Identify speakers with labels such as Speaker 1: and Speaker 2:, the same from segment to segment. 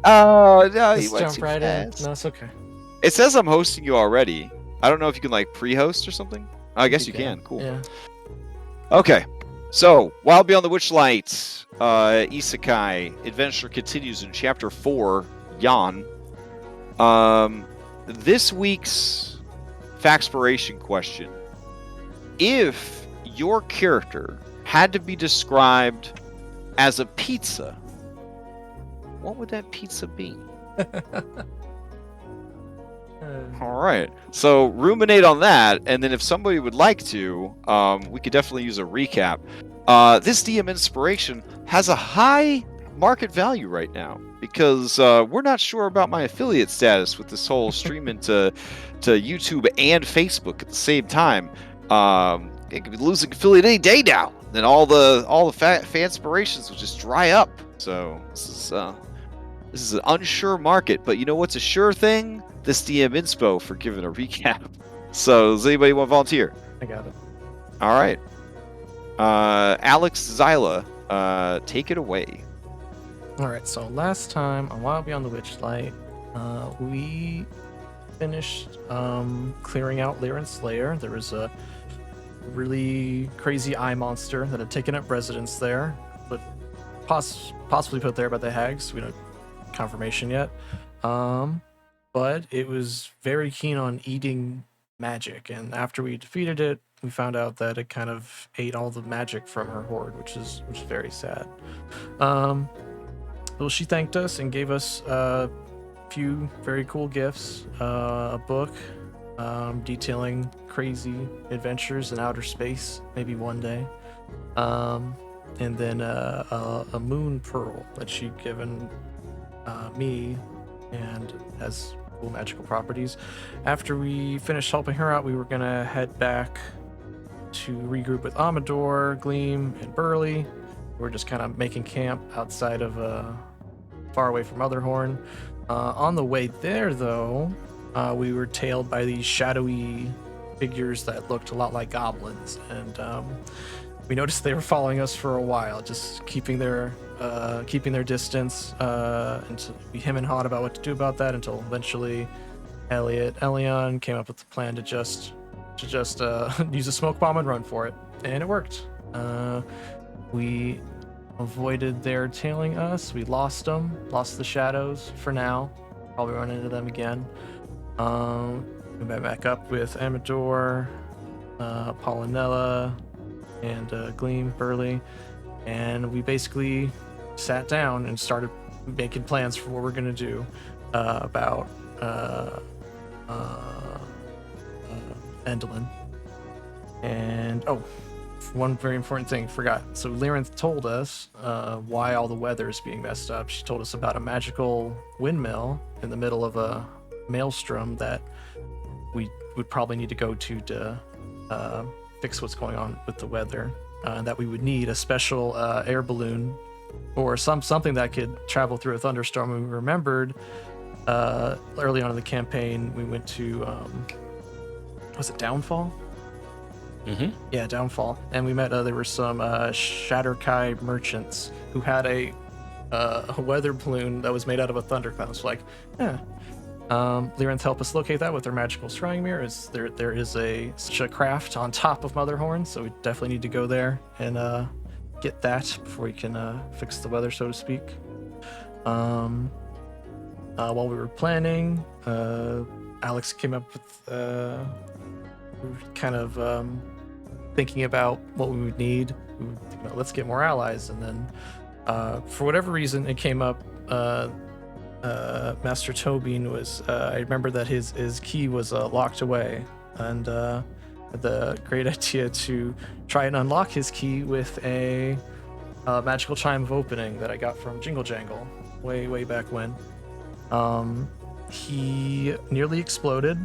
Speaker 1: Oh no, you
Speaker 2: Just
Speaker 1: went
Speaker 2: jump
Speaker 1: too
Speaker 2: right in.
Speaker 1: fast.
Speaker 2: No, it's okay.
Speaker 1: It says I'm hosting you already. I don't know if you can like pre-host or something. Oh, I
Speaker 2: Think you
Speaker 1: guess you
Speaker 2: can.
Speaker 1: can. Cool.
Speaker 2: Yeah.
Speaker 1: Okay. So, while beyond the Witchlight, Isekai adventure continues in chapter 4, Yan. This week's Faxpiration question. If your character had to be described as a pizza, what would that pizza be? All right. So ruminate on that, and then if somebody would like to, we could definitely use a recap. This DM inspiration has a high market value right now because we're not sure about my affiliate status with this whole stream into YouTube and Facebook at the same time. It could be losing affiliate any day now. Then all the fan inspirations will just dry up. So this is an unsure market, but you know what's a sure thing? This DM inspo for giving a recap. So, does anybody want to volunteer?
Speaker 2: I got it.
Speaker 1: All right. Alex Zyla, take it away.
Speaker 2: All right. So last time on Wild Beyond the Witchlight, we finished clearing out Lyran's lair. There was a really crazy eye monster that had taken up residence there, but possibly put there by the hags. We don't confirmation yet. But it was very keen on eating magic, and after we defeated it, we found out that it kind of ate all the magic from her hoard, which is very sad. Well, she thanked us and gave us a few very cool gifts, a book detailing crazy adventures in outer space, maybe one day, and then a moon pearl that she'd given me and has cool magical properties. After we finished helping her out, we were gonna head back to regroup with Amador, Gleam, and Burley. We're just kind of making camp outside of far away from Motherhorn. On the way there, though, we were tailed by these shadowy figures that looked a lot like goblins, and we noticed they were following us for a while, just keeping their distance, and we hem and hawed about what to do about that until eventually Elion came up with the plan to just use a smoke bomb and run for it, and it worked. We avoided their tailing us. We lost the shadows for now. Probably run into them again. We met back up with Amador, Polynella, and Gleam, Burley, and we basically sat down and started making plans for what we're gonna do about Endolin. And one very important thing, forgot. So Lyranth told us why all the weather is being messed up. She told us about a magical windmill in the middle of a maelstrom that we would probably need to go to fix what's going on with the weather. That we would need a special air balloon or something that could travel through a thunderstorm. And we remembered early on in the campaign we went to was it Downfall?
Speaker 1: Mm-hmm.
Speaker 2: Yeah, Downfall, and we met. There were some Shatterkai merchants who had a weather balloon that was made out of a thundercloud. It's like, yeah. Lyranth helped us locate that with their magical scrying mirror. There is such a craft on top of Motherhorn, so we definitely need to go there and get that before we can fix the weather, so to speak. While we were planning, Alex came up with kind of thinking about what we would need. We would think about, let's get more allies, and then for whatever reason it came up. Master Tobin was I remember that his key was locked away, and the great idea to try and unlock his key with a magical chime of opening that I got from Jingle Jangle way back when. He nearly exploded,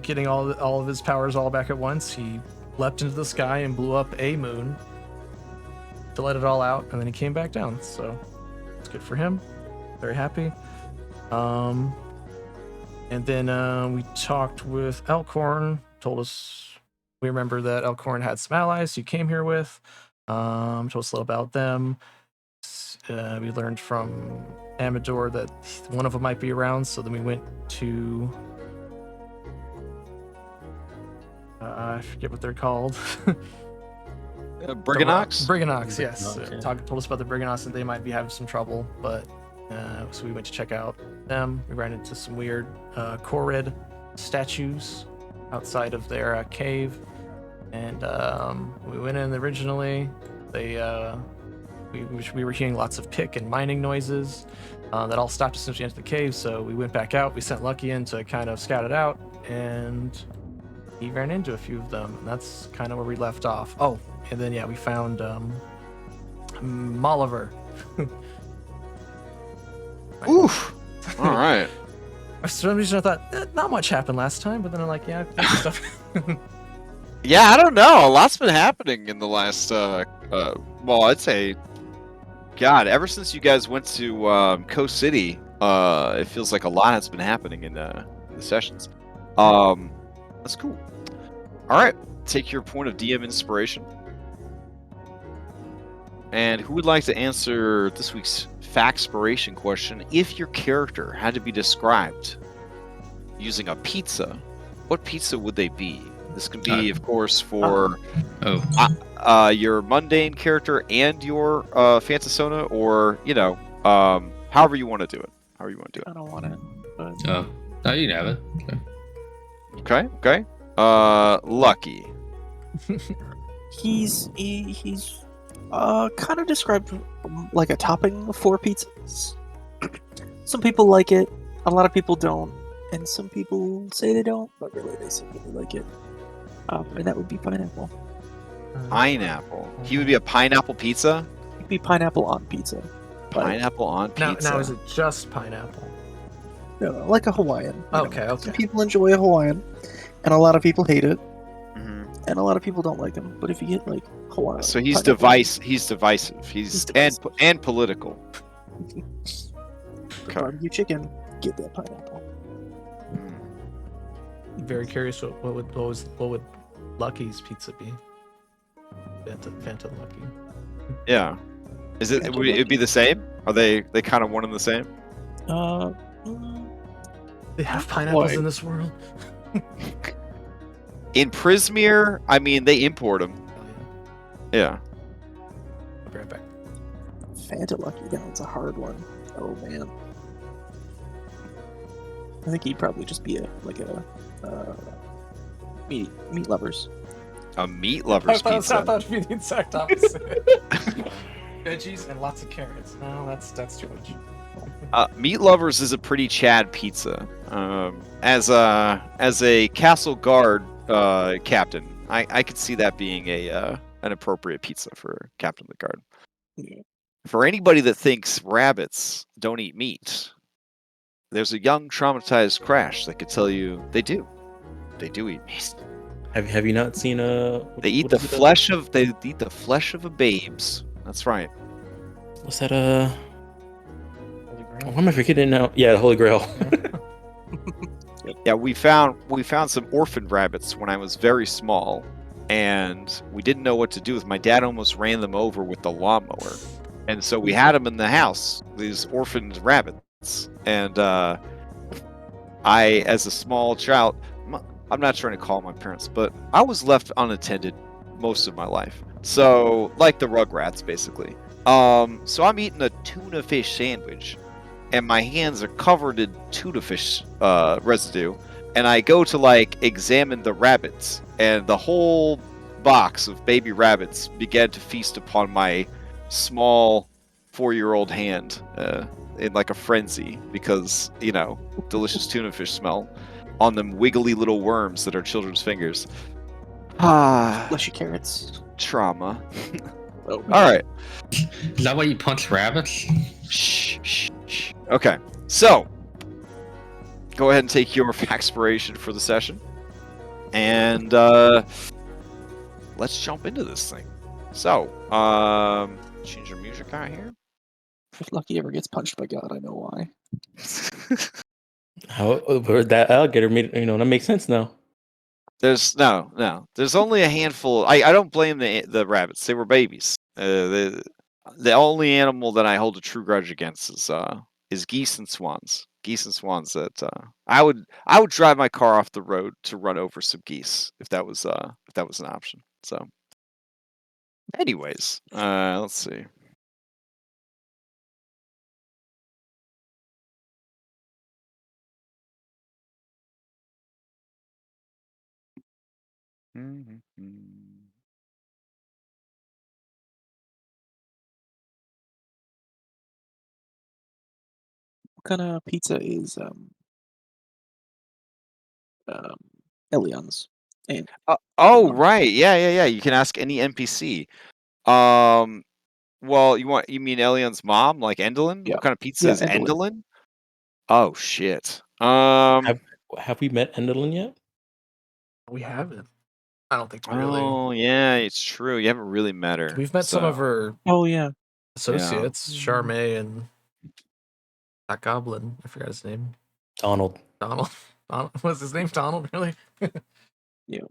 Speaker 2: getting all of his powers all back at once. He leapt into the sky and blew up a moon to let it all out, and then he came back down. So it's good for him. Very happy. And then we talked with Elkhorn. Told us we remember that Elkhorn had some allies he came here with. Told us a little about them. we learned from Amador that one of them might be around, so then we went to I forget what they're called.
Speaker 1: Briganox?
Speaker 2: Briganox, yes.
Speaker 3: Briganox, yeah.
Speaker 2: Told us about the Briganox and they might be having some trouble, but so we went to check out them. We ran into some weird Korred statues outside of their cave, and we went in originally. We were hearing lots of pick and mining noises that all stopped as soon as we entered the cave. So we went back out. We sent Lucky in to kind of scout it out, and he ran into a few of them. And that's kind of where we left off. Oh, and then yeah, we found Molliver.
Speaker 1: Oof. All right.
Speaker 2: For some reason, I thought not much happened last time, but then I'm like, yeah, stuff.
Speaker 1: Yeah, I don't know. A lot's been happening in the last, well, I'd say, God, ever since you guys went to Coast City, it feels like a lot has been happening in the sessions. That's cool. All right, take your point of DM inspiration. And who would like to answer this week's Factspiration question? If your character had to be described using a pizza, what pizza would they be? This can be, of course, for your mundane character and your Fantasona, or however you want to do it. However you want to do it.
Speaker 4: I don't want it. But...
Speaker 3: Oh, you can have it.
Speaker 1: Okay. Lucky.
Speaker 4: He's kind of described like a topping for pizzas. Some people like it, a lot of people don't, and some people say they don't, but really they say they like it. And that would be pineapple.
Speaker 1: Pineapple. He would be a pineapple pizza?
Speaker 4: It'd be pineapple on pizza.
Speaker 1: Pineapple on pizza.
Speaker 2: Now is it just pineapple?
Speaker 4: No, like a Hawaiian.
Speaker 2: Okay.
Speaker 4: Some people enjoy a Hawaiian, and a lot of people hate it,
Speaker 1: Mm-hmm.
Speaker 4: and a lot of people don't like them. But if you get like Hawaiian,
Speaker 1: So he's
Speaker 4: pineapple-
Speaker 1: He's divisive. He's
Speaker 4: divisive.
Speaker 1: and political.
Speaker 4: For barbecue chicken, get that pineapple.
Speaker 2: Very curious. What would Lucky's pizza be? Phantom Lucky.
Speaker 1: Yeah. Is it? Would it be the same? Are they kind of one and the same?
Speaker 2: They have pineapples
Speaker 4: Boy.
Speaker 2: in this world.
Speaker 1: In Prismere, I mean, they import them.
Speaker 2: Oh, yeah.
Speaker 1: Yeah.
Speaker 2: I'll be right back.
Speaker 4: Fanta Lucky, that one's a hard one. Oh man. I think he'd probably just be a meat lovers.
Speaker 1: A meat lover's
Speaker 2: I
Speaker 1: pizza.
Speaker 2: thought it'd be the exact opposite. Veggies and lots of carrots. No, that's too much.
Speaker 1: Meat lovers is a pretty Chad pizza. As a castle guard captain, I could see that being an appropriate pizza for captain of the guard.
Speaker 4: Yeah.
Speaker 1: For anybody that thinks rabbits don't eat meat, there's a young traumatized Crash that could tell you they do. They do eat meat.
Speaker 3: Have you not seen
Speaker 1: They eat the flesh of a babes. That's right.
Speaker 3: What's that? Why am I forgetting now? Yeah, the Holy Grail.
Speaker 1: Yeah, we found some orphaned rabbits when I was very small, and we didn't know what to do with. My dad almost ran them over with the lawnmower, and so we had them in the house. These orphaned rabbits, and I, as a small child, I'm not trying to call my parents, but I was left unattended most of my life. So, like the Rugrats, basically. So I'm eating a tuna fish sandwich, and my hands are covered in tuna fish residue, and I go to examine the rabbits, and the whole box of baby rabbits began to feast upon my small 4-year-old hand in a frenzy because delicious tuna fish smell on them wiggly little worms that are children's fingers.
Speaker 4: Fleshy carrots.
Speaker 1: Trauma.
Speaker 4: Oh,
Speaker 1: All right.
Speaker 3: Is that why you punch rabbits?
Speaker 1: Shh. Okay, so go ahead and take your Factspiration for the session, and let's jump into this thing. So, change your music out here.
Speaker 4: If Lucky ever gets punched by God, I know why.
Speaker 3: How that alligator made that makes sense now.
Speaker 1: There's no. There's only a handful. I don't blame the rabbits. They were babies. the only animal that I hold a true grudge against is geese and swans. Geese and swans that I would drive my car off the road to run over some geese if that was an option. So, anyways, let's see.
Speaker 4: What kind of pizza is Elion's? And
Speaker 1: Oh,
Speaker 4: one.
Speaker 1: right. Yeah. You can ask any NPC. Um, well, you mean Elion's mom, like Endelin?
Speaker 4: Yeah.
Speaker 1: What kind of pizza
Speaker 4: Yeah,
Speaker 1: is
Speaker 4: Endelin.
Speaker 1: Endelin? Oh shit.
Speaker 3: Have we met Endelin yet?
Speaker 2: We haven't. I don't think really.
Speaker 1: Oh yeah, it's true. You haven't really met her.
Speaker 2: We've met some of
Speaker 1: so-
Speaker 2: her
Speaker 4: Oh yeah.
Speaker 2: associates, Charmaine and that goblin. I forgot his name.
Speaker 3: Donald.
Speaker 2: Donald. Was his name Donald? Really?
Speaker 4: Yeah.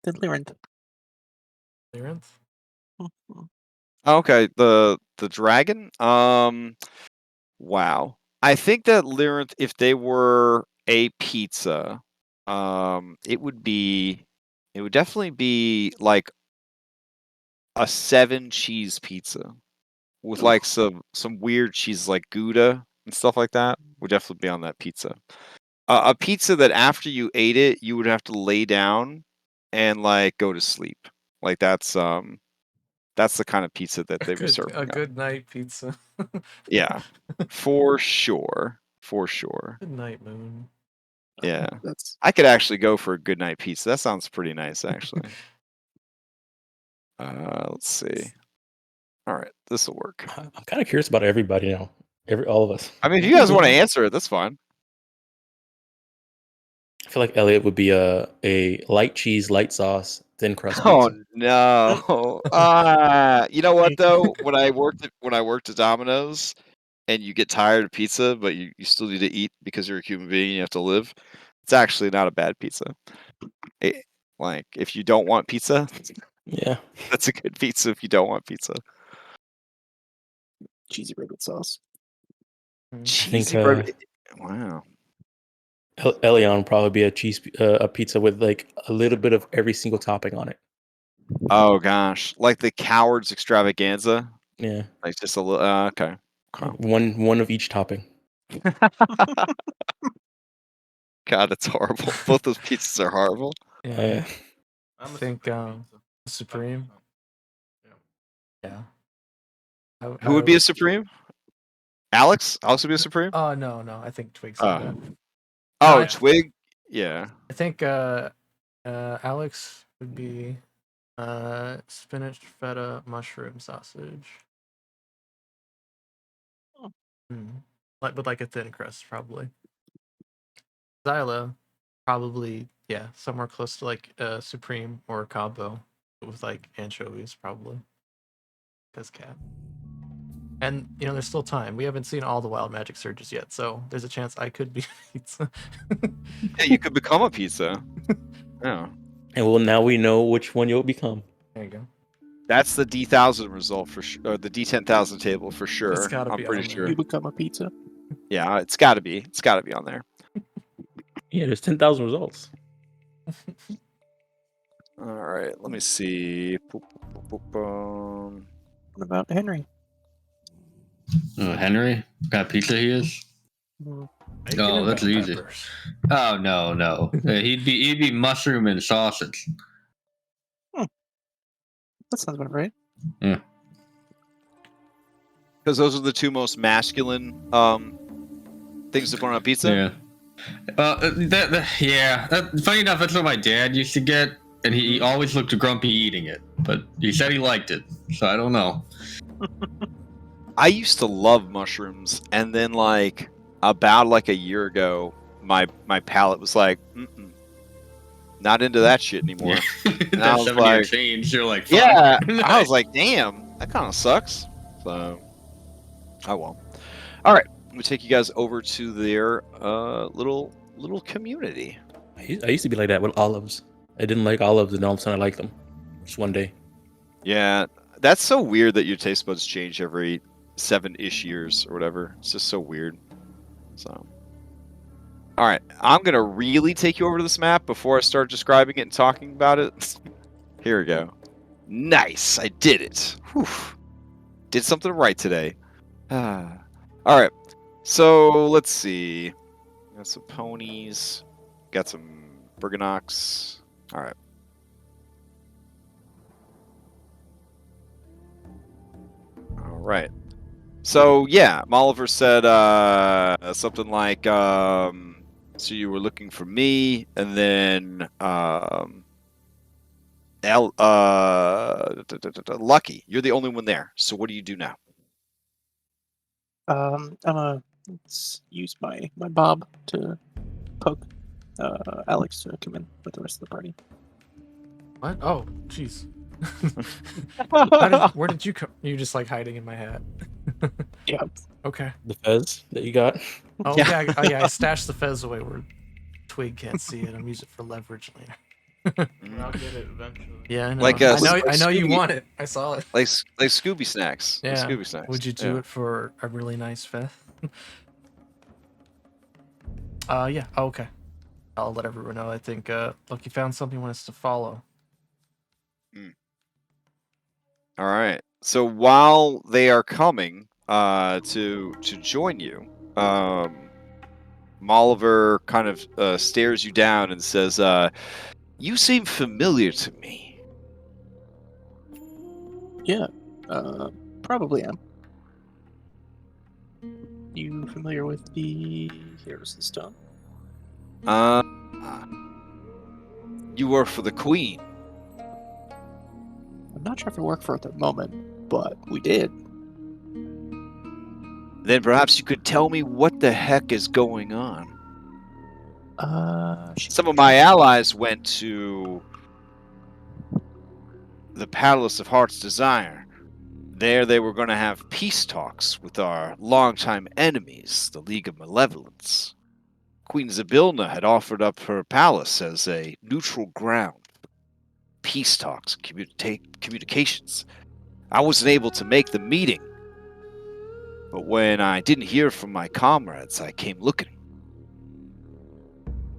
Speaker 4: Then Lyranth.
Speaker 2: Lyranth?
Speaker 1: Okay, the dragon. Wow. I think that Lyranth, if they were a pizza, it would definitely be like a 7-cheese pizza with like some weird cheese like Gouda and stuff like that. Would definitely be on that pizza. A pizza that after you ate it, you would have to lay down and like go to sleep. Like that's the kind of pizza that they were serving.
Speaker 2: A good night pizza.
Speaker 1: Yeah, for sure. For sure.
Speaker 2: Good night, Moon.
Speaker 1: Yeah.
Speaker 4: That's
Speaker 1: I could actually go for a good night pizza. That sounds pretty nice, actually. Let's see. All right, this will work.
Speaker 3: I'm kind of curious about everybody now. All of us.
Speaker 1: I mean, if you guys want to answer it, that's fine.
Speaker 3: I feel like Elliot would be a light cheese, light sauce, thin crust
Speaker 1: Oh
Speaker 3: pizza.
Speaker 1: no. You know what though? When I worked at Domino's and you get tired of pizza, but you still need to eat because you're a human being and you have to live, it's actually not a bad pizza. Like if you don't want pizza,
Speaker 3: Yeah.
Speaker 1: that's a good pizza if you don't want pizza.
Speaker 4: cheesy rabbit sauce.
Speaker 1: Cheesy bread. Wow.
Speaker 3: Elion would probably be a pizza with like a little bit of every single topping on it.
Speaker 1: Oh gosh, like the coward's extravaganza.
Speaker 3: Yeah.
Speaker 1: Like just a little. Okay.
Speaker 3: One of each topping.
Speaker 1: God, that's horrible. Both those pizzas are horrible.
Speaker 2: Yeah. I think Supreme. Yeah.
Speaker 1: Who would be a supreme? Alex? Alex would be a supreme?
Speaker 2: Oh no, I think Twig's like that.
Speaker 1: Oh,
Speaker 2: I-
Speaker 1: Twig? Yeah.
Speaker 2: I think Alex would be spinach, feta, mushroom, sausage. Like with like a thin crust, probably. Zyla, probably, yeah, somewhere close to like a supreme or a combo with like anchovies, probably. Because cat. And there's still time. We haven't seen all the wild magic surges yet, so there's a chance I could be pizza.
Speaker 1: Yeah, you could become a pizza. Yeah.
Speaker 3: And well, now we know which one you'll become.
Speaker 2: There you go.
Speaker 1: That's the D1000 result for sure, or the D10,000 table for sure.
Speaker 2: It's gotta
Speaker 1: I'm
Speaker 2: be
Speaker 1: pretty
Speaker 2: on
Speaker 1: sure.
Speaker 4: You become a pizza.
Speaker 1: Yeah, it's got to be. It's got to be on there.
Speaker 3: Yeah, there's 10,000 results.
Speaker 1: All right, let me see.
Speaker 4: What about Henry?
Speaker 5: Oh, Henry? What kind of pizza he is?
Speaker 2: Bacon
Speaker 5: Oh,
Speaker 2: and
Speaker 5: that's
Speaker 2: bell
Speaker 5: easy.
Speaker 2: peppers.
Speaker 5: Oh no. He'd be mushroom and sausage.
Speaker 4: That sounds about right.
Speaker 1: Because those are the two most masculine things to put on a pizza.
Speaker 5: Yeah. Funny enough, that's what my dad used to get, and he always looked grumpy eating it. But he said he liked it, so I don't know.
Speaker 1: I used to love mushrooms, and then like about like a year ago, my palate was like, not into that shit anymore.
Speaker 5: That
Speaker 1: I was
Speaker 5: 7-year
Speaker 1: like-
Speaker 5: change. You're like, fuck.
Speaker 1: Yeah, I was like, damn, that kind of sucks. So, oh well. All right, I'm gonna take you guys over to their little community.
Speaker 3: I used to be like that with olives. I didn't like olives, and all of a sudden I liked them. Just one day.
Speaker 1: Yeah, that's so weird that your taste buds change every 7-ish years or whatever. It's just so weird. So, all right, I'm gonna really take you over to this map before I start describing it and talking about it. Here we go. Nice, I did it. Whew. Did something right today. All right, so let's see. Got some ponies. Got some Berganox. All right. All right. So yeah, Molliver said something like, "So you were looking for me," and then Lucky, you're the only one there. So what do you do now?
Speaker 4: I'm gonna use my bob to poke Alex to come in with the rest of the party.
Speaker 2: What? Oh, jeez. Where did you come? You're just like hiding in my hat.
Speaker 4: Yeah.
Speaker 2: Okay.
Speaker 3: The fez that you got.
Speaker 2: Oh
Speaker 1: Yeah.
Speaker 2: yeah. I stashed the fez away where Twig can't see it. I'm using it for leverage later.
Speaker 6: I'll get it eventually.
Speaker 2: Yeah, I know.
Speaker 1: Like,
Speaker 2: I know you
Speaker 1: Scooby-
Speaker 2: want it. I saw it.
Speaker 1: Like Scooby snacks. Like
Speaker 2: Yeah.
Speaker 1: Scooby snacks.
Speaker 2: Would you do
Speaker 1: Yeah.
Speaker 2: it for a really nice fez? Yeah. Oh, okay. I'll let everyone know. I think Lucky found something he wants to follow.
Speaker 1: All right. So while they are coming to join you, Molliver kind of stares you down and says, "You seem familiar to me."
Speaker 4: Yeah. Probably am. You familiar with the Heroes of the Stone?
Speaker 1: You work for the Queen.
Speaker 4: I'm not sure if I work for it at the moment, but we did.
Speaker 1: Then perhaps you could tell me what the heck is going on. Some of my allies went to the Palace of Heart's Desire. There they were going to have peace talks with our longtime enemies, the League of Malevolence. Queen Zabilna had offered up her palace as a neutral ground for peace talks and communications. I wasn't able to make the meeting, but when I didn't hear from my comrades, I came looking.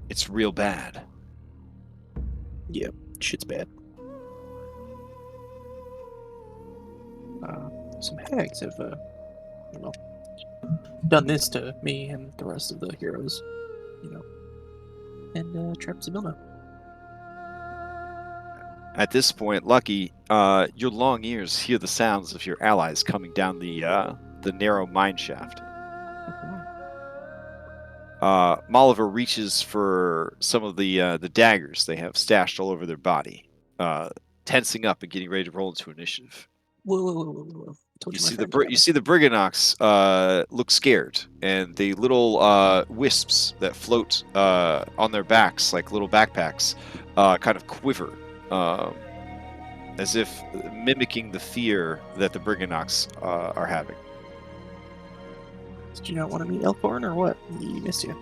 Speaker 1: It's real bad.
Speaker 4: Yeah, shit's bad. Some hags have, done this to me and the rest of the heroes, and trapped Zabilna.
Speaker 1: At this point, Lucky, your long ears hear the sounds of your allies coming down the narrow mine shaft. Molliver reaches for some of the daggers they have stashed all over their body, tensing up and getting ready to roll into initiative.
Speaker 4: Whoa.
Speaker 1: You see the Briganox look scared, and the little wisps that float on their backs like little backpacks kind of quiver, as if mimicking the fear that the Briganox are having.
Speaker 4: Did you not want to meet Elkhorn or what? He missed you.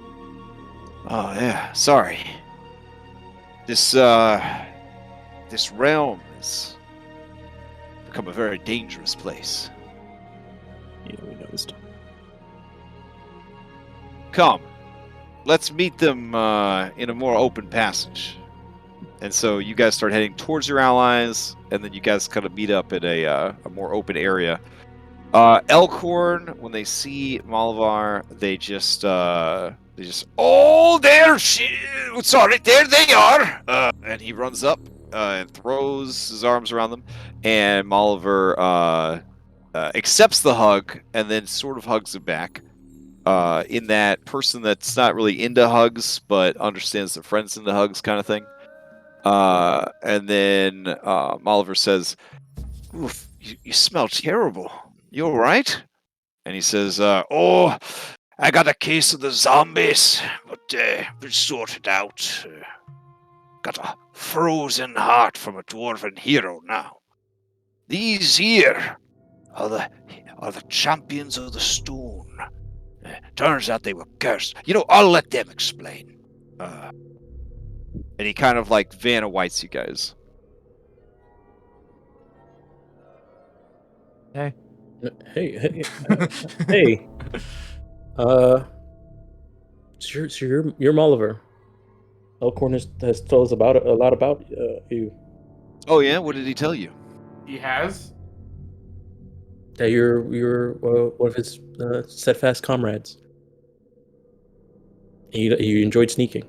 Speaker 1: Oh yeah, sorry. This realm has become a very dangerous place.
Speaker 4: Yeah, we noticed.
Speaker 1: Come, let's meet them in a more open passage. And so you guys start heading towards your allies, and then you guys kind of meet up at a more open area. Elkhorn, when they see Malvar, they just oh, there sorry, there they are. And he runs up and throws his arms around them, and Malvar accepts the hug and then sort of hugs him back. In that person that's not really into hugs but understands that friends into hugs kind of thing. And then Malvar says, "Oof, you smell terrible. You all right?" And he says, "Oh, I got a case of the zombies, but we'll sort it out. Got a frozen heart from a dwarven hero now. These here are the champions of the stone. Turns out they were cursed. I'll let them explain." And he kind of like Vanna Whites you guys.
Speaker 2: Hey.
Speaker 3: Hey. So you're Molliver. Elkhorn has told us a lot about you.
Speaker 1: Oh yeah, what did he tell you?
Speaker 6: He has?
Speaker 3: That you're one of his steadfast comrades. And you enjoyed sneaking.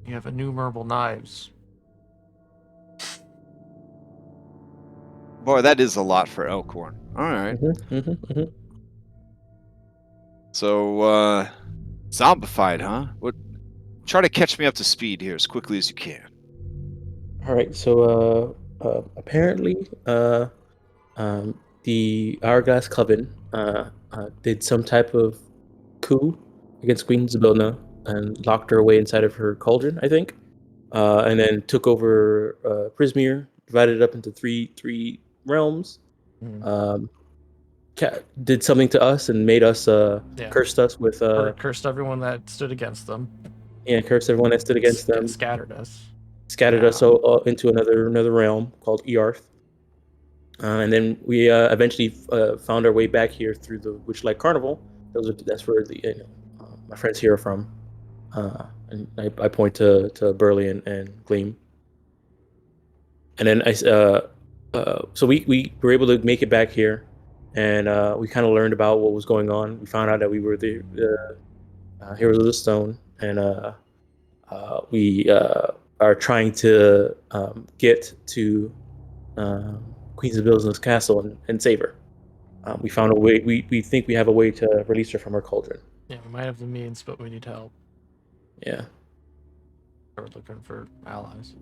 Speaker 2: You have innumerable knives.
Speaker 1: Boy, that is a lot for Elkhorn. All right. So, zombified, huh? What? Try to catch me up to speed here as quickly as you can.
Speaker 3: All right. So apparently the Hourglass Coven did some type of coup against Queen Zybilna and locked her away inside of her cauldron, I think, and then took over Prismere, divided it up into three realms.
Speaker 2: Mm.
Speaker 3: Did something to us and made us cursed us with
Speaker 2: Cursed everyone that stood against them.
Speaker 3: cursed everyone that stood against them,
Speaker 2: Scattered us.
Speaker 3: scattered us all into another realm called Earth. And then we eventually found our way back here through the Witchlight Carnival. That's where my friends here are from. And I point to Burley and Gleam. And then so we were able to make it back here, and we kind of learned about what was going on. We found out that we were the Heroes of the Stone, and we are trying to get to Queen Zybilna's castle and save her. We found a way. We think we have a way to release her from her cauldron.
Speaker 2: Yeah, we might have the means, but we need help.
Speaker 3: Yeah.
Speaker 2: We're looking for allies.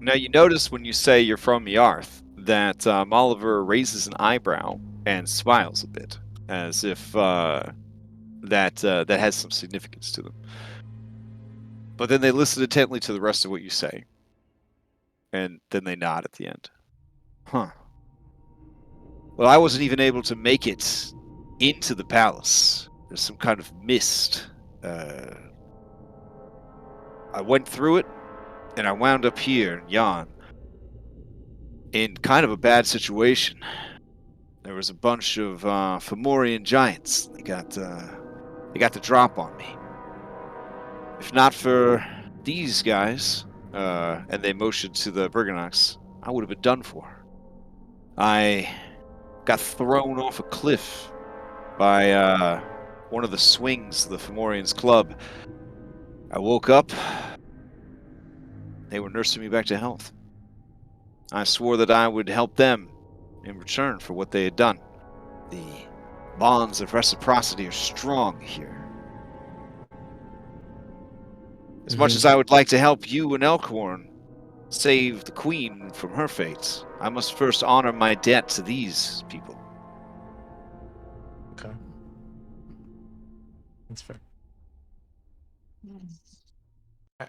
Speaker 1: Now you notice when you say you're from Yarth that Oliver raises an eyebrow and smiles a bit, as if that has some significance to them. But then they listen intently to the rest of what you say, and then they nod at the end. Huh. Well, I wasn't even able to make it into the palace. There's some kind of mist. I went through it, and I wound up here in Yan in kind of a bad situation. There was a bunch of Fomorian giants. They got the drop on me. If not for these guys, and they motioned to the Brigannox, I would have been done for. I got thrown off a cliff by one of the swings of the Fomorians' club. I woke up. They were nursing me back to health. I swore that I would help them in return for what they had done. The bonds of reciprocity are strong here. As much as I would like to help you and Elkhorn save the queen from her fate, I must first honor my debt to these people.
Speaker 2: Okay. That's fair.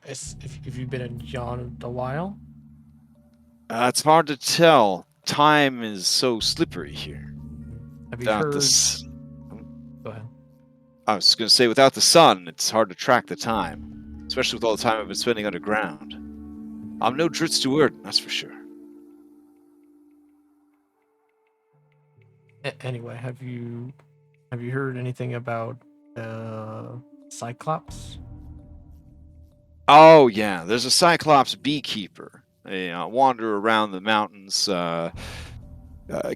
Speaker 2: If you've been in Yon a while?
Speaker 1: It's hard to tell. Time is so slippery here.
Speaker 2: Have you heard...
Speaker 1: Go ahead. I was going to say, without the sun, it's hard to track the time, especially with all the time I've been spending underground. I'm no Dritz to Erden, that's for sure.
Speaker 2: Anyway, have you heard anything about Cyclops?
Speaker 1: Oh yeah, there's a Cyclops beekeeper. They wander around the mountains,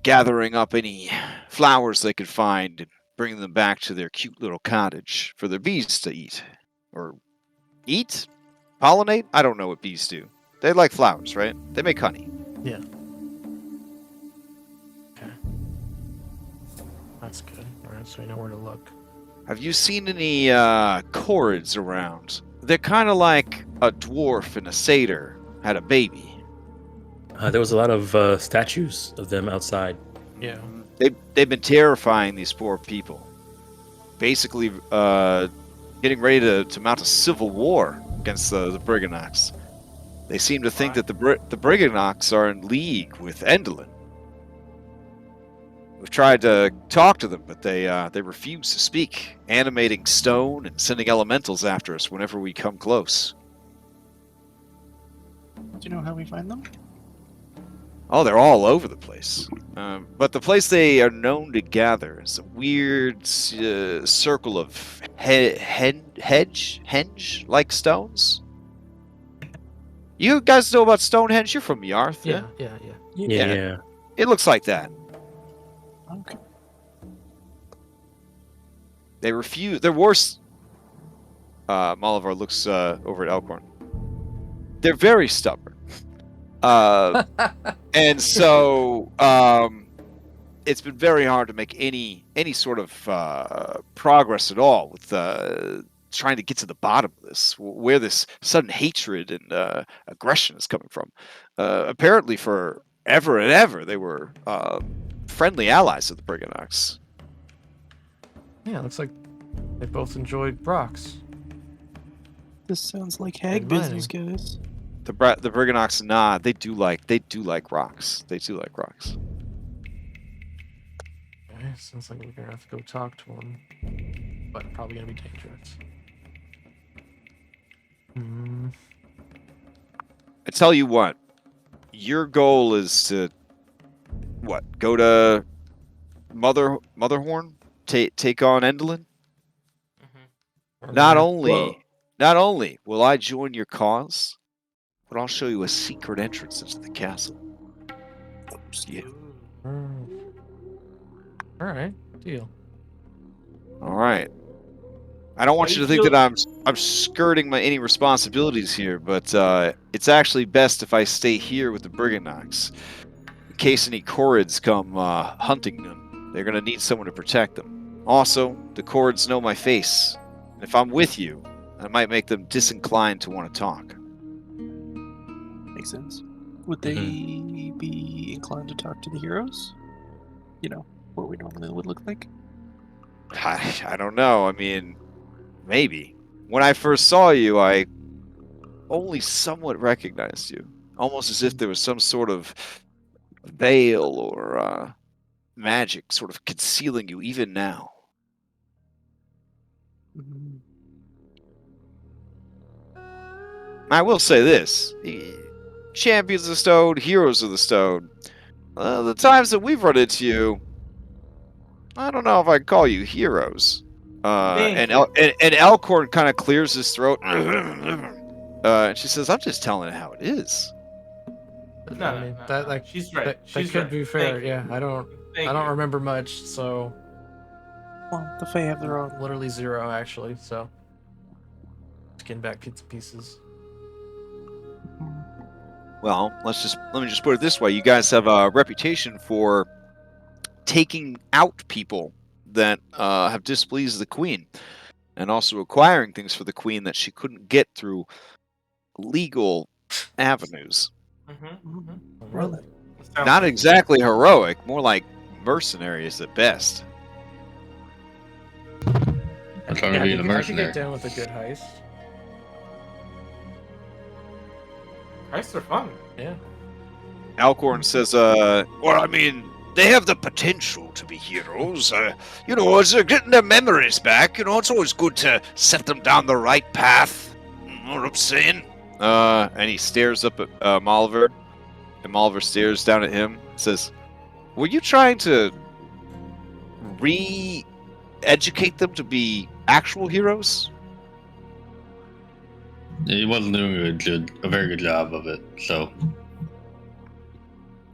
Speaker 1: gathering up any flowers they could find and bringing them back to their cute little cottage for their bees to eat. Or eat? Pollinate? I don't know what bees do. They like flowers, right? They make honey.
Speaker 2: Yeah. Okay. That's good. Alright, so we know where to look.
Speaker 1: Have you seen any Korreds around? They're kind of like a dwarf and a satyr had a baby.
Speaker 3: There was a lot of statues of them outside.
Speaker 2: Yeah.
Speaker 1: They've been terrifying these poor people. Basically, getting ready to mount a civil war against the Brigannox. They seem to think that the Brigannox are in league with Endelin. We've tried to talk to them, but they refuse to speak, animating stone and sending elementals after us whenever we come close.
Speaker 4: Do you know how we find them?
Speaker 1: Oh, they're all over the place. But the place they are known to gather is a weird circle of henge-like stones. You guys know about Stonehenge? You're from Yarth,
Speaker 2: Yeah.
Speaker 3: Yeah.
Speaker 1: It looks like that.
Speaker 4: Okay.
Speaker 1: They refuse. They're worse. Molivar looks over at Elkhorn. They're very stubborn. And so it's been very hard to make any sort of progress at all with trying to get to the bottom of this, where this sudden hatred and aggression is coming from. Apparently, for ever and ever, they were friendly allies of the Brigandox.
Speaker 2: Yeah, looks like they both enjoyed rocks.
Speaker 4: This sounds like hag
Speaker 2: And
Speaker 4: business, guys.
Speaker 1: The Brigandox, nah, they do like rocks. They do like rocks.
Speaker 2: Okay, sounds like we're gonna have to go talk to him, but probably gonna be dangerous. Hmm.
Speaker 1: I tell you what, your goal is to go to Motherhorn, take on Endelin. Not only will I join your cause, but I'll show you a secret entrance into the castle. Yeah.
Speaker 2: All right, deal.
Speaker 1: All right. I don't want you to think that I'm skirting any responsibilities here, but it's actually best if I stay here with the Brigandox. In case any Korreds come hunting them, they're going to need someone to protect them. Also, the Korreds know my face. And if I'm with you, I might make them disinclined to want to talk.
Speaker 4: Makes sense. Would they be inclined to talk to the heroes? You know, what we normally would look like?
Speaker 1: I don't know. I mean, maybe. When I first saw you, I only somewhat recognized you. Almost as if there was some sort of veil or magic sort of concealing you even now.
Speaker 4: Mhm.
Speaker 1: I will say this. Champions of the Stone, heroes of the Stone. The times that we've run into you, I don't know if I call you heroes. And Elkhorn kind of clears his throat. And she says, I'm just telling it how it is.
Speaker 2: I mean, that
Speaker 6: she's right.
Speaker 2: that could be fair. Yeah, I don't remember much, so
Speaker 4: Well, the Fae have their own.
Speaker 2: literally zero actually. So just getting back pieces.
Speaker 1: Well, let me just put it this way. You guys have a reputation for taking out people that have displeased the queen, and also acquiring things for the queen that she couldn't get through legal avenues.
Speaker 4: Really?
Speaker 1: Not exactly heroic, more like mercenaries at best.
Speaker 5: I'm trying to be the
Speaker 2: I could
Speaker 5: mercenary.
Speaker 2: get down with a good heist.
Speaker 6: Heists are fun.
Speaker 2: Yeah.
Speaker 1: Alcorn says, well, I mean, they have the potential to be heroes. As they're getting their memories back, it's always good to set them down the right path. You know what I'm saying? And he stares up at Molivar, and Molivar stares down at him and says, were you trying to re-educate them to be actual heroes?
Speaker 5: He wasn't doing a very good job of it, so.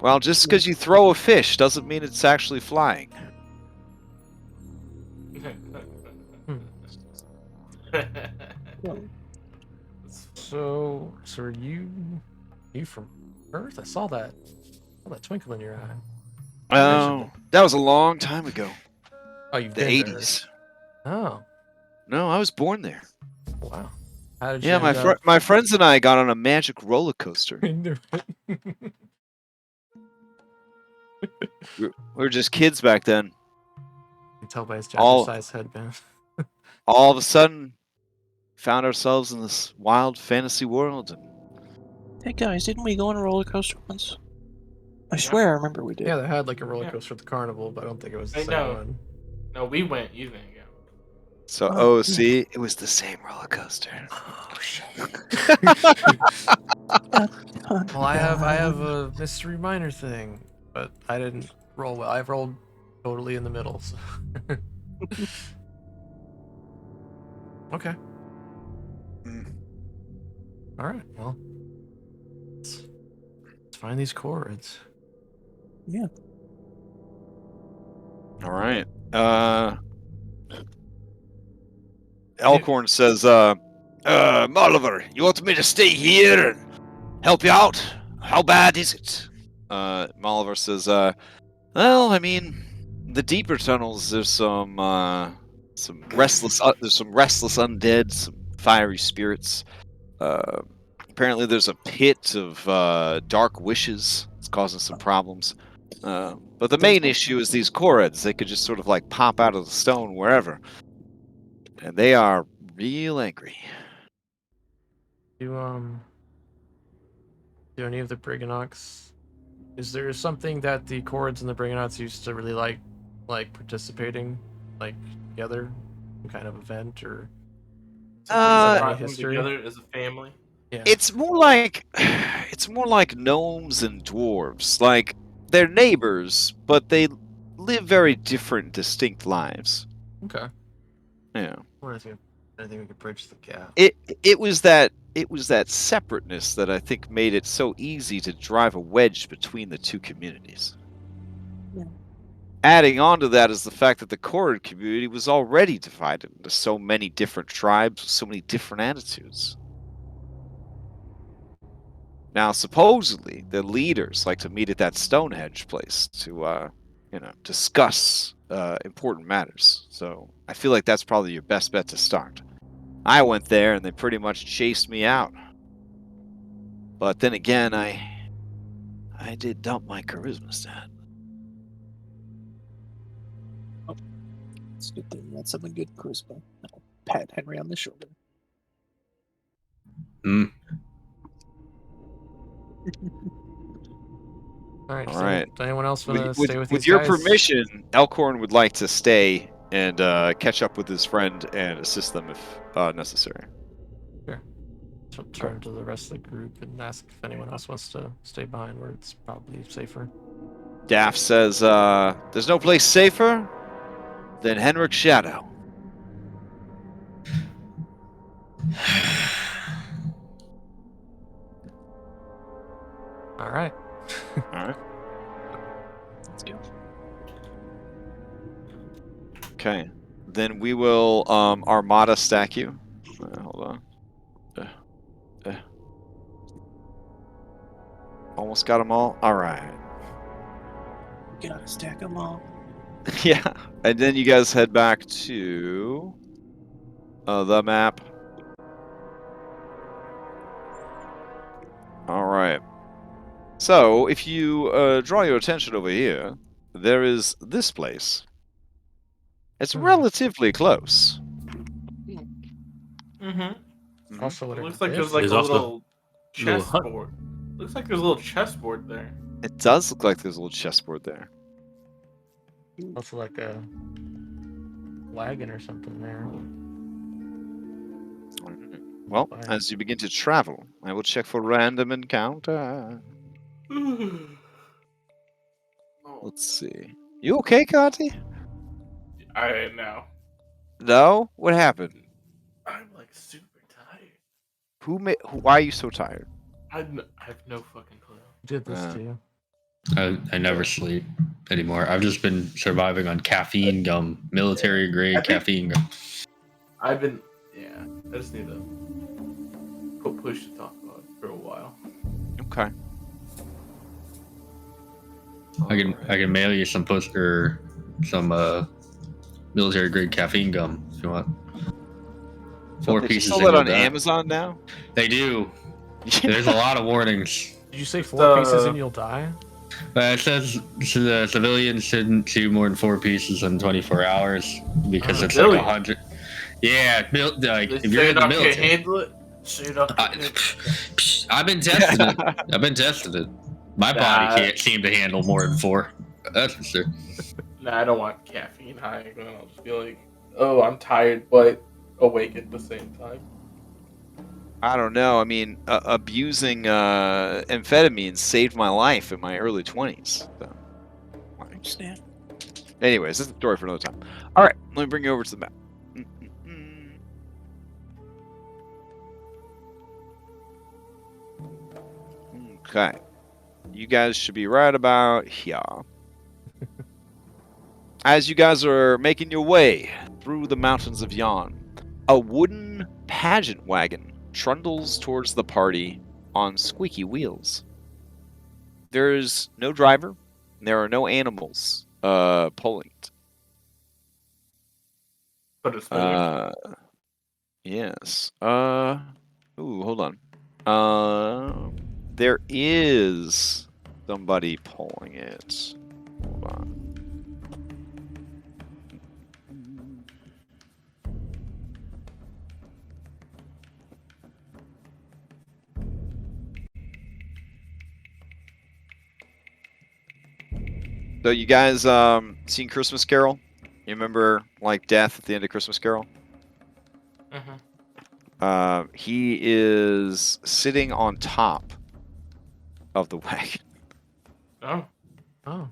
Speaker 1: Well, just because you throw a fish doesn't mean it's actually flying.
Speaker 2: So are you from Earth? I saw that twinkle in your eye.
Speaker 1: Oh, that was a long time ago.
Speaker 2: Oh, you've
Speaker 1: The
Speaker 2: been to
Speaker 1: 80s.
Speaker 2: Earth. Oh,
Speaker 1: No, I was born there.
Speaker 2: wow. How did you
Speaker 1: Yeah,
Speaker 2: end
Speaker 1: my friends and I got on a magic roller coaster. We were just kids back then.
Speaker 2: You can tell by his
Speaker 1: All-
Speaker 2: jacket-sized headband.
Speaker 1: All of a sudden, found ourselves in this wild fantasy world. And
Speaker 4: Hey guys, didn't we go on a roller coaster once? I swear I remember we did.
Speaker 2: Yeah, they had like a roller coaster at the carnival, but I don't think it was the
Speaker 6: I
Speaker 2: same
Speaker 6: know.
Speaker 2: one.
Speaker 6: No, we went. You didn't go.
Speaker 1: so,
Speaker 4: Oh,
Speaker 1: see, it was the same roller coaster.
Speaker 2: Oh shit! Well, I have a mystery minor thing, but I didn't roll well. I rolled totally in the middle. So. Okay. All right. Well, let's find these Korreds.
Speaker 4: Yeah.
Speaker 1: All right. Elkhorn says, Oliver, you want me to stay here and help you out? How bad is it? Oliver says, well, I mean, the deeper tunnels, there's some restless undead, some fiery spirits. Apparently there's a pit of dark wishes. It's causing some problems. But the main issue is these Korreds. They could just sort of like pop out of the stone wherever. And they are real angry.
Speaker 2: Do any of the Brigannocs? Is there something that the Korreds and the Brigannocs used to really like participating, like together, some kind of event or?
Speaker 6: Brought them
Speaker 2: history?
Speaker 6: together as a family.
Speaker 2: Yeah.
Speaker 1: It's more like gnomes and dwarves. Like they're neighbors, but they live very different, distinct lives.
Speaker 2: Okay.
Speaker 1: Yeah.
Speaker 2: I think we could bridge the gap.
Speaker 1: It was that separateness that I think made it so easy to drive a wedge between the two communities.
Speaker 4: Yeah.
Speaker 1: Adding on to that is the fact that the Korred community was already divided into so many different tribes with so many different attitudes. Now, supposedly, the leaders like to meet at that Stonehenge place to, discuss important matters. So I feel like that's probably your best bet to start. I went there and they pretty much chased me out. But then again, I did dump my charisma stat.
Speaker 4: It's a good thing. That's something good, charisma. I'll pat Henry on the shoulder.
Speaker 5: Mm.
Speaker 2: All right.
Speaker 1: All right.
Speaker 2: Does anyone else want to stay with
Speaker 1: with
Speaker 2: these
Speaker 1: your
Speaker 2: guys?
Speaker 1: permission, Elkhorn would like to stay and catch up with his friend and assist them if necessary.
Speaker 2: So turn to the rest of the group and ask if anyone else wants to stay behind where it's probably safer.
Speaker 1: Daft says, there's no place safer than Henrik's shadow.
Speaker 2: All right.
Speaker 1: All right.
Speaker 4: Let's go.
Speaker 1: Okay. Then we will Armada stack you. Hold on. Almost got them all. All right.
Speaker 4: Gotta stack them all.
Speaker 1: Yeah. And then you guys head back to the map. All right. So if you draw your attention over here, there is this place. It's relatively close.
Speaker 6: Mm-hmm.
Speaker 2: Also,
Speaker 6: It
Speaker 2: what
Speaker 6: looks like there's like
Speaker 3: There's
Speaker 6: a
Speaker 3: also
Speaker 6: little
Speaker 3: little hut.
Speaker 6: chessboard. Looks like there's a little chessboard there.
Speaker 1: It does look like there's a little chessboard there.
Speaker 2: also like a wagon or something there.
Speaker 1: Well,
Speaker 2: Fine.
Speaker 1: as you begin to travel, I will check for random encounter. Let's see. You okay, Conti?
Speaker 6: I know.
Speaker 1: No? What happened?
Speaker 6: I'm like super tired.
Speaker 1: Why are you so tired?
Speaker 6: I have no fucking clue.
Speaker 2: Did this to you?
Speaker 5: I never sleep anymore. I've just been surviving on caffeine gum, military grade
Speaker 6: I think-
Speaker 5: caffeine gum.
Speaker 6: I just need to push to talk about it for a while.
Speaker 1: Okay.
Speaker 5: I can mail you some some military grade caffeine gum if you want. Four
Speaker 1: They
Speaker 5: pieces.
Speaker 1: sell
Speaker 5: and
Speaker 1: that
Speaker 5: you'll
Speaker 1: on
Speaker 5: die.
Speaker 1: Amazon now?
Speaker 5: They do. There's a lot of warnings.
Speaker 2: Did you say 4 pieces
Speaker 6: Uh,
Speaker 2: and you'll die?
Speaker 5: It says the civilians shouldn't chew more than 4 pieces in 24 hours because it's like
Speaker 6: Civilians?
Speaker 5: 100. Yeah, like
Speaker 6: They
Speaker 5: if you're
Speaker 6: say
Speaker 5: in the
Speaker 6: I can't
Speaker 5: military.
Speaker 6: handle it. Say I can't handle it.
Speaker 5: I've been testing it. I've been testing it. My body can't seem to handle more than 4. That's for sure.
Speaker 6: Nah, I don't want caffeine high. Then I'll just be like, oh, I'm tired but awake at the same time.
Speaker 1: I don't know. I mean, abusing amphetamines saved my life in my early 20s. So.
Speaker 4: I understand.
Speaker 1: Anyways, this is a story for another time. All right, let me bring you over to the map. Okay. You guys should be right about here. As you guys are making your way through the mountains of Yon, a wooden pageant wagon trundles towards the party on squeaky wheels. There's no driver, and there are no animals pulling it.
Speaker 6: But it's familiar.
Speaker 1: Yes. Ooh, hold on. There is somebody pulling it. Hold on. So you guys seen Christmas Carol? You remember like death at the end of Christmas Carol? He is sitting on top of the wagon.
Speaker 6: Oh.
Speaker 2: Oh.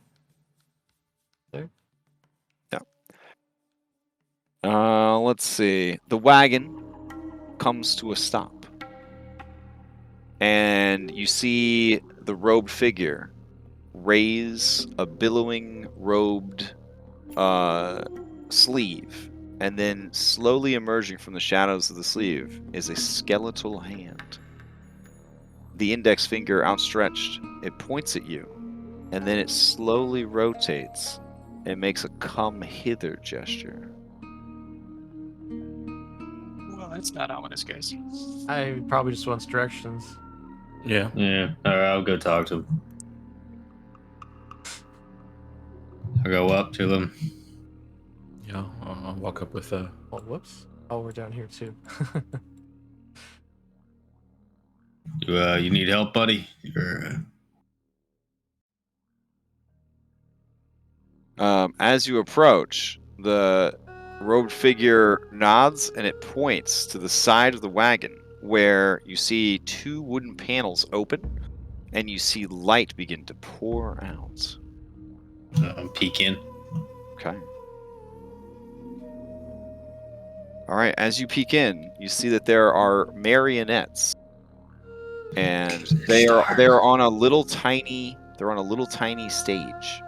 Speaker 1: Let's see. The wagon comes to a stop. And you see the robed figure raise a billowing robed sleeve. And then slowly emerging from the shadows of the sleeve is a skeletal hand. The index finger outstretched, it points at you. And then it slowly rotates and makes a come hither gesture.
Speaker 4: Well, that's not ominous, guys.
Speaker 2: I probably just wants directions.
Speaker 3: Yeah.
Speaker 5: Yeah. All right, I'll go talk to him. I'll go up to them.
Speaker 3: Yeah. I'll walk up with
Speaker 2: Oh, whoops. Oh, we're down here too.
Speaker 5: You need help, buddy?
Speaker 1: As you approach, the robed figure nods and it points to the side of the wagon where you see two wooden panels open and you see light begin to pour out.
Speaker 5: Peek in.
Speaker 1: Okay. All right, as you peek in, you see that there are marionettes. And they're on a little tiny stage.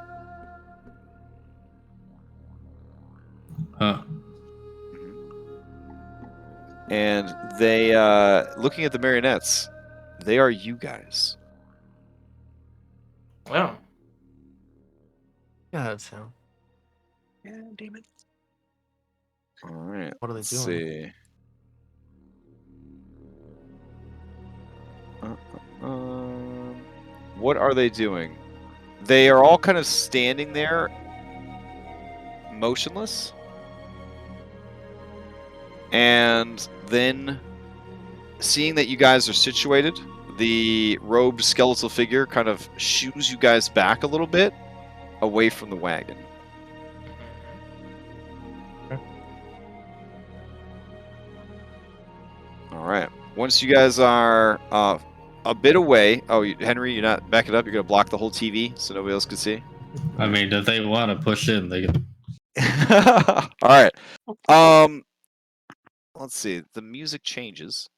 Speaker 5: Huh.
Speaker 1: And they, looking at the marionettes, they are you guys.
Speaker 6: Wow.
Speaker 2: Yeah, that's how.
Speaker 4: Yeah, damn it.
Speaker 1: All right.
Speaker 2: What are they
Speaker 1: let's
Speaker 2: doing?
Speaker 1: see. What are they doing? They are all kind of standing there, motionless. And then, seeing that you guys are situated, the robed skeletal figure kind of shoos you guys back a little bit away from the wagon. All right. Once you guys are a bit away. Oh, Henry, you're not backing up. You're gonna block the whole TV so nobody else can see.
Speaker 5: I mean, if they want to push in, they can.
Speaker 1: All right. Let's see. The music changes.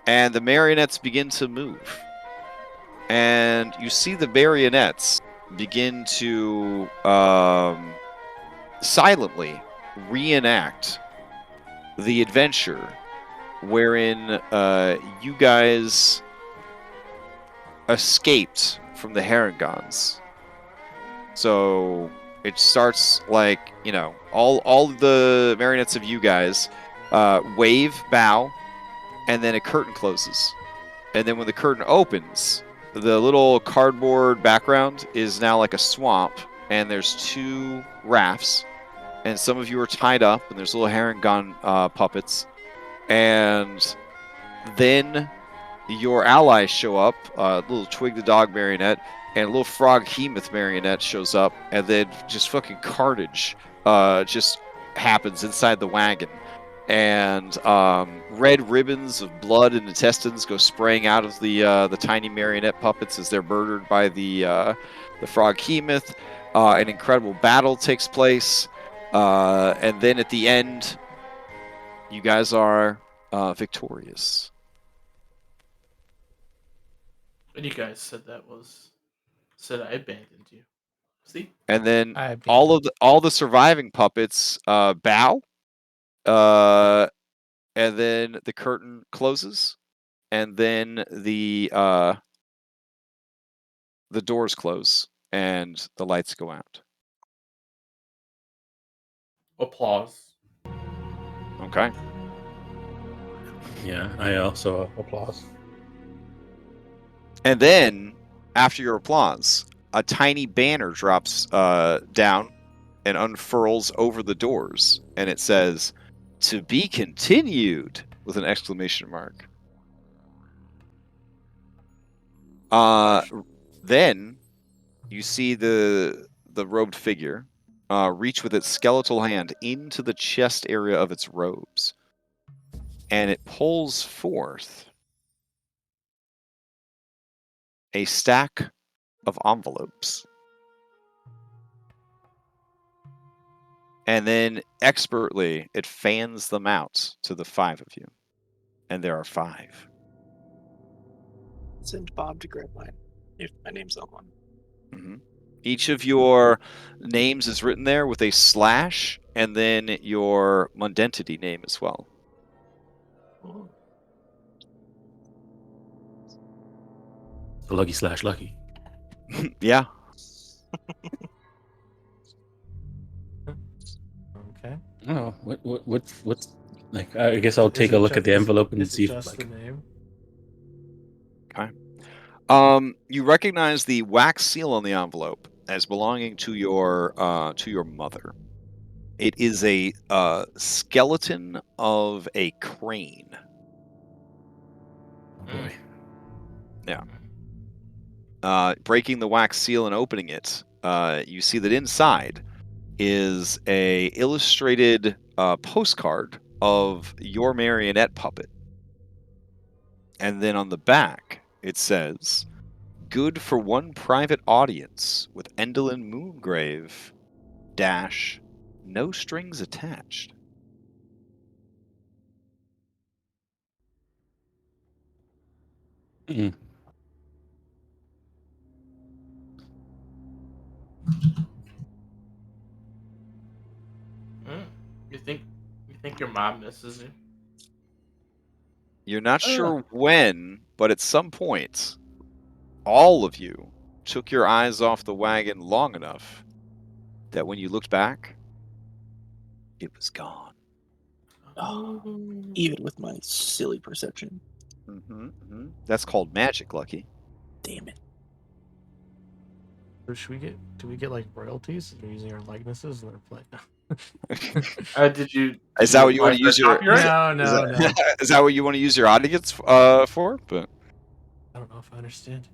Speaker 1: And the marionettes begin to move. And you see the marionettes begin to silently reenact the adventure wherein you guys escaped from the Herringons. So it starts like, you know, all of the marionettes of you guys wave, bow, and then a curtain closes. And then when the curtain opens, the little cardboard background is now like a swamp, and there's two rafts, and some of you are tied up, and there's little Herringon puppets. And then your allies show up, little Twig the dog marionette, and a little Frog Hemoth marionette shows up, and then just fucking carnage just happens inside the wagon, and red ribbons of blood and intestines go spraying out of the tiny marionette puppets as they're murdered by the frog Hemoth. An incredible battle takes place, and then at the end, you guys are victorious.
Speaker 6: And you guys said I abandoned you. See?
Speaker 1: And then
Speaker 2: I
Speaker 1: all the surviving puppets bow, and then the curtain closes, and then the doors close and the lights go out.
Speaker 6: Applause.
Speaker 1: Okay.
Speaker 3: Yeah, I also applause.
Speaker 1: And then, after your applause, a tiny banner drops down and unfurls over the doors, and it says, "To be continued," with an exclamation mark. Then you see the robed figure reach with its skeletal hand into the chest area of its robes, and it pulls forth a stack of envelopes. And then expertly, it fans them out to the 5 of you. And there are 5.
Speaker 4: Send Bob to grab mine if my name's on one.
Speaker 1: Mm-hmm. Each of your names is written there with a slash, and then your mundentity name as well.
Speaker 4: Oh.
Speaker 3: Lucky/lucky.
Speaker 1: Yeah.
Speaker 2: Okay.
Speaker 3: Oh, what's like? I guess I'll take a look at the envelope and see if
Speaker 2: just
Speaker 3: like.
Speaker 2: the name.
Speaker 1: You recognize the wax seal on the envelope as belonging to your mother. It is a skeleton of a crane.
Speaker 3: Oh boy.
Speaker 1: Yeah. Breaking the wax seal and opening it, you see that inside is a illustrated postcard of your marionette puppet. And then on the back, it says, "Good for one private audience with Endelyn Moongrave, - no strings attached."
Speaker 3: Mm.
Speaker 6: You think your mom misses you?
Speaker 1: You're not sure when, but at some point, all of you took your eyes off the wagon long enough that when you looked back, it was gone.
Speaker 4: Oh, even with my silly perception.
Speaker 1: That's called magic, Lucky.
Speaker 4: Damn it.
Speaker 2: So do we get like royalties if they're using our likenesses and they're playing?
Speaker 6: Did you?
Speaker 1: Is that what you want to use your?
Speaker 6: Copyright?
Speaker 2: No.
Speaker 1: Is that what you want to use your audience for? But
Speaker 2: I don't know if I understand.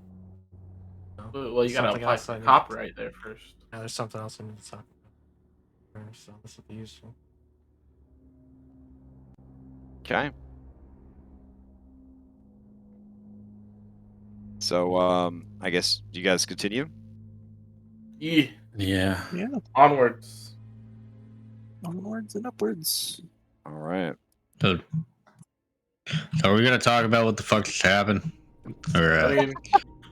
Speaker 2: No.
Speaker 6: Well, you gotta
Speaker 2: Something
Speaker 6: apply
Speaker 2: else I
Speaker 6: for
Speaker 2: need.
Speaker 6: copyright there first.
Speaker 2: Yeah, there's something else I need to talk about. So this will be useful.
Speaker 1: okay. So I guess you guys continue.
Speaker 6: Yeah.
Speaker 3: Yeah.
Speaker 4: Yeah.
Speaker 6: Onwards.
Speaker 4: Onwards and upwards.
Speaker 1: All right.
Speaker 5: So are we gonna talk about what the fuck just happened? Or
Speaker 6: I mean,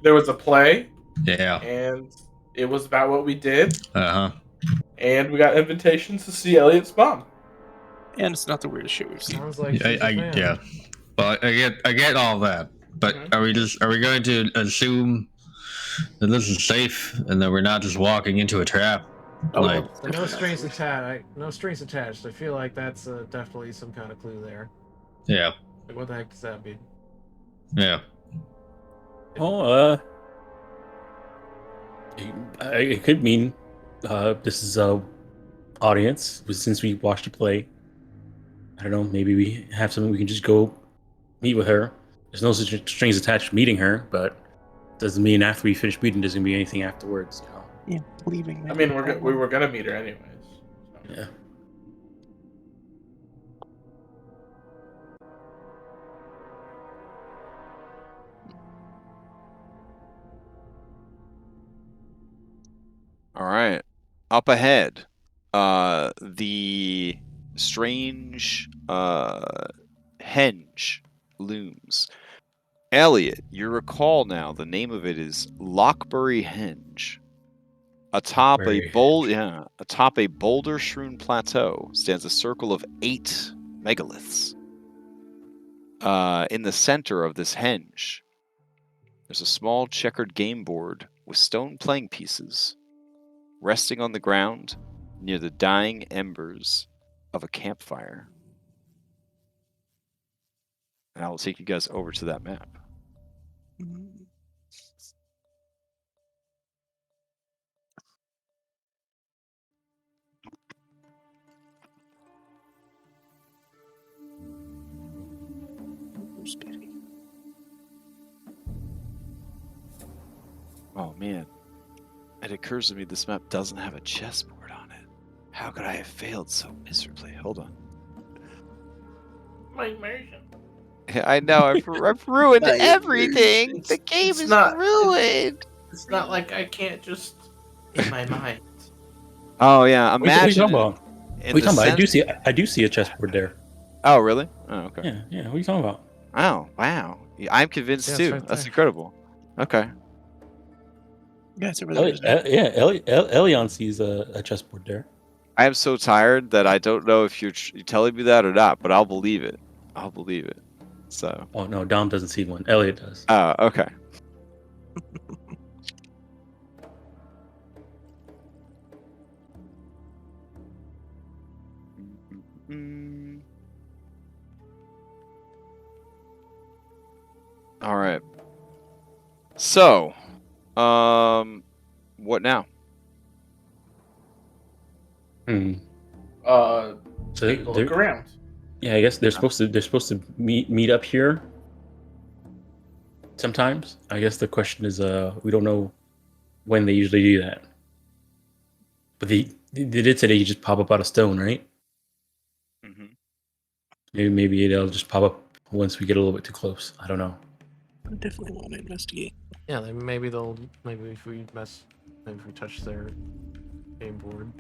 Speaker 6: there was a play,
Speaker 5: yeah.
Speaker 6: and it was about what we did,
Speaker 5: Uh-huh.
Speaker 6: and we got invitations to see Elliot's mom.
Speaker 4: And it's not the weirdest shit we've seen.
Speaker 2: Sounds like she's a fan.
Speaker 5: Yeah. Well, I get all that. But are we going to assume that this is safe and that we're not just walking into a trap?
Speaker 4: Oh,
Speaker 5: Like,
Speaker 4: no,
Speaker 2: So no strings attached. No strings attached. I feel like that's definitely some kind of clue there.
Speaker 5: yeah.
Speaker 2: Like, what the heck does that mean?
Speaker 5: Yeah.
Speaker 3: Oh, it could mean this is a audience. But since we watched the play, I don't know. Maybe we have something we can just go meet with her. There's no such strings attached to meeting her, but doesn't mean after we finish meeting, there's gonna be anything afterwards. You know?
Speaker 4: Yeah, leaving.
Speaker 6: I mean, we were gonna meet her anyways. So.
Speaker 3: Yeah.
Speaker 1: All right. Up ahead, the strange henge looms. Elliot, you recall now the name of it is Lockbury Henge. Atop a boulder-strewn plateau stands a circle of 8 megaliths. In the center of this henge, there's a small checkered game board with stone playing pieces resting on the ground near the dying embers of a campfire. And I will take you guys over to that map. Oh man, it occurs to me this map doesn't have a chessboard on it. How could I have failed so miserably? Hold on.
Speaker 6: My immersion.
Speaker 1: I know, I've ruined
Speaker 4: My
Speaker 1: everything.
Speaker 6: immersion.
Speaker 1: The game
Speaker 6: It's
Speaker 1: is
Speaker 6: not-
Speaker 1: ruined.
Speaker 6: It's not like I can't just in my mind.
Speaker 1: Oh yeah,
Speaker 3: What are you
Speaker 1: imagine.
Speaker 3: talking about?
Speaker 1: in
Speaker 3: What are you
Speaker 1: the
Speaker 3: talking about?
Speaker 1: cen-
Speaker 3: I do see a chessboard there.
Speaker 1: Oh really? Oh okay.
Speaker 3: Yeah, yeah. What are you talking about?
Speaker 1: Oh wow, Yeah, I'm convinced
Speaker 2: Yeah, it's
Speaker 1: too.
Speaker 2: right
Speaker 1: That's
Speaker 2: there.
Speaker 1: incredible. Okay.
Speaker 4: Yeah, it's over there. isn't it?
Speaker 3: Elion sees a chessboard there.
Speaker 1: I am so tired that I don't know if you're telling me that or not, but I'll believe it. I'll believe it. So.
Speaker 3: Oh no, Dom doesn't see one. Elliot does.
Speaker 1: Oh, okay. Mm. All right. So, what now?
Speaker 3: Hmm.
Speaker 6: So
Speaker 3: So
Speaker 6: look
Speaker 3: they're-
Speaker 6: around.
Speaker 3: yeah, I guess they're supposed to meet up here. Sometimes. I guess the question is, we don't know when they usually do that. But they did say they just pop up out of stone, right?
Speaker 1: Mm-hmm.
Speaker 3: Maybe it'll just pop up once we get a little bit too close. I don't know.
Speaker 4: I definitely want to investigate.
Speaker 2: Yeah, maybe if we touch their game board.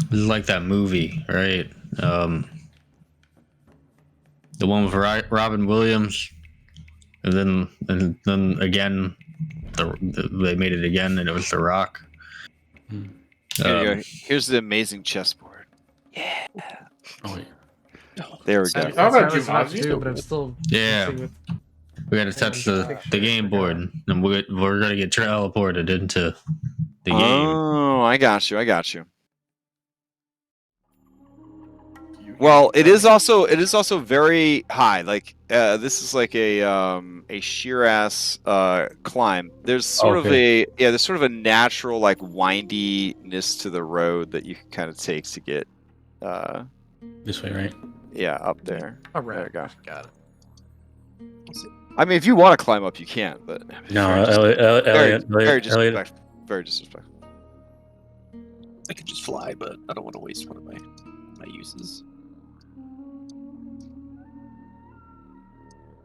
Speaker 5: This is like that movie, right? The one with Robin Williams, and then again, they made it again, and it was The Rock.
Speaker 3: Hmm.
Speaker 1: Here you go. Here's the amazing chessboard. Yeah.
Speaker 3: Oh yeah.
Speaker 1: There we
Speaker 6: How
Speaker 1: go.
Speaker 6: about
Speaker 2: Travis Knight
Speaker 6: Jumanji?
Speaker 2: too, but I'm still
Speaker 5: Yeah.
Speaker 2: messing with-
Speaker 5: We got to touch the game board, and we're gonna get teleported into the game.
Speaker 1: Oh, I got you. Well, it is also very high. Like this is like a sheer ass climb. There's sort of there's sort of a natural like windiness to the road that you can kind of take to get
Speaker 3: This way, right?
Speaker 1: up there.
Speaker 2: All right,
Speaker 1: There you go.
Speaker 2: got it.
Speaker 1: I mean, if you want to climb up, you can, but
Speaker 3: No,
Speaker 1: very
Speaker 3: Elliot.
Speaker 1: disrespectful. Very disrespectful.
Speaker 4: I could just fly, but I don't want to waste one of my uses.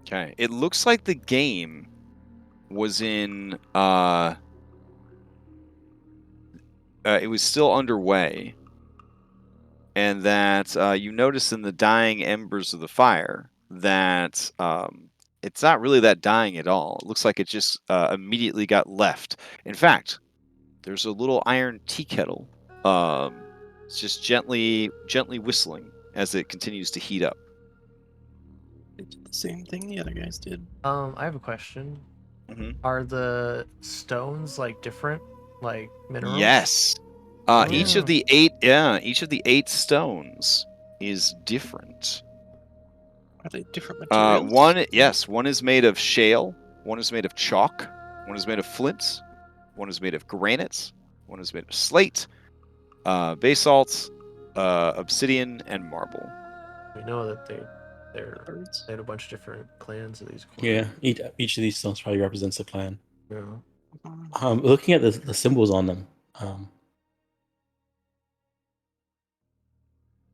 Speaker 1: Okay, it looks like the game was in it was still underway, and that you notice in the dying embers of the fire that it's not really that dying at all. It looks like it just immediately got left. In fact, there's a little iron tea kettle. It's just gently whistling as it continues to heat up.
Speaker 4: They did the same thing the other guys did.
Speaker 2: I have a question.
Speaker 1: Mhm.
Speaker 2: Are the stones like different, like minerals?
Speaker 1: Yes. Each
Speaker 2: Oh.
Speaker 1: of the 8 stones is different.
Speaker 4: Are they different materials?
Speaker 1: One is made of shale, one is made of chalk, one is made of flint, one is made of granite, one is made of slate, basalt, obsidian, and marble.
Speaker 2: We know that they
Speaker 4: Birds.
Speaker 2: had a bunch of different clans of these.
Speaker 3: Yeah, each of these stones probably represents a clan.
Speaker 2: Yeah.
Speaker 3: Looking at the symbols on them,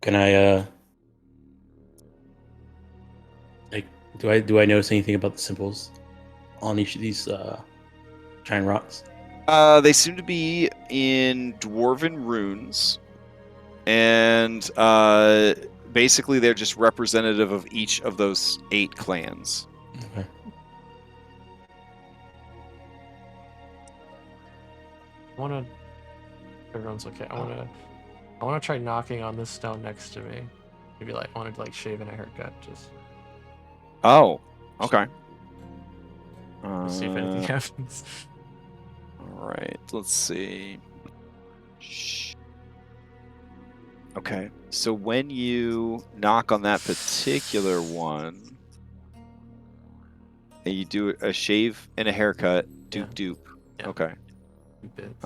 Speaker 3: can I like do I notice anything about the symbols on each of these giant rocks?
Speaker 1: They seem to be in dwarven runes, and basically they're just representative of each of those 8 clans.
Speaker 3: Okay.
Speaker 2: I wanna. Everyone's okay. I wanna try knocking on this stone next to me. Maybe like I wanted to like shave in a haircut. Just
Speaker 1: Oh, okay.
Speaker 2: see if anything happens.
Speaker 1: All right, let's see. Shh. Okay, so when you knock on that particular one, and you do a shave and a haircut,
Speaker 2: Yeah.
Speaker 1: dupe.
Speaker 2: Yeah.
Speaker 1: Okay.
Speaker 2: Bits.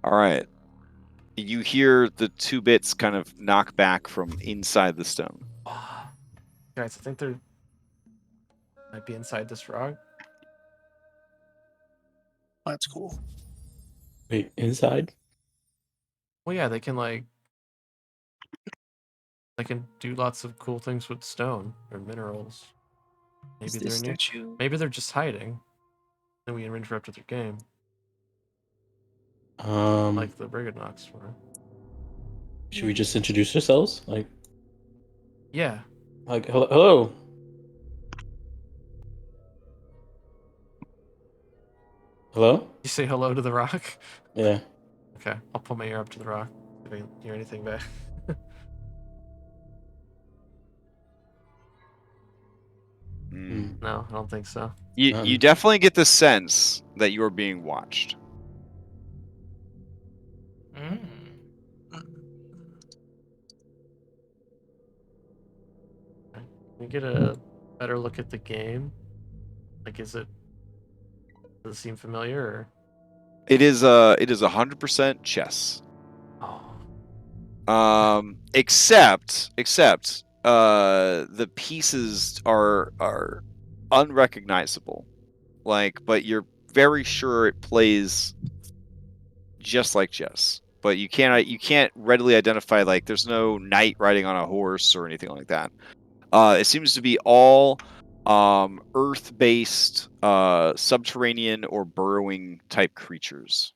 Speaker 1: All right. You hear the 2 bits kind of knock back from inside the stone.
Speaker 2: Guys, I think they're might be inside this rock.
Speaker 4: That's cool.
Speaker 3: Wait, inside?
Speaker 2: Well, yeah, they can do lots of cool things with stone or minerals.
Speaker 4: Is
Speaker 2: Maybe
Speaker 4: this
Speaker 2: they're new.
Speaker 4: statue?
Speaker 2: Maybe they're just hiding. Then we interrupted their game, like the Brigadnox were.
Speaker 3: Should we just introduce ourselves?
Speaker 2: Yeah.
Speaker 3: Hello. Hello?
Speaker 2: You say hello to the rock.
Speaker 3: Yeah.
Speaker 2: Okay, I'll put my ear up to the rock. If I can hear anything back. No, I don't think so.
Speaker 1: You definitely get the sense that you are being watched.
Speaker 2: Can we get a better look at the game? Like, does it seem familiar? Or?
Speaker 1: It is 100% chess.
Speaker 2: Oh.
Speaker 1: Except the pieces are unrecognizable. But you're very sure it plays just like chess. But you can't readily identify, there's no knight riding on a horse or anything like that. It seems to be all earth-based, subterranean or burrowing type creatures.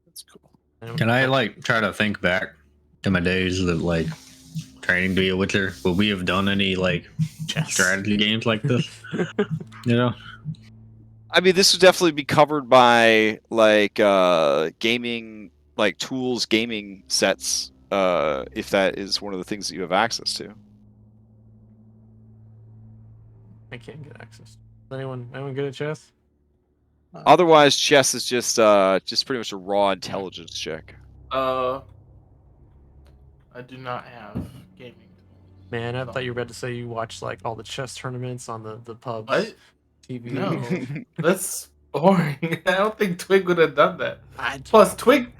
Speaker 4: That's cool.
Speaker 5: Can I try to think back to my days of training to be a witcher? Will we have done any strategy games like this?
Speaker 1: I mean, this would definitely be covered by gaming, tools, gaming sets, if that is one of the things that you have access to.
Speaker 2: I can't get access. Is anyone good at chess?
Speaker 1: Otherwise, chess is just pretty much a raw intelligence check.
Speaker 6: I do not have gaming.
Speaker 2: Man, I thought you were about to say you watch all the chess tournaments on the pubs.
Speaker 6: What?
Speaker 2: TV.
Speaker 6: No, that's boring. I don't think Twig would have done that. Plus, Twig.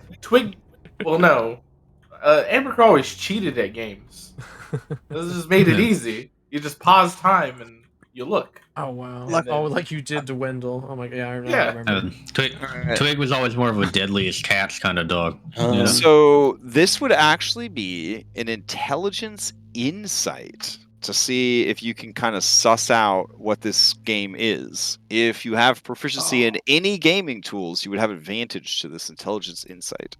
Speaker 6: Well, no. Amber always cheated at games. This just made it easy. You just pause time and you look.
Speaker 2: Oh wow!
Speaker 6: Then,
Speaker 2: like you did to Wendell. Oh my god! Yeah, I remember.
Speaker 5: Twig was always more of a deadliest cats kind of dog.
Speaker 1: So this would actually be an intelligence insight to see if you can kind of suss out what this game is. If you have proficiency in any gaming tools, you would have advantage to this intelligence insight.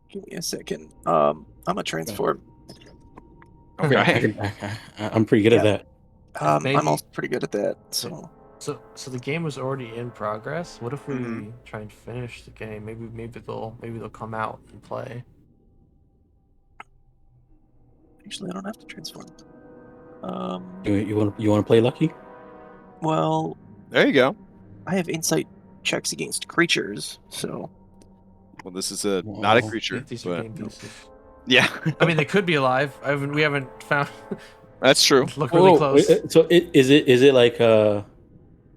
Speaker 4: Give me a second. I'm a transform.
Speaker 1: Okay.
Speaker 3: I'm pretty good at that.
Speaker 4: I'm also pretty good at that. So
Speaker 2: the game was already in progress. What if we try and finish the game? Maybe they'll come out and play.
Speaker 4: Actually, I don't have to transform.
Speaker 3: You want to play lucky?
Speaker 4: Well,
Speaker 1: there you go.
Speaker 4: I have insight checks against creatures, so.
Speaker 1: Well, this is not a creature.
Speaker 2: These are game pieces.
Speaker 1: Yeah.
Speaker 2: I mean, they could be alive. We haven't found.
Speaker 1: That's true.
Speaker 2: Look really close.
Speaker 3: So is it like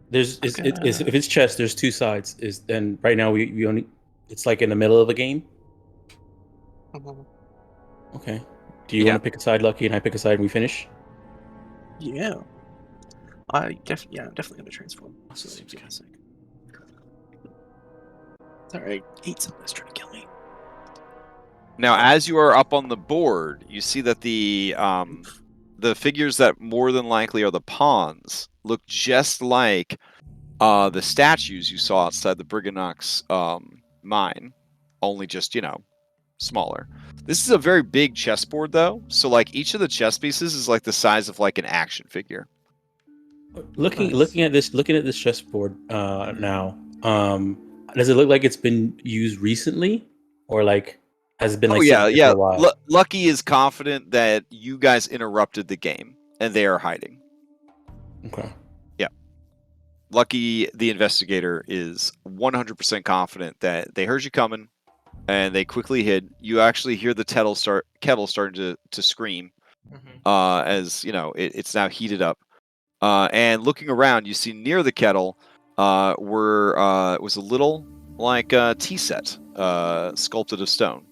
Speaker 3: there's if it's chess, there's 2 sides. Then right now we only it's in the middle of the game. Okay. Do you want to pick a side, Lucky, and I pick a side and we finish?
Speaker 4: Yeah. I'm definitely gonna transform. So give me a sec. It's alright. 8 something's trying to kill me.
Speaker 1: Now, as you are up on the board, you see that the figures that more than likely are the pawns look just like The statues you saw outside the Briganox mine, only just, smaller. This is a very big chessboard, though. So, like, each of the chess pieces is like the size of like an action figure.
Speaker 3: Looking
Speaker 2: Nice.
Speaker 3: looking at this chessboard now, does it look like it's been used recently, or like has it been like sitting there for a while?
Speaker 1: Lucky is confident that you guys interrupted the game and they are hiding.
Speaker 3: Okay.
Speaker 1: Yeah. Lucky, the investigator, is 100% confident that they heard you coming and they quickly hid. You actually hear the kettle starting to scream as it's now heated up. And looking around, you see near the kettle was a little like tea set sculpted of stone.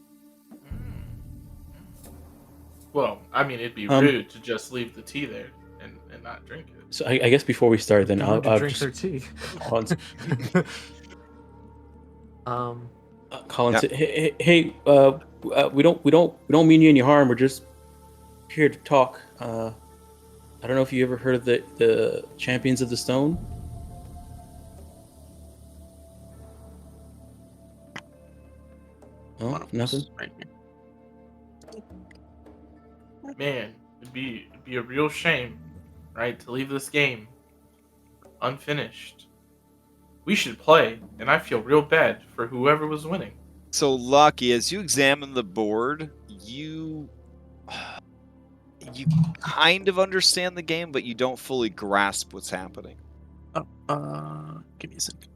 Speaker 6: Well, I mean, it'd be rude to just leave the tea there and not drink it.
Speaker 3: So I guess before we start, then I'll
Speaker 2: drink
Speaker 3: just
Speaker 2: their tea.
Speaker 3: call and say, hey, we don't mean you any harm. We're just here to talk. I don't know if you ever heard of the Champions of the Stone. No, nothing.
Speaker 4: Right here.
Speaker 6: Man, it'd be a real shame, right, to leave this game unfinished. We should play, and I feel real bad for whoever was winning.
Speaker 1: So, Lucky, as you examine the board, you kind of understand the game, but you don't fully grasp what's happening.
Speaker 4: Give me a second.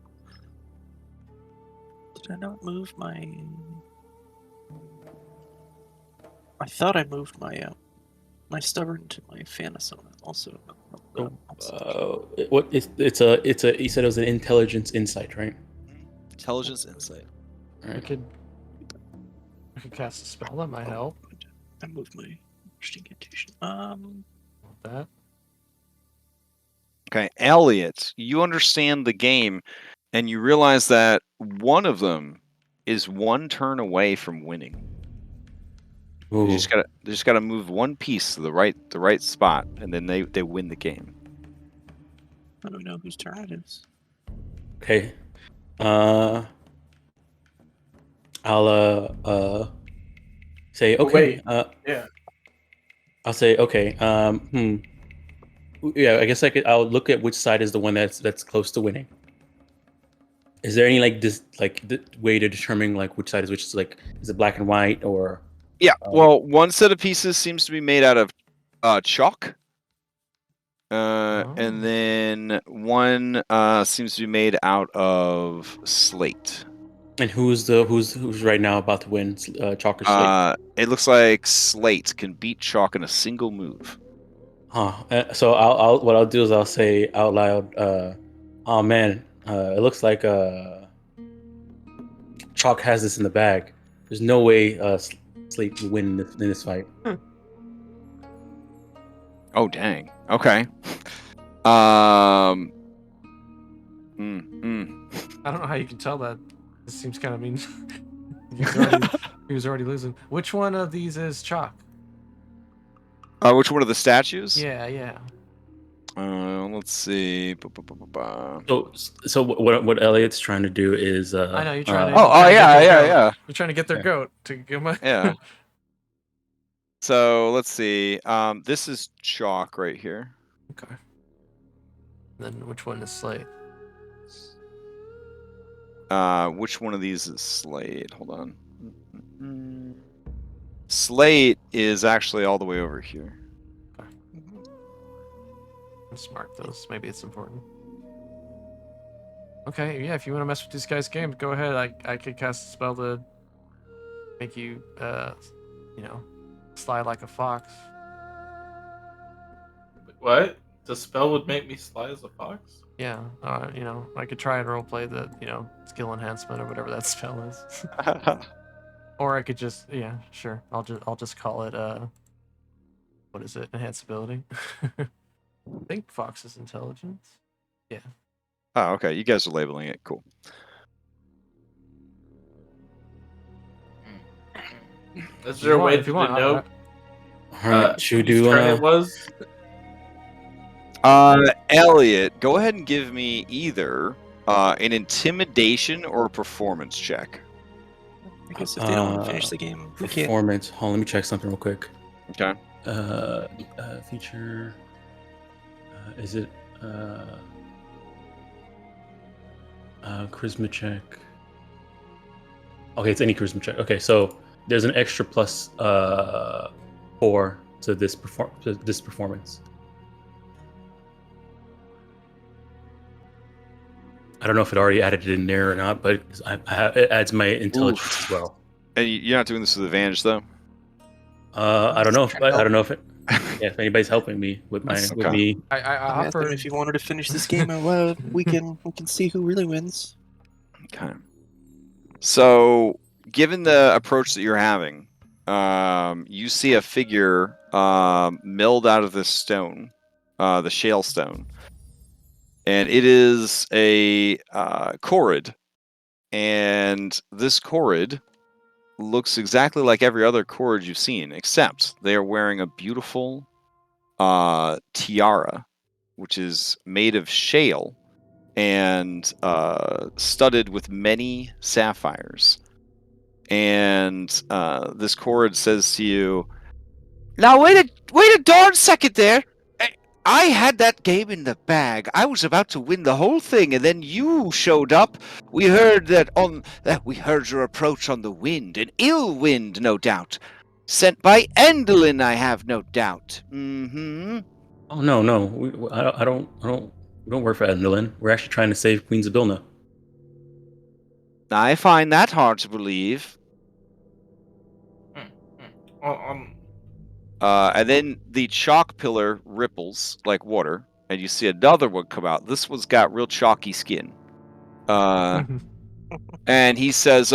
Speaker 4: Did I not move my... I thought I moved my my stubborn to my Fanasona also.
Speaker 3: What it's a you said it was an intelligence insight, right?
Speaker 1: Intelligence insight.
Speaker 3: All
Speaker 2: I
Speaker 3: right.
Speaker 2: could cast a spell that might help.
Speaker 4: I moved my incantation.
Speaker 2: That.
Speaker 1: Okay, Elliot, you understand the game, and you realize that one of them is one turn away from winning.
Speaker 3: Ooh.
Speaker 1: They just gotta move one piece to the right spot, and then they win the game.
Speaker 4: I don't know whose turn it is.
Speaker 3: Okay. I'll say okay.
Speaker 6: Wait. Yeah.
Speaker 3: I'll say okay. Yeah, I guess I'll look at which side is the one that's close to winning. Is there any way to determine like which side is which? Like, is it black and white or?
Speaker 1: Yeah. Well, one set of pieces seems to be made out of chalk. And then one seems to be made out of slate.
Speaker 3: And who's right now about to win? Chalk or slate?
Speaker 1: It looks like slate can beat chalk in a single move.
Speaker 3: Huh. So what I'll do is I'll say out loud, "Oh man, it looks like chalk has this in the bag. There's no way slate will win in this fight."
Speaker 1: Oh dang. Okay. I
Speaker 2: don't know how you can tell that. This seems kind of mean. He was already losing. Which one of these is chalk?
Speaker 1: Which one of the statues?
Speaker 2: Yeah.
Speaker 1: Let's see.
Speaker 3: So what Elliot's trying to do is
Speaker 2: I know you're trying to.
Speaker 1: Yeah.
Speaker 2: You're trying to get their goat to give my.
Speaker 1: Yeah. So let's see. This is chalk right here.
Speaker 2: Okay. Then which one is slate?
Speaker 1: Which one of these is slate? Hold on. Slate is actually all the way over here.
Speaker 2: Let's mark those. Maybe it's important. Okay, yeah. If you want to mess with this guy's game, go ahead. I could cast a spell to make you, slide like a fox.
Speaker 6: What? The spell would make me slide as a fox?
Speaker 2: Yeah. I could try and roleplay the, skill enhancement or whatever that spell is. Or I could just, yeah, sure. I'll just call it what is it? Enhance ability. I think fox is intelligence. Yeah.
Speaker 1: Oh, okay. You guys are labeling it. Cool.
Speaker 6: Is there a way
Speaker 2: if you want,
Speaker 6: to know
Speaker 3: All right, should we
Speaker 6: whose
Speaker 3: do?
Speaker 6: turn it was?
Speaker 1: Elliot, go ahead and give me either an intimidation or a performance check.
Speaker 4: I guess if they don't want to finish the game, we can't.
Speaker 3: Performance. Hold on, let me check something real quick.
Speaker 1: Okay.
Speaker 3: Feature. Is it charisma check? Okay, it's any charisma check. Okay, so there's an extra plus 4 to this performance. I don't know if it already added it in there or not, but it adds my intelligence as well.
Speaker 1: And you're not doing this with advantage, though.
Speaker 3: I don't know if if anybody's helping me with my with me.
Speaker 2: I offer
Speaker 4: If you wanted to finish this game out loud, we can see who really wins.
Speaker 1: Okay. So, given the approach that you're having, you see a figure milled out of this stone, the shale stone, and it is a Korred. And this Korred looks exactly like every other Korred you've seen, except they are wearing a beautiful tiara, which is made of shale and studded with many sapphires. And this Korred says to you, "Now wait a darn second there. I had that game in the bag. I was about to win the whole thing, and then you showed up. We heard we heard your approach on the wind, an ill wind, no doubt, sent by Endelin, I have no doubt. Mm-hmm.
Speaker 3: Oh no, I don't work for Endelin. We're actually trying to save Queen Zabilna.
Speaker 1: I find that hard to believe." And then the chalk pillar ripples like water, and you see another one come out. This one's got real chalky skin. And he says,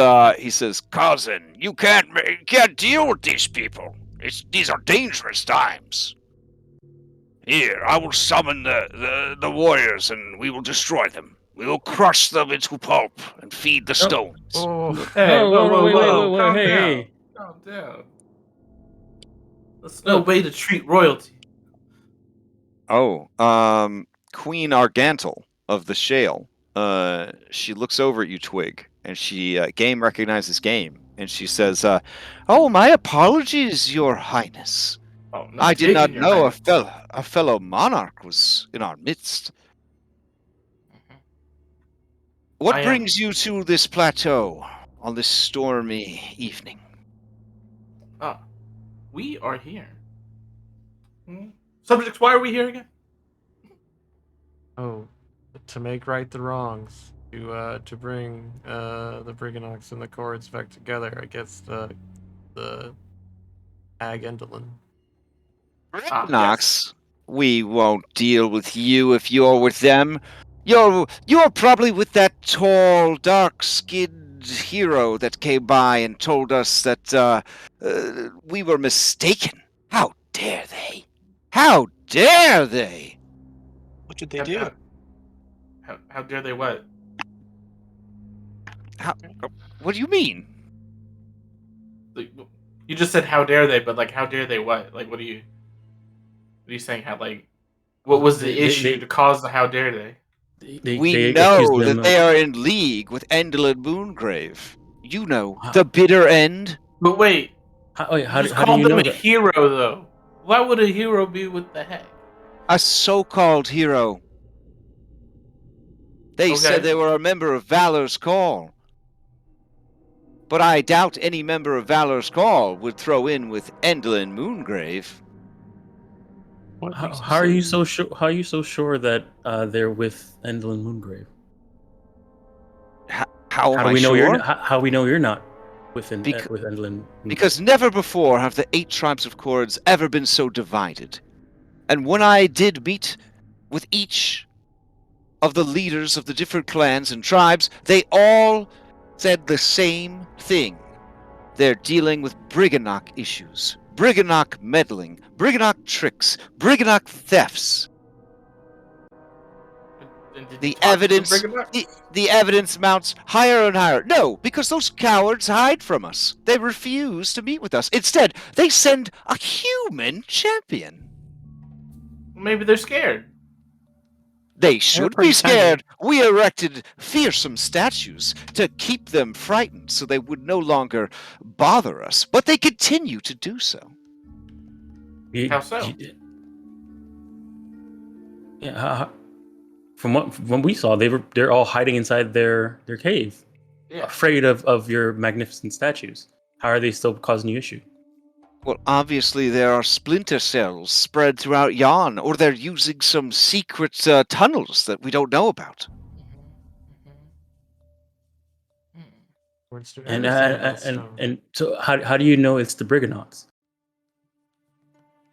Speaker 1: "Cousin, you can't deal with these people. These are dangerous times. Here, I will summon the warriors, and we will destroy them. We will crush them into pulp and feed the stones."
Speaker 6: Hey, whoa,
Speaker 3: Hey.
Speaker 6: Calm down. That's no way to treat royalty.
Speaker 1: Oh, Queen Argantel of the Shale. She looks over at you, Twig, and she game recognizes game, and she says, "Oh, my apologies, Your Highness.
Speaker 6: Oh, no,
Speaker 1: I did not
Speaker 6: Your
Speaker 1: know
Speaker 6: Highness.
Speaker 1: a fellow monarch was in our midst. What brings you to this plateau on this stormy evening?"
Speaker 6: We are here. Subjects, why are we here again?
Speaker 2: Oh, to make right the wrongs, to bring the Briganox and the Korreds back together against the Ag Endelin.
Speaker 1: Briganox, we won't deal with you if you're with them. You're probably with that tall, dark-skinned hero that came by and told us that we were mistaken. How dare they? How dare they?
Speaker 4: What did they do?
Speaker 6: How dare they what?
Speaker 1: What do you mean?
Speaker 6: Like, you just said how dare they, but like how dare they what? Like what are you saying? How like what was the issue to cause the how dare they?
Speaker 1: We know that they are in league with Endelin Moongrave. You know, the bitter end.
Speaker 6: But wait,
Speaker 3: how
Speaker 6: do you know a hero though? Why would a hero be with the heck?
Speaker 1: A so-called hero. They said they were a member of Valor's Call. But I doubt any member of Valor's Call would throw in with Endelin Moongrave.
Speaker 3: How are you so sure? How are you so sure that they're with Endelin Moongrave?
Speaker 1: How
Speaker 3: do we know you're? How we know you're not with Endelin?
Speaker 1: Because never before have the 8 tribes of Korreds ever been so divided. And when I did meet with each of the leaders of the different clans and tribes, they all said the same thing. They're dealing with Briganock issues. Briganock meddling, Briganock tricks, Briganock thefts. The evidence mounts higher and higher. No, because those cowards hide from us. They refuse to meet with us. Instead, they send a human champion.
Speaker 6: Maybe they're scared.
Speaker 1: They should be
Speaker 4: pretty tiny.
Speaker 1: scared. We erected fearsome statues to keep them frightened so they would no longer bother us, but they continue to do so.
Speaker 6: How so?
Speaker 3: Yeah, from what we saw, they're all hiding inside their cave,
Speaker 6: Yeah.
Speaker 3: afraid of your magnificent statues. How are they still causing you issue?
Speaker 1: Well, obviously there are splinter cells spread throughout Yon, or they're using some secret tunnels that we don't know about.
Speaker 2: Words to
Speaker 3: And
Speaker 2: everything about stone.
Speaker 3: and so how do you know it's the Briganauts?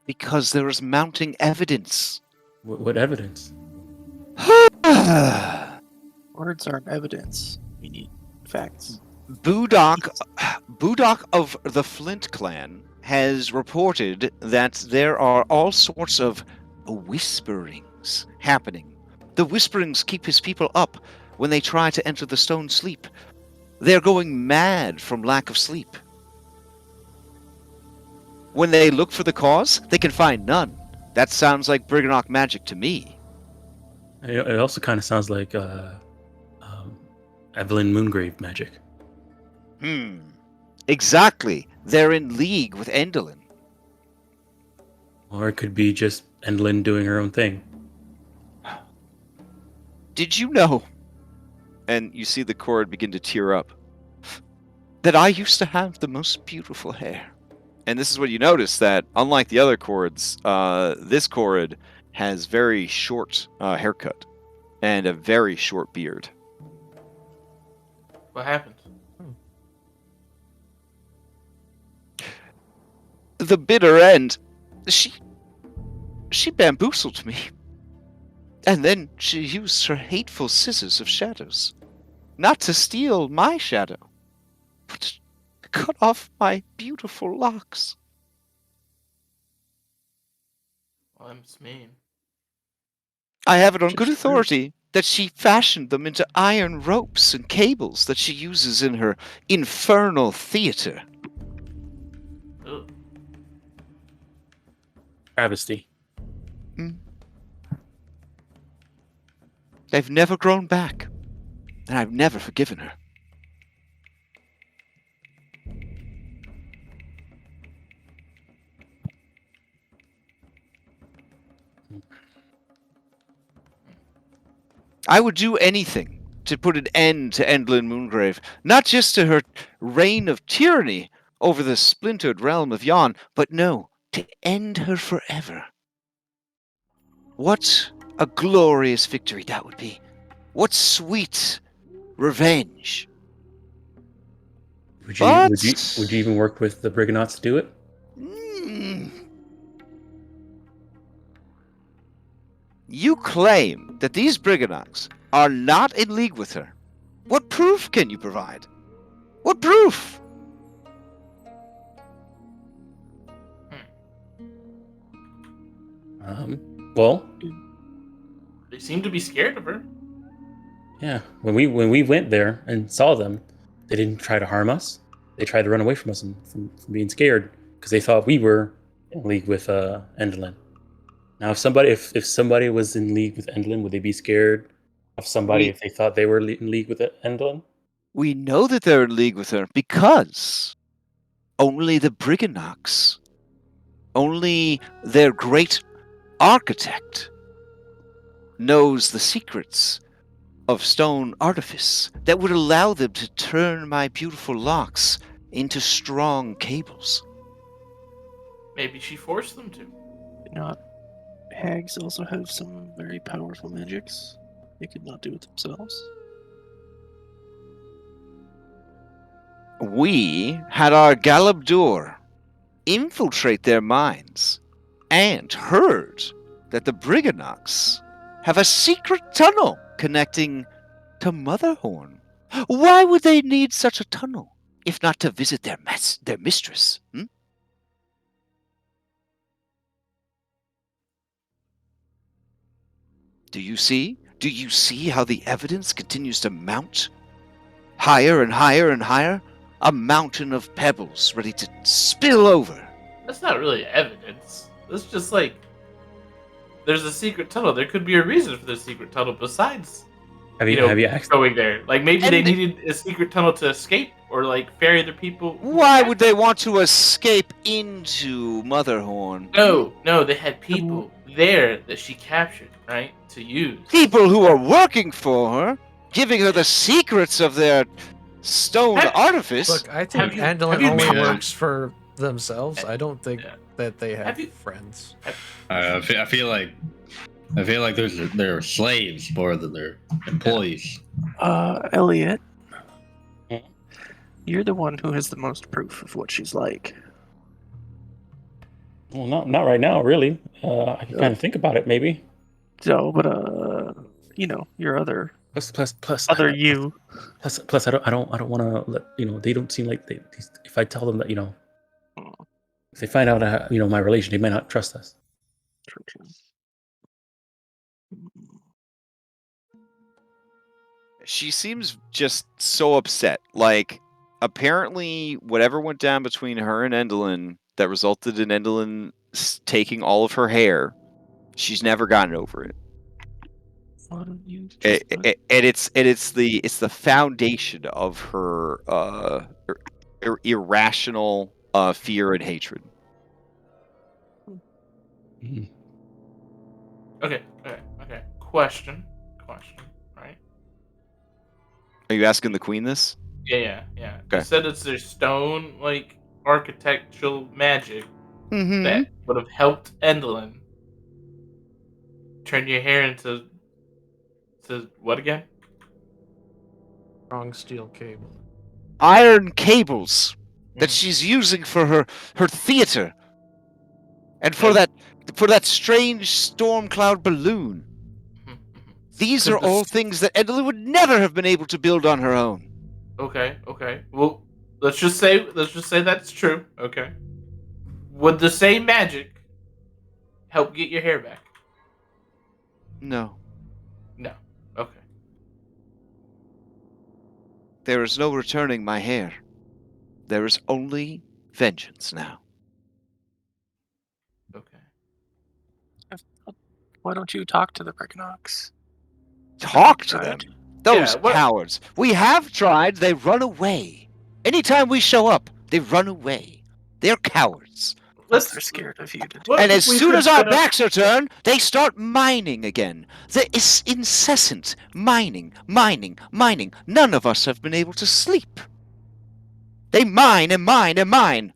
Speaker 1: Because there is mounting evidence.
Speaker 3: What evidence?
Speaker 4: Words aren't evidence. We need facts.
Speaker 1: Budok of the Flint clan has reported that there are all sorts of whisperings happening. The whisperings keep his people up when they try to enter the stone sleep. They're going mad from lack of sleep. When they look for the cause, they can find none. That sounds like Briganock magic to me.
Speaker 3: It also kind of sounds like Evelyn Moongrave magic.
Speaker 1: Exactly. They're in league with Endelin.
Speaker 3: Or it could be just Endlin doing her own thing.
Speaker 1: Did you know? And you see the Korred begin to tear up. That I used to have the most beautiful hair. And this is what you notice, that unlike the other Korreds, this Korred has very short haircut and a very short beard.
Speaker 6: What happened?
Speaker 1: The bitter end. She bamboozled me. And then she used her hateful scissors of shadows. Not to steal my shadow, but to cut off my beautiful locks.
Speaker 6: Well, that's mean.
Speaker 1: I have it on
Speaker 4: Just
Speaker 1: good
Speaker 4: rude.
Speaker 1: authority that she fashioned them into iron ropes and cables that she uses in her infernal theater.
Speaker 6: Ugh.
Speaker 3: Travesty.
Speaker 1: They've never grown back, and I've never forgiven her. I would do anything to put an end to Endlin Moongrave, not just to her reign of tyranny over the splintered realm of Yon, but no, to end her forever. What a glorious victory that would be. What sweet revenge.
Speaker 3: Would
Speaker 1: But-
Speaker 3: you even work with the Briganauts to do it?
Speaker 1: You claim that these Briganauts are not in league with her. What proof can you provide? What proof?
Speaker 3: Well,
Speaker 6: They seem to be scared of her.
Speaker 3: yeah. When we went there and saw them, they didn't try to harm us. They tried to run away from us and from being scared because they thought we were in league with Endlin. Now, if somebody was in league with Endlin, would they be scared of somebody if they thought they were in league with Endlin?
Speaker 1: We know that they're in league with her because only the Briganauts, only their great architect knows the secrets of stone artifice that would allow them to turn my beautiful locks into strong cables.
Speaker 6: Maybe she forced them to.
Speaker 4: You know, hags also have some very powerful magics. They could not do it themselves.
Speaker 1: We had our Galabdur infiltrate their minds and heard that the Briganauts have a secret tunnel connecting to Motherhorn. Why would they need such a tunnel if not to visit their mistress? Do you see? Do you see how the evidence continues to mount? Higher and higher and higher? A mountain of pebbles ready to spill over.
Speaker 6: That's not really evidence. That's just like there's a secret tunnel. There could be a reason for the secret tunnel besides
Speaker 3: Have you asked?
Speaker 6: going there. Like maybe
Speaker 1: And
Speaker 6: they needed a secret tunnel to escape or like ferry the people.
Speaker 1: Why would they want to escape into Motherhorn?
Speaker 6: No, they had people there that she captured, right, to use.
Speaker 1: People who are working for her, giving her the secrets of their stone
Speaker 6: Have-
Speaker 1: artifice.
Speaker 2: Look, I think
Speaker 6: have
Speaker 2: Andalin
Speaker 6: you
Speaker 2: only
Speaker 5: met them?
Speaker 2: works for themselves. I don't think
Speaker 6: Yeah.
Speaker 2: that they have
Speaker 6: you-
Speaker 2: friends.
Speaker 5: I feel like they're slaves more than they're employees.
Speaker 4: Elliot, you're the one who has the most proof of what she's like.
Speaker 3: Well, not right now, really. I can kind of think about it, maybe.
Speaker 4: So, but your other
Speaker 3: Plus,
Speaker 4: other you.
Speaker 3: Plus, I don't want to let they don't seem like they. If I tell them that if they find out my relation, they might not trust us.
Speaker 4: True.
Speaker 1: She seems just so upset. Like, apparently, whatever went down between her and Endolin that resulted in Endolin taking all of her hair, she's never gotten over it.
Speaker 4: Why don't you just
Speaker 1: And it's the foundation of her irrational fear and hatred.
Speaker 3: Mhm.
Speaker 6: Okay. Question. Right?
Speaker 1: Are you asking the queen this?
Speaker 6: Yeah.
Speaker 1: Okay.
Speaker 6: You said it's their stone like architectural magic
Speaker 1: Mm-hmm.
Speaker 6: that would have helped Endolin turn your hair into what again?
Speaker 2: Strong steel cable.
Speaker 1: Iron cables that
Speaker 6: Mm.
Speaker 1: she's using for her theater, and for
Speaker 6: Okay.
Speaker 1: that strange storm cloud balloon. These
Speaker 6: Could
Speaker 1: are all
Speaker 6: this-
Speaker 1: things that Endolin would never have been able to build on her own.
Speaker 6: Okay. Well, let's just say that's true. Okay. Would the same magic help get your hair back?
Speaker 1: No,
Speaker 6: No. Okay.
Speaker 1: there is no returning my hair. There is only vengeance now.
Speaker 6: Okay.
Speaker 4: Why don't you talk to the Brickknocks?
Speaker 1: Talk to
Speaker 4: Right.
Speaker 1: them. Those
Speaker 6: Yeah, what-
Speaker 1: cowards. We have tried. They run away. Anytime we show up, they run away. They're cowards.
Speaker 6: Let's.
Speaker 4: They're scared of you.
Speaker 6: What
Speaker 1: And
Speaker 6: if
Speaker 1: as
Speaker 6: we
Speaker 1: soon
Speaker 6: could
Speaker 1: as our
Speaker 6: set up-
Speaker 1: backs are turned, they start mining again. The incessant mining. None of us have been able to sleep. They mine and mine and mine.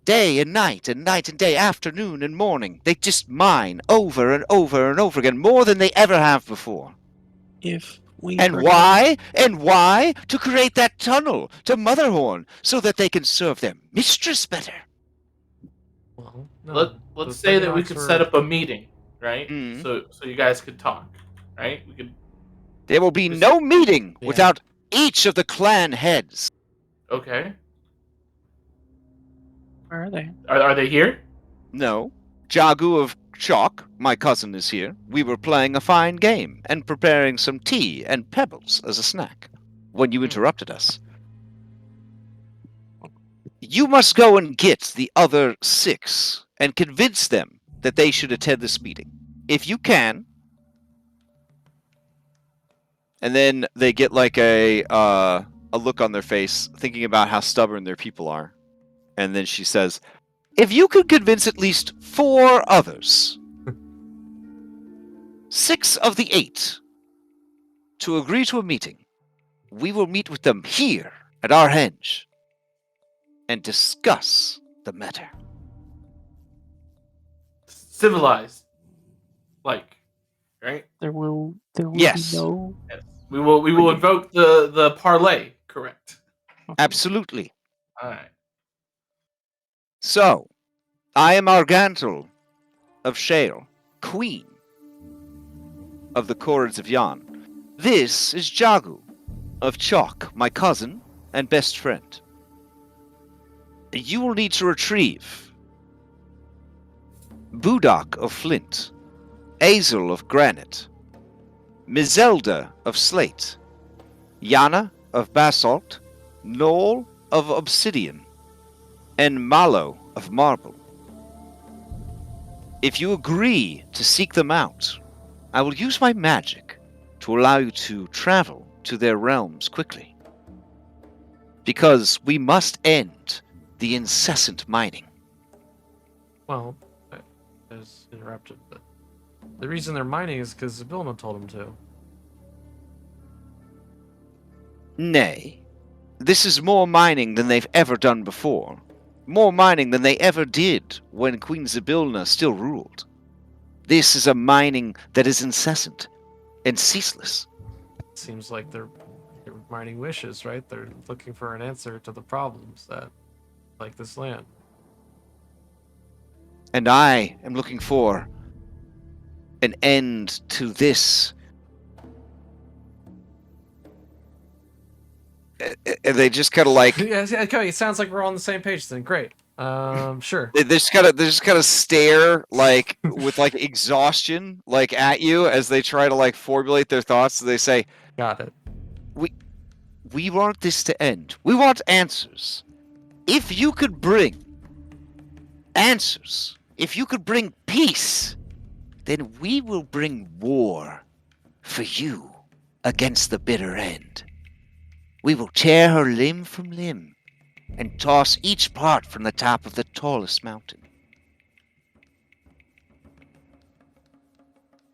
Speaker 1: Day and night and day, afternoon and morning. They just mine over and over and over again, more than they ever have before.
Speaker 4: If we
Speaker 1: And
Speaker 4: bring
Speaker 1: why? And why? To create that tunnel to Motherhorn, so that they can serve their mistress better.
Speaker 2: Well, no.
Speaker 6: Let's
Speaker 2: the
Speaker 6: say that we
Speaker 2: Brickknocks
Speaker 6: could
Speaker 2: were-
Speaker 6: set up a meeting, right?
Speaker 1: Mhm.
Speaker 6: So you guys could talk, right? We could.
Speaker 1: There will be
Speaker 6: This-
Speaker 1: no meeting
Speaker 2: Yeah.
Speaker 1: without each of the clan heads.
Speaker 6: Okay.
Speaker 4: Where are they?
Speaker 6: Are they here?
Speaker 1: No. Jagu of Chalk, my cousin, is here. We were playing a fine game and preparing some tea and pebbles as a snack when you interrupted us. You must go and get the other 6 and convince them that they should attend this meeting. If you can. And then they get like a look on their face, thinking about how stubborn their people are. And then she says, if you could convince at least 4 others, 6 of the 8, to agree to a meeting, we will meet with them here at our henge and discuss the matter.
Speaker 6: Civilized, like, right?
Speaker 4: There will
Speaker 1: Yes.
Speaker 4: be no.
Speaker 6: Yes. We will invoke the parlay. Correct.
Speaker 1: Absolutely.
Speaker 6: All right.
Speaker 1: So, I am Argantul of Shale, Queen of the Korreds of Yan. This is Jagu of Chalk, my cousin and best friend. You will need to retrieve Budak of Flint, Azel of Granite, Mizelda of Slate, Yana of Basalt, Noel of Obsidian, and Malo of Marble. If you agree to seek them out, I will use my magic to allow you to travel to their realms quickly. Because we must end the incessant mining.
Speaker 2: Well, I was interrupted, but the reason they're mining is because Zabilna told them to.
Speaker 1: Nay, this is more mining than they've ever done before. More mining than they ever did when Queen Zybilna still ruled. This is a mining that is incessant and ceaseless.
Speaker 2: Seems like they're mining wishes, right? They're looking for an answer to the problems that, like this land.
Speaker 1: And I am looking for an end to this. And they just kind of like
Speaker 2: Yeah, okay. It sounds like we're all on the same page then. Great. Sure.
Speaker 1: they just kind of stare like with like exhaustion like at you as they try to like formulate their thoughts. So they say,
Speaker 2: Got it.
Speaker 1: "We want this to end. We want answers. If you could bring answers, if you could bring peace, then we will bring war for you against the bitter end. We will tear her limb from limb and toss each part from the top of the tallest mountain."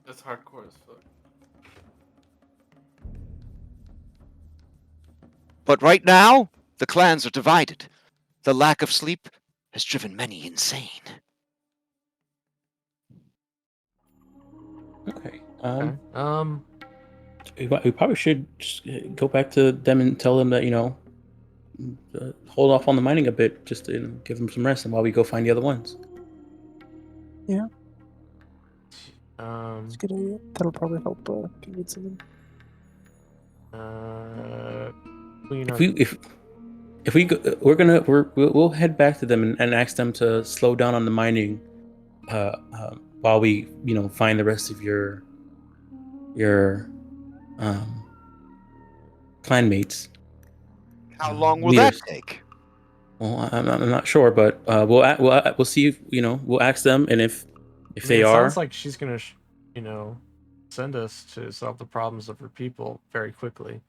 Speaker 6: That's hardcore as fuck.
Speaker 1: But right now, the clans are divided. The lack of sleep has driven many insane.
Speaker 3: Okay.
Speaker 2: Okay.
Speaker 3: We probably should just go back to them and tell them that, hold off on the mining a bit, just to give them some rest, and while we go find the other ones.
Speaker 4: It's a good idea. That'll probably help convince them.
Speaker 3: If we go, we'll head back to them and ask them to slow down on the mining, while we find the rest of your clanmates.
Speaker 1: How long will that
Speaker 3: leaders.
Speaker 1: take?
Speaker 3: Well, I'm not sure, but we'll see if we'll ask them, and if they
Speaker 2: it
Speaker 3: are.
Speaker 2: sounds like she's gonna, send us to solve the problems of her people very quickly.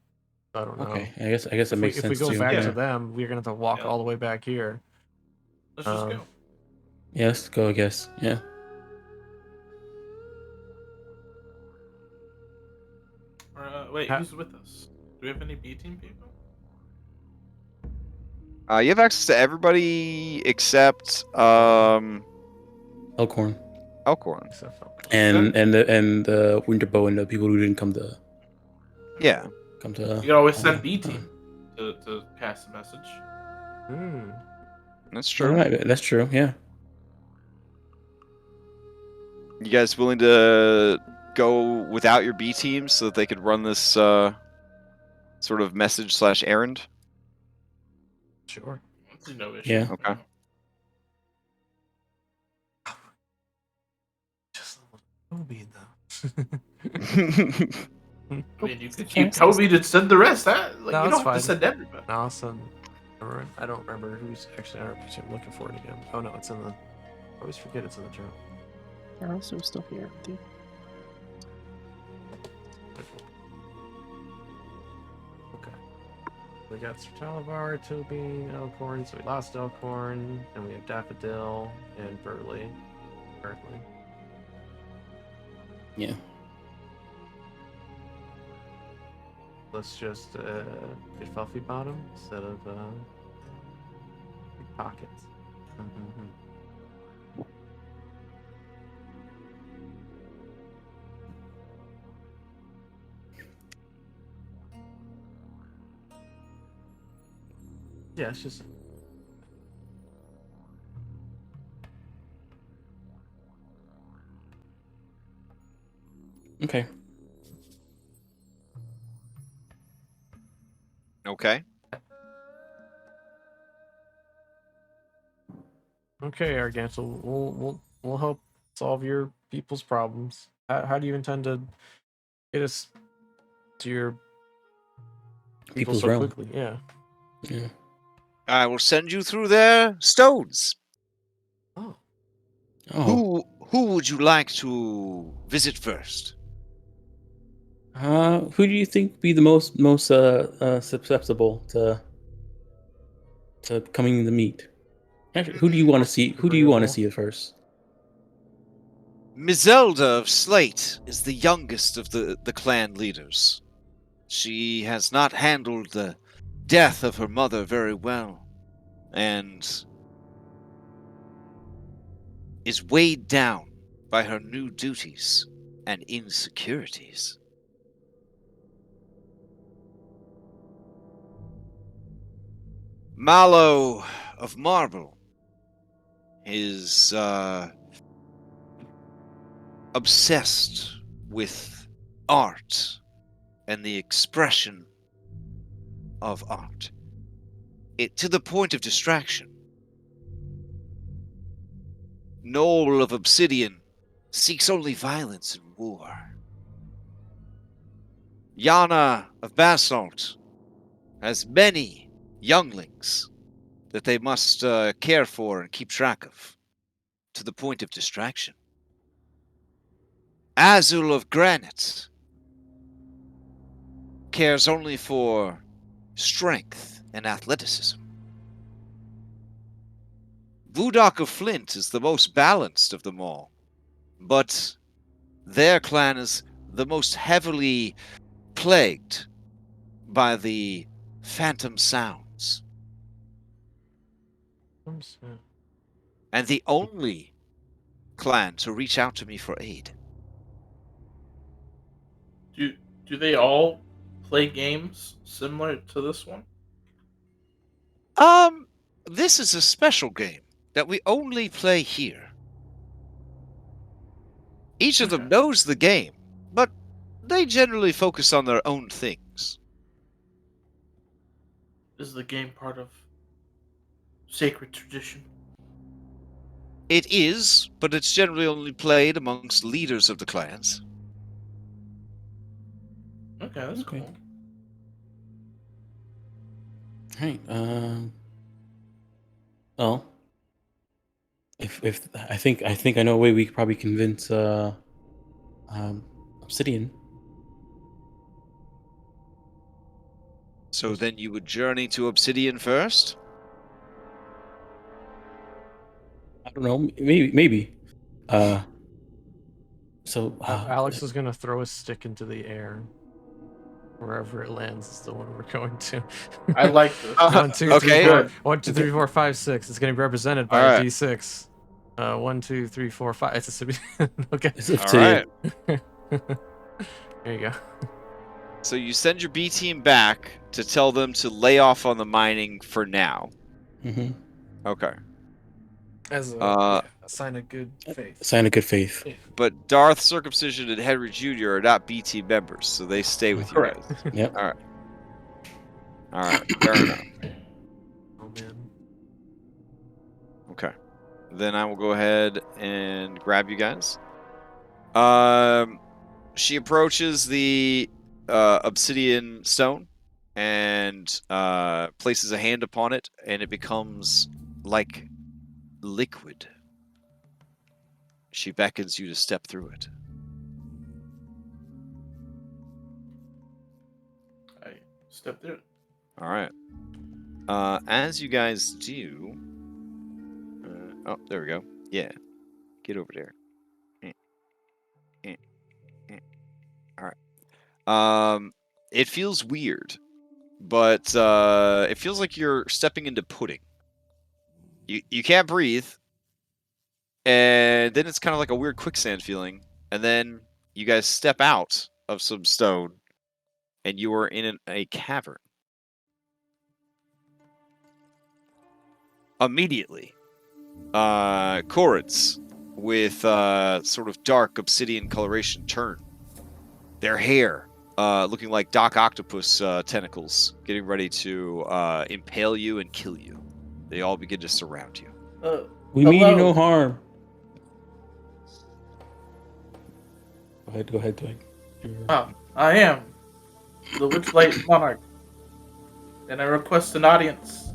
Speaker 2: I don't know.
Speaker 3: Okay, I guess that makes sense.
Speaker 2: If we go
Speaker 3: too.
Speaker 2: back to them, we're gonna have to walk all the way back here.
Speaker 6: Let's just go.
Speaker 3: Yes, go. I guess. Yeah.
Speaker 6: Wait, who's with us? Do we have any B team people?
Speaker 1: You have access to everybody except
Speaker 3: Elkhorn
Speaker 1: Elkhorn.
Speaker 3: and the Winterbow and the people who didn't come to.
Speaker 1: Yeah.
Speaker 3: Come to.
Speaker 6: You can always send B team to pass a message.
Speaker 1: That's
Speaker 3: All
Speaker 1: true.
Speaker 3: right, that's true. Yeah.
Speaker 1: You guys willing to go without your B teams so that they could run this sort of message/errand?
Speaker 2: Sure.
Speaker 6: That's no issue.
Speaker 3: Yeah.
Speaker 1: Okay.
Speaker 2: Just Toby though.
Speaker 6: I mean, you could keep Toby to send the rest. Like,
Speaker 2: No,
Speaker 6: you don't
Speaker 2: it's
Speaker 6: have
Speaker 2: fine.
Speaker 6: to send everybody.
Speaker 2: No, I'll send. I don't remember who's actually on our picture. I'm looking for it again. Oh no, it's in the. I always forget it's in the journal.
Speaker 4: There are some stuff here, empty.
Speaker 2: Okay. We got Sir Talavar, Toby, Elkhorn, so we lost Elkhorn, and we have Daffodil and Burley. Currently.
Speaker 3: Yeah.
Speaker 2: Let's just get Fluffy Bottom instead of Big Pockets. Yeah, it's just.
Speaker 3: Okay.
Speaker 1: Okay.
Speaker 2: Okay, Argantel, we'll help solve your people's problems. How do you intend to get us to your people
Speaker 3: People's
Speaker 2: so
Speaker 3: realm.
Speaker 2: quickly? Yeah.
Speaker 3: Yeah.
Speaker 1: I will send you through their stones.
Speaker 2: Oh.
Speaker 3: Oh.
Speaker 1: who would you like to visit first?
Speaker 3: Who do you think be the most susceptible to coming to meet? Actually, who do you want to see? Who do you want to see at first?
Speaker 1: Mizelda of Slate is the youngest of the clan leaders. She has not handled the death of her mother very well, and is weighed down by her new duties and insecurities. Mallow of Marble is obsessed with art and the expression of art, to the point of distraction. Knoll of Obsidian seeks only violence and war. Yana of Basalt has many younglings that they must care for and keep track of, to the point of distraction. Azul of Granite cares only for strength and athleticism. Vudok of Flint is the most balanced of them all, but their clan is the most heavily plagued by the phantom sounds, and the only clan to reach out to me for aid.
Speaker 6: Do they all play games similar to this one?
Speaker 1: This is a special game that we only play here. Each of them knows the game, but they generally focus on their own things.
Speaker 6: Is the game part of sacred tradition?
Speaker 1: It is, but it's generally only played amongst leaders of the clans.
Speaker 6: Okay, that's
Speaker 3: Okay.
Speaker 6: cool.
Speaker 3: Hey, well, if I think I know a way we could probably convince Obsidian.
Speaker 1: So then you would journey to Obsidian first?
Speaker 3: I don't know, maybe. So
Speaker 2: Alex is gonna throw a stick into the air. Wherever it lands is the one we're going to.
Speaker 6: I like this.
Speaker 2: 1, 2, 3,
Speaker 1: Okay.
Speaker 2: 4. 1, 2, 3, 4, 5, 6. It's gonna be represented by
Speaker 1: Alright.
Speaker 2: a D6. 1, 2, 3, 4, 5. It's a Sibian. Okay.
Speaker 3: it's Obsidian.
Speaker 1: Alright.
Speaker 2: There you go.
Speaker 1: So you send your B team back to tell them to lay off on the mining for now.
Speaker 3: Mm-hmm.
Speaker 1: Okay.
Speaker 2: As a
Speaker 1: Uh,
Speaker 2: sign of good faith.
Speaker 3: Sign of good faith.
Speaker 1: But Darth, Circumcision, and Henry Jr. are not B team members, so they stay with you
Speaker 6: Correct.
Speaker 1: guys.
Speaker 3: Yep.
Speaker 1: Alright, fair enough.
Speaker 2: Oh man.
Speaker 1: Okay. Then I will go ahead and grab you guys. She approaches the obsidian stone and places a hand upon it, and it becomes like liquid. She beckons you to step through it.
Speaker 6: I stepped through it.
Speaker 1: All right. As you guys do, oh, there we go. Yeah, get over there. All right. It feels weird, but it feels like you're stepping into pudding. You can't breathe, and then it's kind of like a weird quicksand feeling, and then you guys step out of some stone, and you are in a cavern. Immediately, Korreds with sort of dark obsidian coloration turn. Their hair looking like Doc Octopus tentacles, getting ready to impale you and kill you. They all begin to surround you.
Speaker 3: We mean you
Speaker 6: Hello.
Speaker 3: no harm. Go ahead, Twig.
Speaker 6: I am the Witchlight Monarch, and I request an audience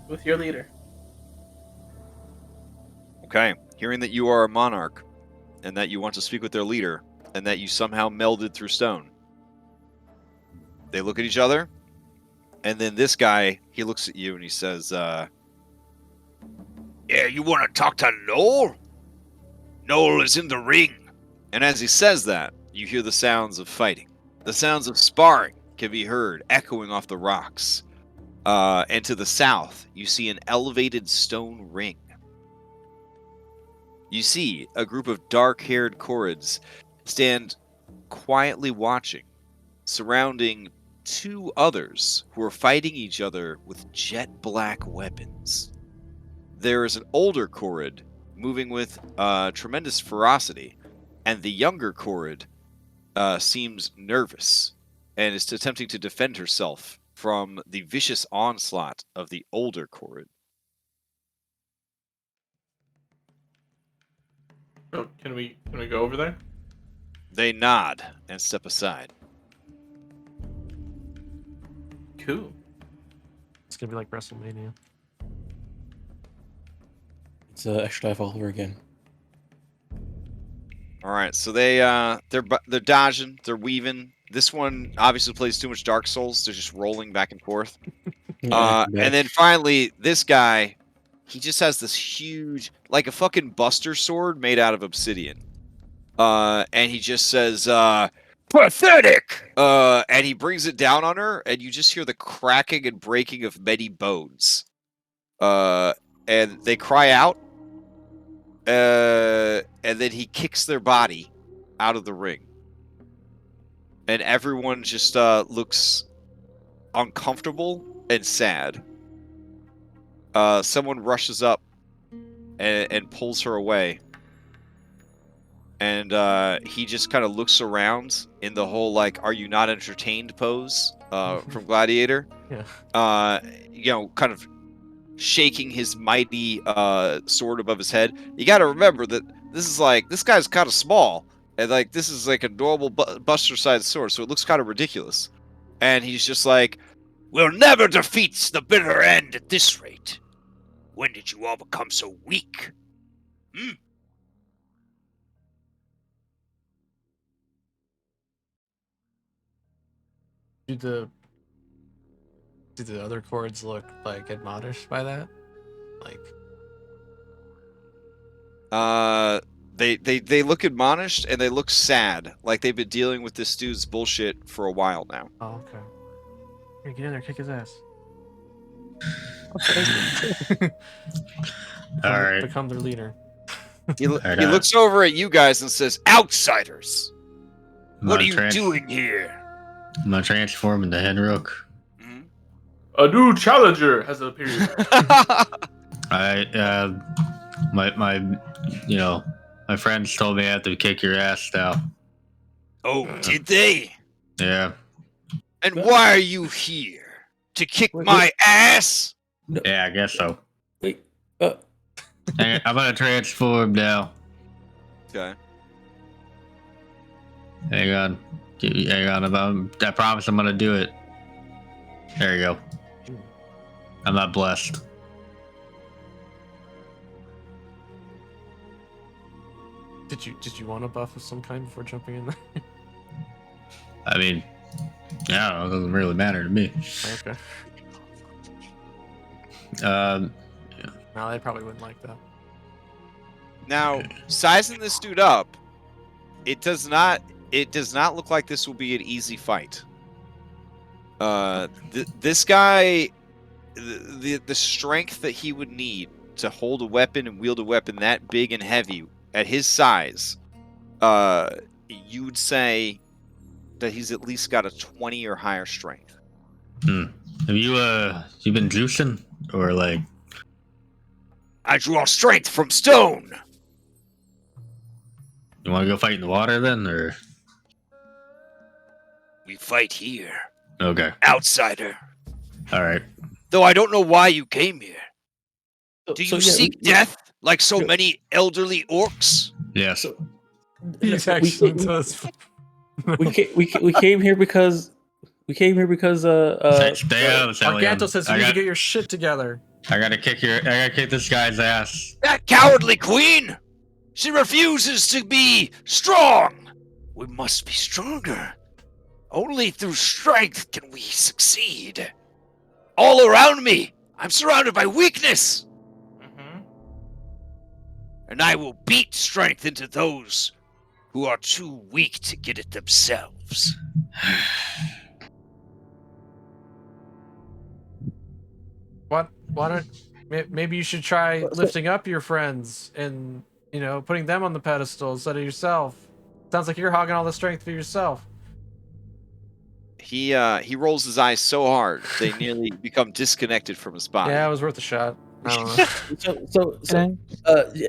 Speaker 6: with your leader.
Speaker 1: Okay. hearing that you are a monarch, and that you want to speak with their leader, and that you somehow melded through stone. They look at each other, and then this guy, he looks at you and he says, yeah, you want to talk to Noel? Noel is in the ring. And as he says that, you hear the sounds of fighting. The sounds of sparring can be heard echoing off the rocks. And to the south, you see an elevated stone ring. You see a group of dark-haired Korreds stand quietly watching, surrounding two others who are fighting each other with jet black weapons. There is an older Korred moving with tremendous ferocity, and the younger Korred seems nervous and is attempting to defend herself from the vicious onslaught of the older Korred.
Speaker 6: Oh, can we go over there?
Speaker 1: They nod and step aside.
Speaker 6: Cool.
Speaker 2: It's gonna be like WrestleMania.
Speaker 3: It's extra life all over again.
Speaker 1: All right, so they're dodging, they're weaving. This one obviously plays too much Dark Souls. They're just rolling back and forth. And then finally, this guy, he just has this huge, like a fucking Buster sword made out of obsidian. And he just says, pathetic! And he brings it down on her, and you just hear the cracking and breaking of many bones. And they cry out, and then he kicks their body out of the ring. And everyone just looks uncomfortable and sad. Someone rushes up and pulls her away. And he just kind of looks around in the whole, like, are you not entertained pose from Gladiator.
Speaker 2: Yeah.
Speaker 1: Kind of shaking his mighty sword above his head. You got to remember that this guy's kind of small. And, like, this is like a normal Buster-sized sword, so it looks kind of ridiculous. And he's just like, we'll never defeat the bitter end at this rate. When did you all become so weak?
Speaker 2: Do the other Korreds look like admonished by that? Like,
Speaker 1: they look admonished and they look sad, like they've been dealing with this dude's bullshit for a while now.
Speaker 2: oh, okay. Here, get in there, kick his ass.
Speaker 5: All right.
Speaker 2: Become their leader.
Speaker 1: He looks over at you guys and says, "Outsiders, what are you doing here?"
Speaker 5: I'm gonna transform into Henrook.
Speaker 6: A new challenger has appeared.
Speaker 5: My friends told me I have to kick your ass now.
Speaker 1: Oh, did they?
Speaker 5: Yeah.
Speaker 1: And why are you here? To kick my ass?
Speaker 3: No.
Speaker 5: Yeah, I guess so.
Speaker 3: Wait.
Speaker 5: I'm gonna transform now.
Speaker 1: Okay.
Speaker 5: Hang on. I promise I'm gonna do it. There you go. I'm not blessed.
Speaker 2: Did you want a buff of some kind before jumping in there?
Speaker 5: I mean, yeah, I don't know, it doesn't really matter to me.
Speaker 2: Okay. No, they probably wouldn't like that.
Speaker 1: Now, sizing this dude up, it does not look like this will be an easy fight. This guy, the strength that he would need to hold a weapon and wield a weapon that big and heavy at his size, you would say that he's at least got a 20 or higher strength.
Speaker 5: Have you been juicing or like?
Speaker 1: I draw strength from stone.
Speaker 5: You want to go fight in the water then, or?
Speaker 1: We fight here.
Speaker 5: Okay.
Speaker 1: Outsider.
Speaker 5: All right.
Speaker 1: Though I don't know why you came here. Do you
Speaker 3: yeah,
Speaker 1: seek death like so many elderly orcs?
Speaker 5: Yes.
Speaker 2: He's actually does.
Speaker 3: We came here because
Speaker 5: Stay out of the
Speaker 2: Arganto says you need to get your shit together.
Speaker 5: I gotta kick this guy's ass.
Speaker 1: That cowardly queen! She refuses to be strong. We must be stronger. Only through strength can we succeed. All around me, I'm surrounded by weakness. And I will beat strength into those who are too weak to get it themselves.
Speaker 2: Why don't maybe you should try lifting up your friends and putting them on the pedestal instead of yourself. Sounds like you're hogging all the strength for yourself.
Speaker 1: He rolls his eyes so hard they nearly become disconnected from his body.
Speaker 2: Yeah, it was worth a shot. I don't know.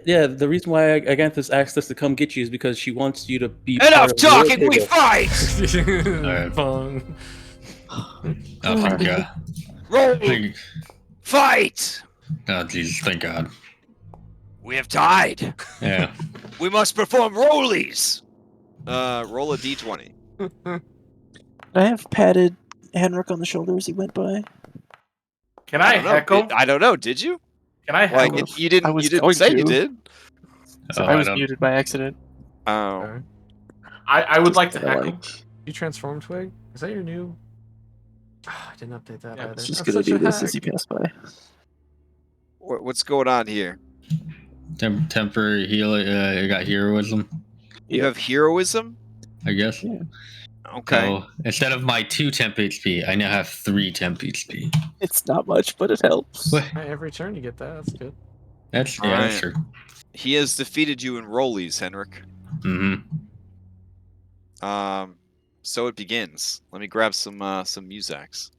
Speaker 3: Yeah, the reason why Aganthus asked us to come get you is because she wants you to be
Speaker 1: Enough
Speaker 3: part of the
Speaker 1: talking, we
Speaker 3: table.
Speaker 1: fight!
Speaker 5: Alright.
Speaker 2: Fun.
Speaker 5: Oh, thank God.
Speaker 1: Roll! Fight!
Speaker 5: Oh, Jesus, thank God.
Speaker 1: We have died.
Speaker 5: Yeah.
Speaker 1: We must perform rollies. Roll a d20.
Speaker 4: I have patted Henrik on the shoulder as he went by.
Speaker 6: Can I
Speaker 1: don't know.
Speaker 6: heckle?
Speaker 1: I don't know. Did you?
Speaker 6: Can I heckle?
Speaker 1: Like you didn't.
Speaker 4: I was
Speaker 1: You didn't
Speaker 4: going
Speaker 1: say
Speaker 4: to.
Speaker 1: you did.
Speaker 4: So
Speaker 5: Oh,
Speaker 4: I was
Speaker 5: don't-
Speaker 4: muted by accident.
Speaker 1: Oh.
Speaker 2: Okay.
Speaker 6: I would like to
Speaker 4: Just kinda
Speaker 6: heckle.
Speaker 2: You transform Twig? Is that your new? I didn't update that
Speaker 6: Yeah,
Speaker 2: either.
Speaker 4: It's just
Speaker 2: That's
Speaker 4: gonna
Speaker 2: such
Speaker 4: do
Speaker 2: a
Speaker 4: this as
Speaker 2: hack.
Speaker 4: he passed by.
Speaker 1: What's going on here?
Speaker 5: Temporary heal. I got heroism,
Speaker 1: You have heroism.
Speaker 5: I guess.
Speaker 4: Yeah.
Speaker 1: Okay.
Speaker 5: So instead of my 2 temp HP, I now have 3 temp HP.
Speaker 4: It's not much, but it helps.
Speaker 5: What?
Speaker 2: Hey, every turn you get that. That's good.
Speaker 5: That's
Speaker 1: All
Speaker 5: that's
Speaker 1: right.
Speaker 5: true.
Speaker 1: He has defeated you in rollies, Henrik.
Speaker 5: Mm-hmm.
Speaker 1: So it begins. Let me grab some musics.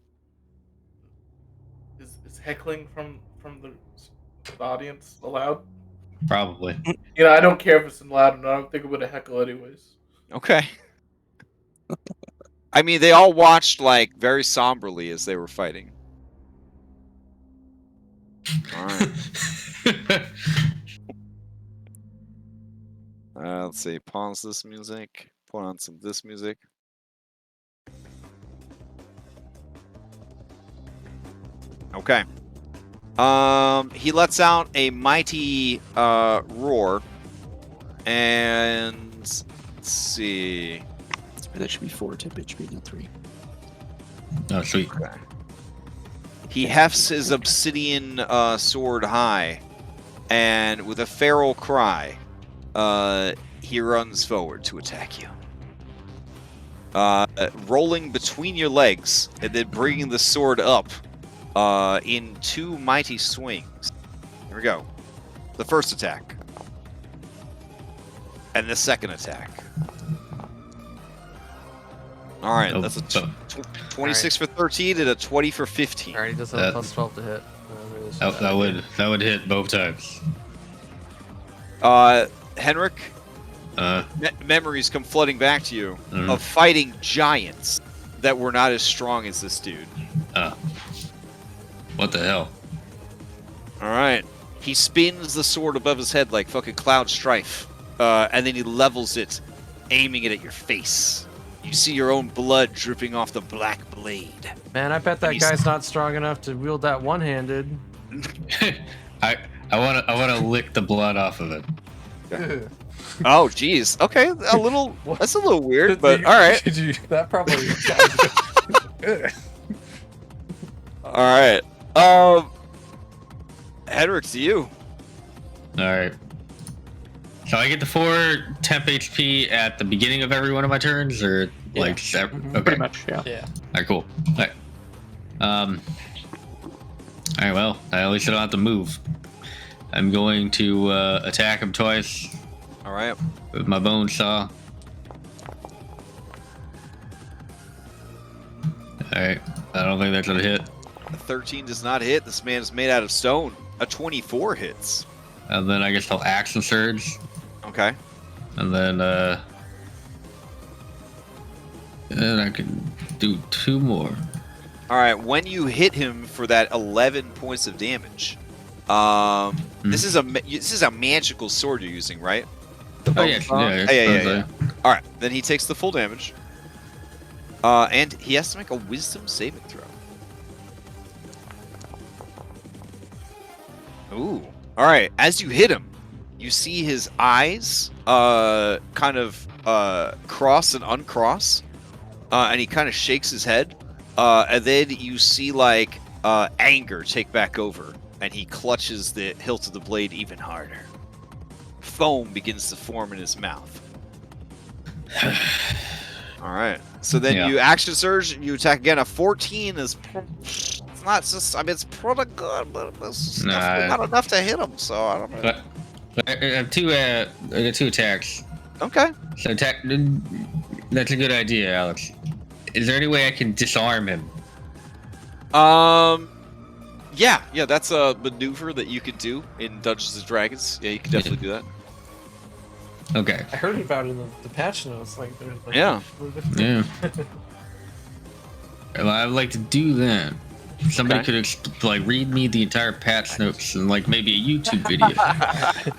Speaker 6: Is heckling from the audience allowed?
Speaker 5: Probably.
Speaker 6: I don't care if it's loud or not. I don't think I'm gonna heckle anyways.
Speaker 1: Okay. I mean, they all watched like very somberly as they were fighting. All right. Let's see. Pause this music. Put on some this music. Okay. He lets out a mighty roar, and let's see.
Speaker 4: That should be 4 temp HP, not 3.
Speaker 5: Oh, sweet.
Speaker 1: He hefts his obsidian sword high, and with a feral cry, he runs forward to attack you. Rolling between your legs, and then bringing the sword up in 2 mighty swings. Here we go. The first attack. And the second attack. All right, that's a 26 for 13 and a 20 for 15.
Speaker 2: Alright, he does have a plus 12 to hit.
Speaker 5: That would hit both times.
Speaker 1: Henrik,
Speaker 5: Uh,
Speaker 1: memories come flooding back to you
Speaker 5: Mhm.
Speaker 1: of fighting giants that were not as strong as this dude.
Speaker 5: what the hell?
Speaker 1: All right. He spins the sword above his head like fucking Cloud Strife, and then he levels it, aiming it at your face. You see your own blood dripping off the black blade.
Speaker 2: Man, I bet that
Speaker 1: He's-
Speaker 2: guy's not strong enough to wield that one-handed.
Speaker 5: I wanna lick the blood off of it.
Speaker 1: Oh, jeez. Okay, a little. That's a little weird, but all right.
Speaker 2: That probably.
Speaker 1: All right. Henrik, to you.
Speaker 5: All right. So I get the 4 temp HP at the beginning of every one of my turns, or like
Speaker 2: Mhm.
Speaker 5: okay.
Speaker 4: Pretty much, yeah.
Speaker 2: Yeah.
Speaker 5: Alright, cool. Alright. Alright, well, at least I don't have to move. I'm going to attack him twice
Speaker 1: All right.
Speaker 5: with my bone saw. Alright, I don't think that's gonna hit.
Speaker 1: A 13 does not hit. This man is made out of stone. A 24 hits.
Speaker 5: And then I guess I'll action surge.
Speaker 1: Okay.
Speaker 5: And then I can do 2 more.
Speaker 1: All right. When you hit him for that 11 points of damage, this is a magical sword you're using, right?
Speaker 5: Oh yeah,
Speaker 1: Yeah. All right. Then he takes the full damage, and he has to make a Wisdom saving throw. Ooh. All right. As you hit him, you see his eyes kind of cross and uncross, and he kind of shakes his head, and then you see like anger take back over, and he clutches the hilt of the blade even harder. Foam begins to form in his mouth. All right. So then you action surge, you attack again. A 14 is it's not just. I mean, it's pretty good, but it's definitely not enough to hit him. So I don't know.
Speaker 5: I have I got 2 attacks.
Speaker 1: Okay.
Speaker 5: So that's a good idea, Alex. Is there any way I can disarm him?
Speaker 1: Yeah, that's a maneuver that you could do in Dungeons and Dragons. Yeah, you can definitely do that.
Speaker 5: Okay.
Speaker 2: I heard about it in the patch notes. Like,
Speaker 1: Yeah.
Speaker 5: Well, I'd like to do that. Somebody could like read me the entire patch notes and like maybe a YouTube video.
Speaker 2: I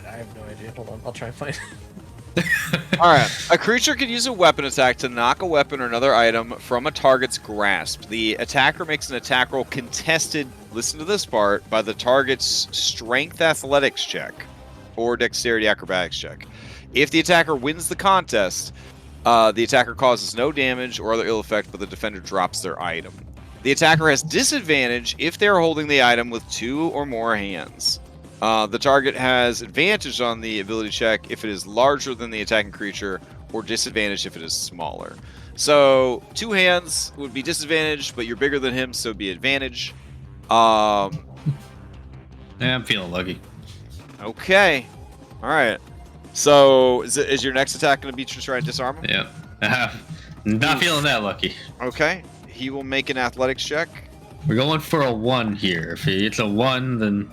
Speaker 2: have no idea. Hold on, I'll try and find it.
Speaker 1: Alright. A creature can use a weapon attack to knock a weapon or another item from a target's grasp. The attacker makes an attack roll contested, listen to this part, by the target's strength athletics check or dexterity acrobatics check. If the attacker wins the contest, the attacker causes no damage or other ill effect, but the defender drops their item. The attacker has disadvantage if they are holding the item with 2 or more hands. The target has advantage on the ability check if it is larger than the attacking creature, or disadvantage if it is smaller. So 2 hands would be disadvantage, but you're bigger than him, so it'd be advantage.
Speaker 5: Yeah, I'm feeling lucky.
Speaker 1: Okay. All right. So is your next attack going to be to try and disarm him?
Speaker 5: Yeah. Not feeling that lucky.
Speaker 1: Okay. He will make an athletics check.
Speaker 5: We're going for a 1 here. If it's a 1, then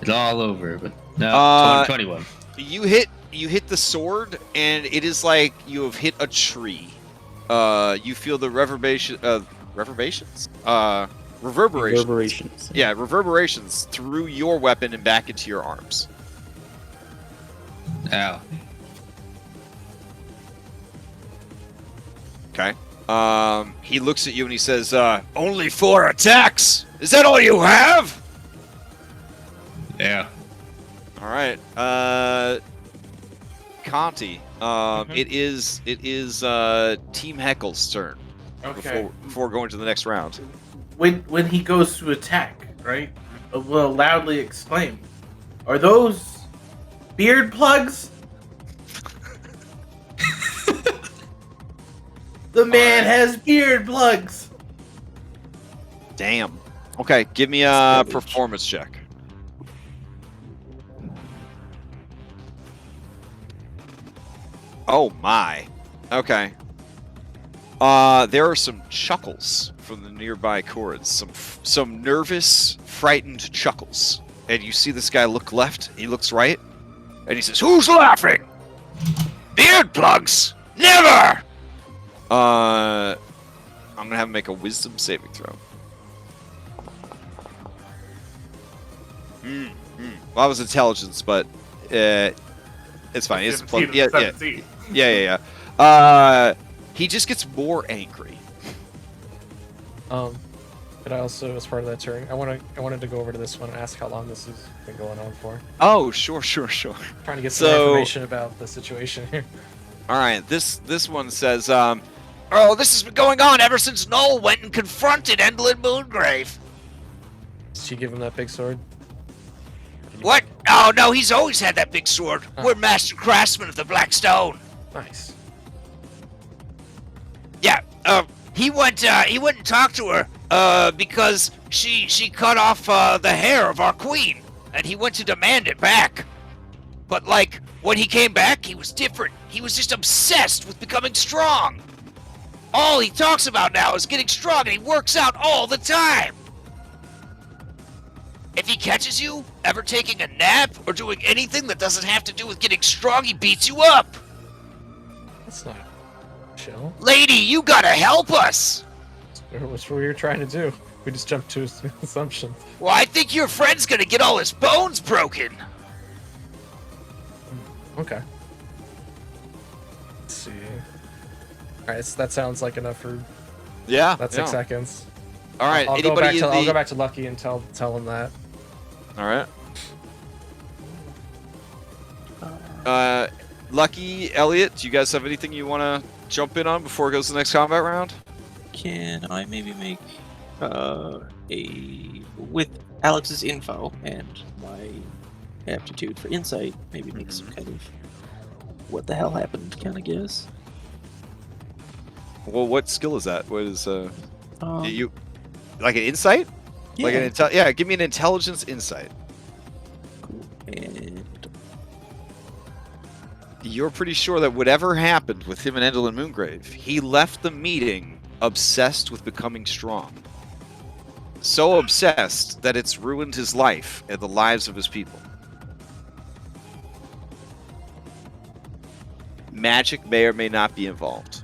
Speaker 5: it's all over. But no, 21.
Speaker 1: You hit the sword, and it is like you have hit a tree. You feel the reverberations. Yeah, reverberations through your weapon and back into your arms.
Speaker 5: Ow.
Speaker 1: Okay. He looks at you and he says, "Only 4 attacks. Is that all you have?"
Speaker 5: Yeah.
Speaker 1: All right. Conti. It is Team Heckle's turn.
Speaker 6: Okay.
Speaker 1: Before going to the next round.
Speaker 6: When he goes to attack, right? Will loudly exclaim, "Are those beard plugs?" The man has beard plugs.
Speaker 1: Damn. Okay, give me a performance check. Oh my. Okay. There are some chuckles from the nearby Korred. Some nervous, frightened chuckles. And you see this guy look left, he looks right, and he says, "Who's laughing? Beard plugs? Never!" I'm gonna have him make a wisdom saving throw. Well, that was intelligence, but it's fine. It's plus, yeah. He just gets more angry.
Speaker 2: But I also, as part of that turn, I wanted to go over to this one and ask how long this has been going on for.
Speaker 1: Oh, sure.
Speaker 2: Trying to get some information about the situation here.
Speaker 1: All right, this one says, "Oh, this has been going on ever since Noel went and confronted Endlin Moongrave."
Speaker 2: Did she give him that big sword?
Speaker 1: What? Oh no, he's always had that big sword.
Speaker 2: Oh.
Speaker 1: We're master craftsmen of the Black Stone.
Speaker 2: Nice.
Speaker 1: Yeah. He went and talked to her because she cut off the hair of our queen, and he went to demand it back. But like when he came back, he was different. He was just obsessed with becoming strong. All he talks about now is getting strong, and he works out all the time. If he catches you ever taking a nap or doing anything that doesn't have to do with getting strong, he beats you up.
Speaker 2: That's not chill.
Speaker 1: Lady, you gotta help us.
Speaker 2: What's what we were trying to do? We just jumped to assumptions.
Speaker 1: Well, I think your friend's gonna get all his bones broken.
Speaker 2: Okay. Let's see. Alright, so that sounds like enough for that 6 seconds.
Speaker 1: All right,
Speaker 2: I'll go back to Lucky and tell him that.
Speaker 1: All right. Lucky, Elliot, do you guys have anything you want to jump in on before it goes to the next combat round?
Speaker 4: Can I maybe make with Alex's info and my aptitude for insight, maybe make some kind of what the hell happened kind of guess?
Speaker 1: Well, what skill is that? What is
Speaker 4: Um,
Speaker 1: you like an insight?
Speaker 4: yeah,
Speaker 1: Like an yeah, give me an intelligence insight.
Speaker 4: cool. And
Speaker 1: You're pretty sure that whatever happened with him and Endel Moongrave, he left the meeting obsessed with becoming strong. So obsessed that it's ruined his life and the lives of his people. Magic may or may not be involved.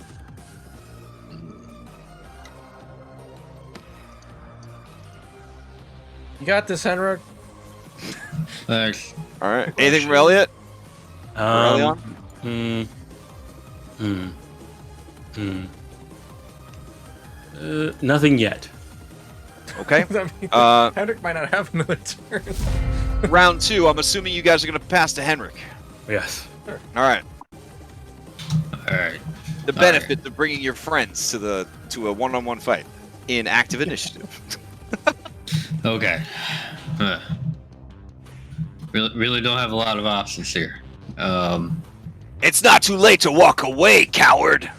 Speaker 2: You got this, Henrik.
Speaker 5: Thanks.
Speaker 1: All right. Anything from Elliot?
Speaker 3: Um,
Speaker 1: Aurelion?
Speaker 3: Nothing yet.
Speaker 1: Okay.
Speaker 2: I mean, Henrik might not have another turn.
Speaker 1: Round 2. I'm assuming you guys are going to pass to Henrik.
Speaker 3: Yes.
Speaker 1: All right.
Speaker 5: All right.
Speaker 1: The benefit of bringing your friends to a one-on-one fight in active initiative.
Speaker 5: Okay. Really don't have a lot of options here.
Speaker 1: It's not too late to walk away, coward.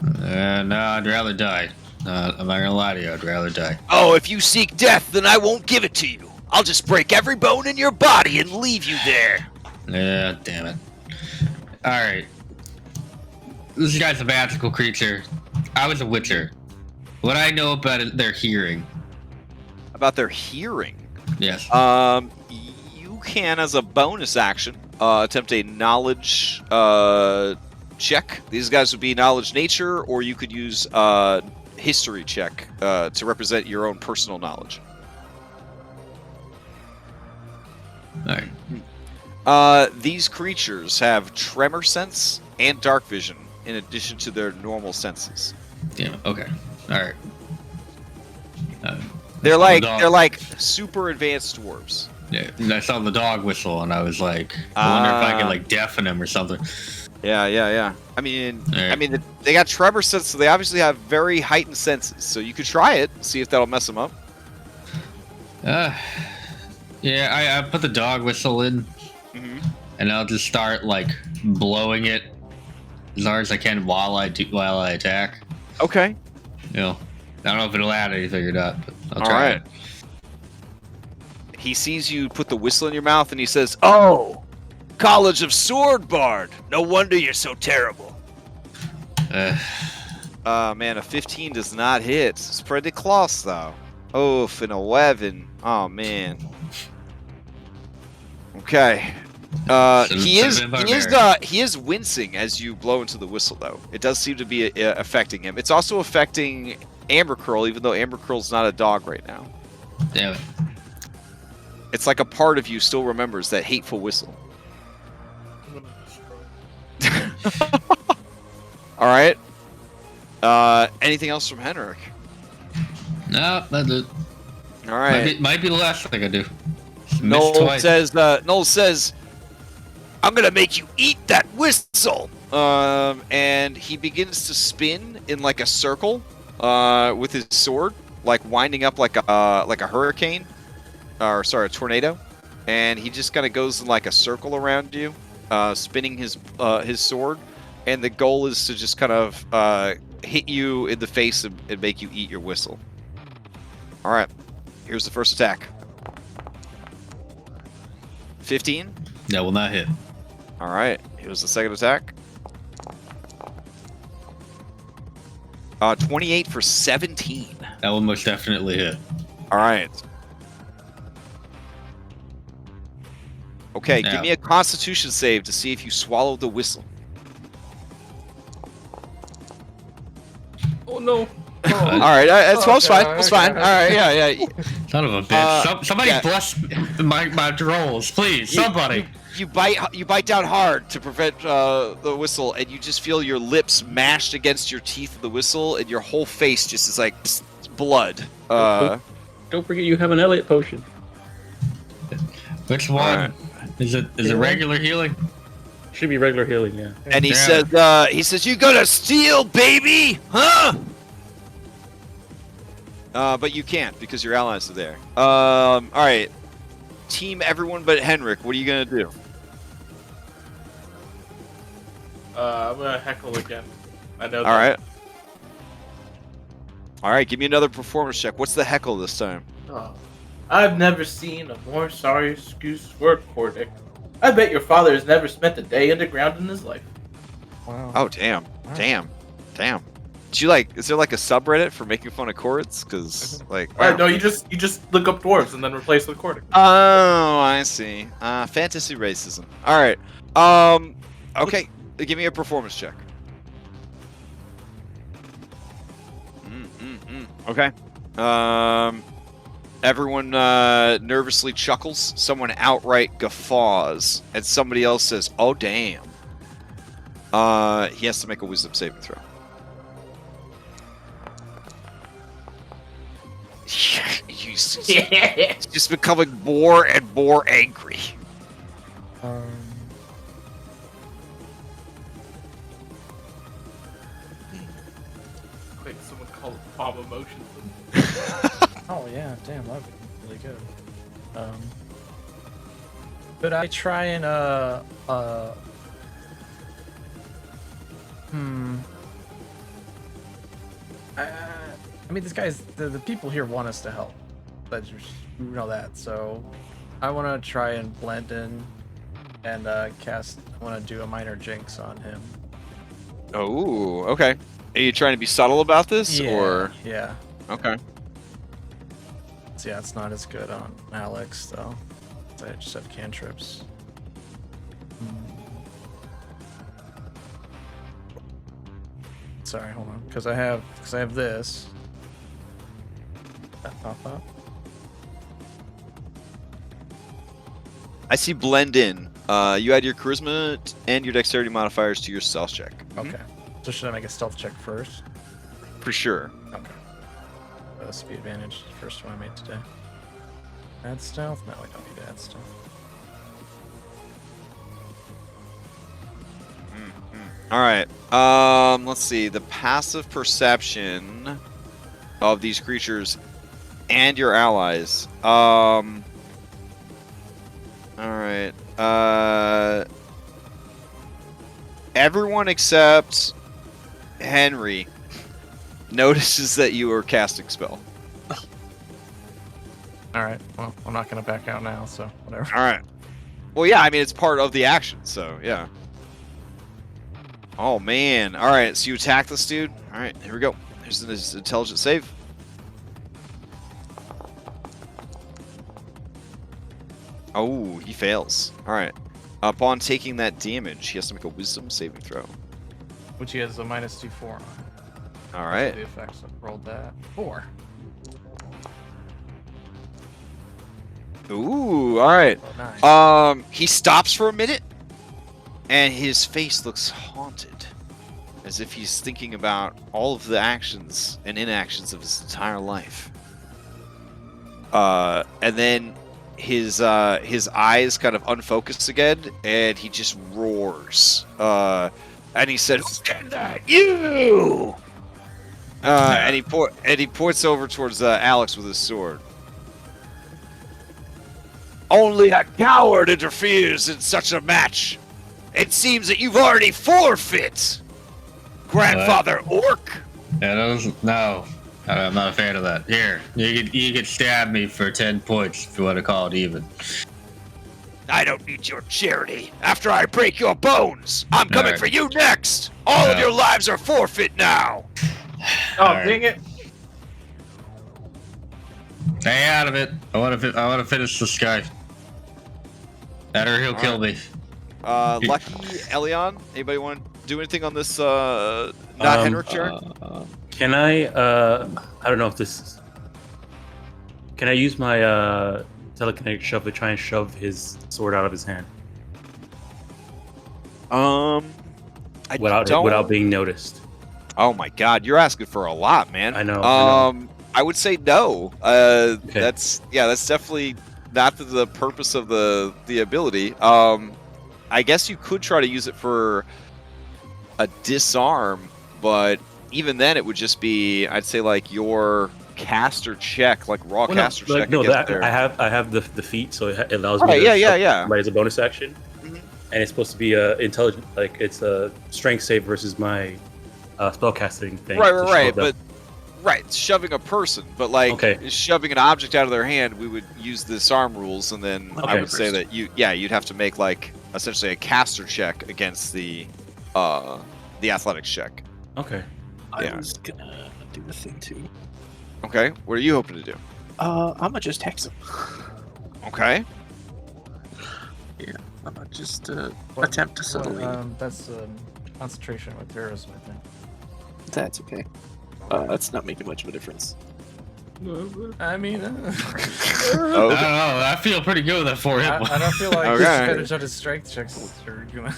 Speaker 5: No, I'd rather die. I'm not gonna lie to you, I'd rather die.
Speaker 1: Oh, if you seek death, then I won't give it to you. I'll just break every bone in your body and leave you there.
Speaker 5: Yeah, damn it. Alright. This guy's a magical creature. I was a witcher. What I know about their hearing.
Speaker 1: About their hearing?
Speaker 5: Yes.
Speaker 1: You can, as a bonus action, attempt a knowledge check. These guys would be knowledge nature, or you could use history check to represent your own personal knowledge.
Speaker 5: Alright.
Speaker 1: These creatures have tremor sense and dark vision in addition to their normal senses.
Speaker 5: Damn it. Okay. Alright.
Speaker 1: They're like
Speaker 5: dog.
Speaker 1: super advanced dwarves.
Speaker 5: Yeah, I saw the dog whistle and I was like, I wonder if I could like deafen him or something.
Speaker 1: Yeah. I mean,
Speaker 5: Alright.
Speaker 1: they got tremor sense, so they obviously have very heightened senses. So you could try it, see if that'll mess them up.
Speaker 5: Yeah, I put the dog whistle in, and I'll just start like blowing it as hard as I can while I attack.
Speaker 1: Okay.
Speaker 5: You know, I don't know if it'll add anything or not, but I'll
Speaker 1: All
Speaker 5: try
Speaker 1: right. He sees you put the whistle in your mouth, and he says, "Oh, College of Sword Bard. No wonder you're so terrible."
Speaker 5: it.
Speaker 1: Man, a 15 does not hit. It's pretty close, though. Oh, an 11. Oh, man. Okay. He is wincing as you blow into the whistle, though. It does seem to be affecting him. It's also affecting Amber Curl, even though Amber Curl's not a dog right now.
Speaker 5: Damn it.
Speaker 1: It's like a part of you still remembers that hateful whistle. All right. Anything else from Henrik?
Speaker 5: No, that's it.
Speaker 1: All right.
Speaker 5: Might be the last thing I do.
Speaker 1: Noel says, "I'm gonna make you eat that whistle." And he begins to spin in like a circle, with his sword, like winding up like a hurricane, or sorry, a tornado. And he just kind of goes in like a circle around you, spinning his sword. And the goal is to just kind of hit you in the face and make you eat your whistle. All right, here's the first attack. 15.
Speaker 5: That will not hit.
Speaker 1: All right, here's the second attack. 28 for 17.
Speaker 5: That will most definitely hit.
Speaker 1: All right. Okay,
Speaker 5: Now.
Speaker 1: give me a Constitution save to see if you swallow the whistle.
Speaker 2: Oh no.
Speaker 1: All right, it's fine. It's fine. All right, yeah.
Speaker 5: Son of a bitch. Somebody
Speaker 1: yeah.
Speaker 5: bless my rolls, please. Somebody.
Speaker 1: You bite down hard to prevent the whistle, and you just feel your lips mashed against your teeth of the whistle, and your whole face just is like blood.
Speaker 3: Don't forget you have an Elliot potion.
Speaker 5: Which one?
Speaker 1: Right.
Speaker 5: Is it regular healing?
Speaker 3: Should be regular healing, yeah.
Speaker 1: And he
Speaker 5: Yeah.
Speaker 1: says, "You gonna steal, baby? Huh?" But you can't because your allies are there. All right. Team everyone but Henrik, what are you gonna do?
Speaker 6: I'm gonna heckle again. I know.
Speaker 1: All right. All right, give me another performance check. What's the heckle this time?
Speaker 6: Oh, I've never seen a more sorry excuse for a Korred. I bet your father has never spent a day underground in his life.
Speaker 2: Wow.
Speaker 1: Oh, damn.
Speaker 2: Alright.
Speaker 1: Damn. Do you is there like a subreddit for making fun of Korreds? Because, like, wow.
Speaker 6: No, you just look up dwarves and then replace with Korred.
Speaker 1: Oh, I see. Fantasy racism. All right. Okay. Give me a performance check. Okay. Everyone nervously chuckles. Someone outright guffaws, and somebody else says, "Oh, damn." He has to make a wisdom saving throw. He's just becoming more and more angry.
Speaker 6: Quick, someone call it bomb emotions.
Speaker 2: Oh yeah, damn, that'd be really good. Could I try and I mean, this guy's the people here want us to help. Let's just know that. So, I want to try and blend in and cast. I want to do a minor jinx on him.
Speaker 1: Oh, okay. Are you trying to be subtle about this, or?
Speaker 2: Yeah.
Speaker 1: Okay.
Speaker 2: So yeah, it's not as good on Alex though. I just have cantrips. Sorry, hold on, because I have this. That pop up.
Speaker 1: I see blend in. You add your charisma and your dexterity modifiers to your stealth check.
Speaker 2: Okay. So should I make a stealth check first?
Speaker 1: For sure.
Speaker 2: Okay. Speed advantage, first one I made today. Add stealth? No, I don't need to add stealth.
Speaker 1: All right. Let's see. The passive perception of these creatures and your allies. All right. Everyone except Henry notices that you are casting spell.
Speaker 2: Alright, well, I'm not gonna back out now, so whatever.
Speaker 1: All right. Well, yeah, I mean, it's part of the action, so yeah. Oh, man. All right, so you attack this dude. All right, here we go. Here's this intelligence save. Oh, he fails. All right. Upon taking that damage, he has to make a wisdom saving throw.
Speaker 2: Which he has a minus 2/4 on.
Speaker 1: All right.
Speaker 2: The effects, I rolled that. 4.
Speaker 1: Ooh, all right.
Speaker 2: Oh, 9.
Speaker 1: He stops for a minute, and his face looks haunted, as if he's thinking about all of the actions and inactions of his entire life. And then his eyes kind of unfocus again, and he just roars. And he said, "Who's getting that? You!" And he points over towards Alex with his sword. Only a coward interferes in such a match. It seems that you've already forfeit, Grandfather Orc.
Speaker 5: Yeah, no, I'm not a fan of that. Here, you could stab me for 10 points if you want to call it even.
Speaker 1: I don't need your charity. After I break your bones, I'm coming
Speaker 5: Alright.
Speaker 1: for you next. All of
Speaker 5: No.
Speaker 1: your lives are forfeit now.
Speaker 6: Oh,
Speaker 5: Alright.
Speaker 6: dang it.
Speaker 5: Stay out of it. I want to finish this guy. That or he'll kill me.
Speaker 1: Lucky, Elion, anybody want to do anything on this not Henrik turn?
Speaker 3: Can I don't know if this can I use my telekinetic shove to try and shove his sword out of his hand without being noticed?
Speaker 1: Oh my god, you're asking for a lot, man.
Speaker 3: I know.
Speaker 1: I would say no.
Speaker 3: Okay.
Speaker 1: That's definitely not the purpose of the ability. I guess you could try to use it for a disarm, but even then it would just be, I'd say, like your caster check, like raw caster check.
Speaker 3: No,
Speaker 1: against
Speaker 3: that I have the feat, so it allows
Speaker 1: Right,
Speaker 3: me to
Speaker 1: yeah.
Speaker 3: somebody as a bonus action,
Speaker 1: Mhm.
Speaker 3: and it's supposed to be intelligent, like it's a strength save versus my spellcasting thing.
Speaker 1: Right, but shoving a person, but like shoving an object out of their hand, we would use the disarm rules, and then I would say that you'd have to make like essentially a caster check against the athletics check.
Speaker 3: Okay.
Speaker 4: I was gonna do the thing too.
Speaker 1: Okay, what are you hoping to do?
Speaker 4: I'm gonna just hex him.
Speaker 1: Okay.
Speaker 4: Yeah, I'm gonna just attempt to subtly.
Speaker 2: That's concentration with terrorism, I think.
Speaker 4: That's okay. That's not making much of a difference.
Speaker 2: I mean,
Speaker 5: I don't know. I feel pretty good with that 4 hit point.
Speaker 2: I don't feel like disadvantage on his strength checks are gonna.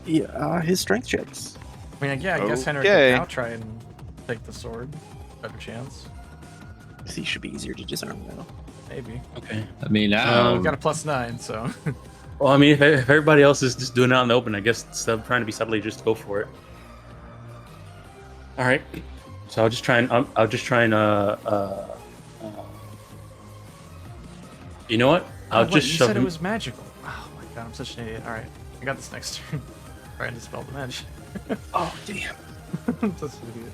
Speaker 4: Yeah, his strength checks.
Speaker 2: I mean, yeah, I guess Henry can now try and take the sword. Better chance.
Speaker 4: He should be easier to disarm now.
Speaker 2: Maybe.
Speaker 3: Okay.
Speaker 5: I mean,
Speaker 2: We've got a +9, so.
Speaker 3: Well, I mean, if everybody else is just doing it out in the open, I guess instead of trying to be subtly, just go for it. All right. So I'll just try and you know what? I'll just
Speaker 2: you
Speaker 3: shove
Speaker 2: said
Speaker 3: him.
Speaker 2: it was magical. Oh my god, I'm such an idiot. All right, I got this next turn. Trying to dispel the magic.
Speaker 4: Oh damn!
Speaker 2: I'm such an idiot.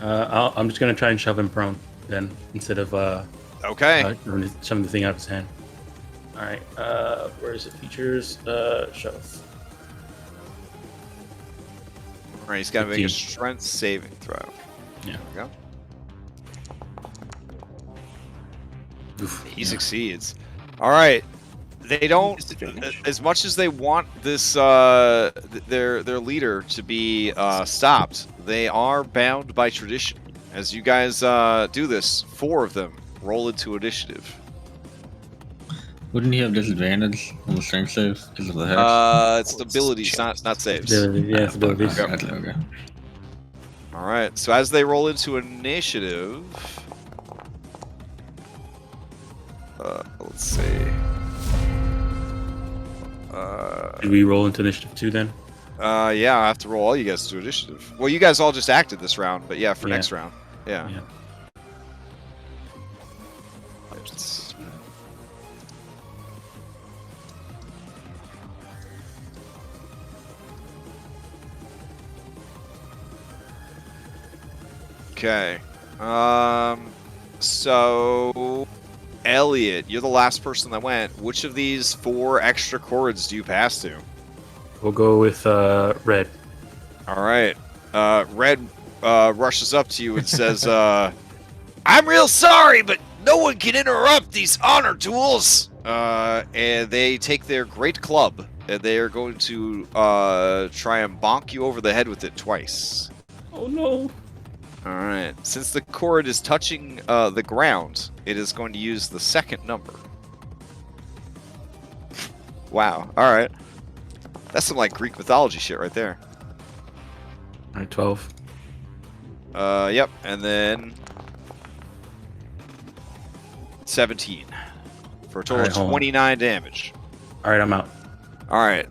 Speaker 3: I'm just gonna try and shove him prone then, instead of shoving the thing out of his hand. All right. Where is it? Features. Shove.
Speaker 1: All right, he's got to make a strength saving throw.
Speaker 3: Yeah.
Speaker 1: There we go.
Speaker 3: Oof,
Speaker 1: He succeeds. All right. They don't, as much as they want this their leader to be stopped, they are bound by tradition. As you guys do this, 4 of them roll into initiative.
Speaker 5: Wouldn't he have disadvantage on the strength save because of the hex?
Speaker 1: It's abilities, not saves.
Speaker 3: Yeah, it's abilities.
Speaker 5: Okay.
Speaker 1: All right. So as they roll into initiative, let's see.
Speaker 3: Did we roll into initiative 2 then?
Speaker 1: Yeah, I have to roll all you guys to initiative. Well, you guys all just acted this round, but yeah, for next round. Yeah. Okay. So Elliot, you're the last person that went. Which of these 4 extra Korreds do you pass to?
Speaker 3: We'll go with Red.
Speaker 1: All right. Red rushes up to you and says, I'm real sorry, but no one can interrupt these honor duels. And they take their great club, and they are going to try and bonk you over the head with it twice.
Speaker 3: Oh no.
Speaker 1: All right. Since the Korred is touching the ground, it is going to use the second number. Wow. All right. That's some like Greek mythology shit right there.
Speaker 3: All right, 12.
Speaker 1: Yep. And then 17 for a total of 29 damage.
Speaker 3: All right, I'm out.
Speaker 1: All right.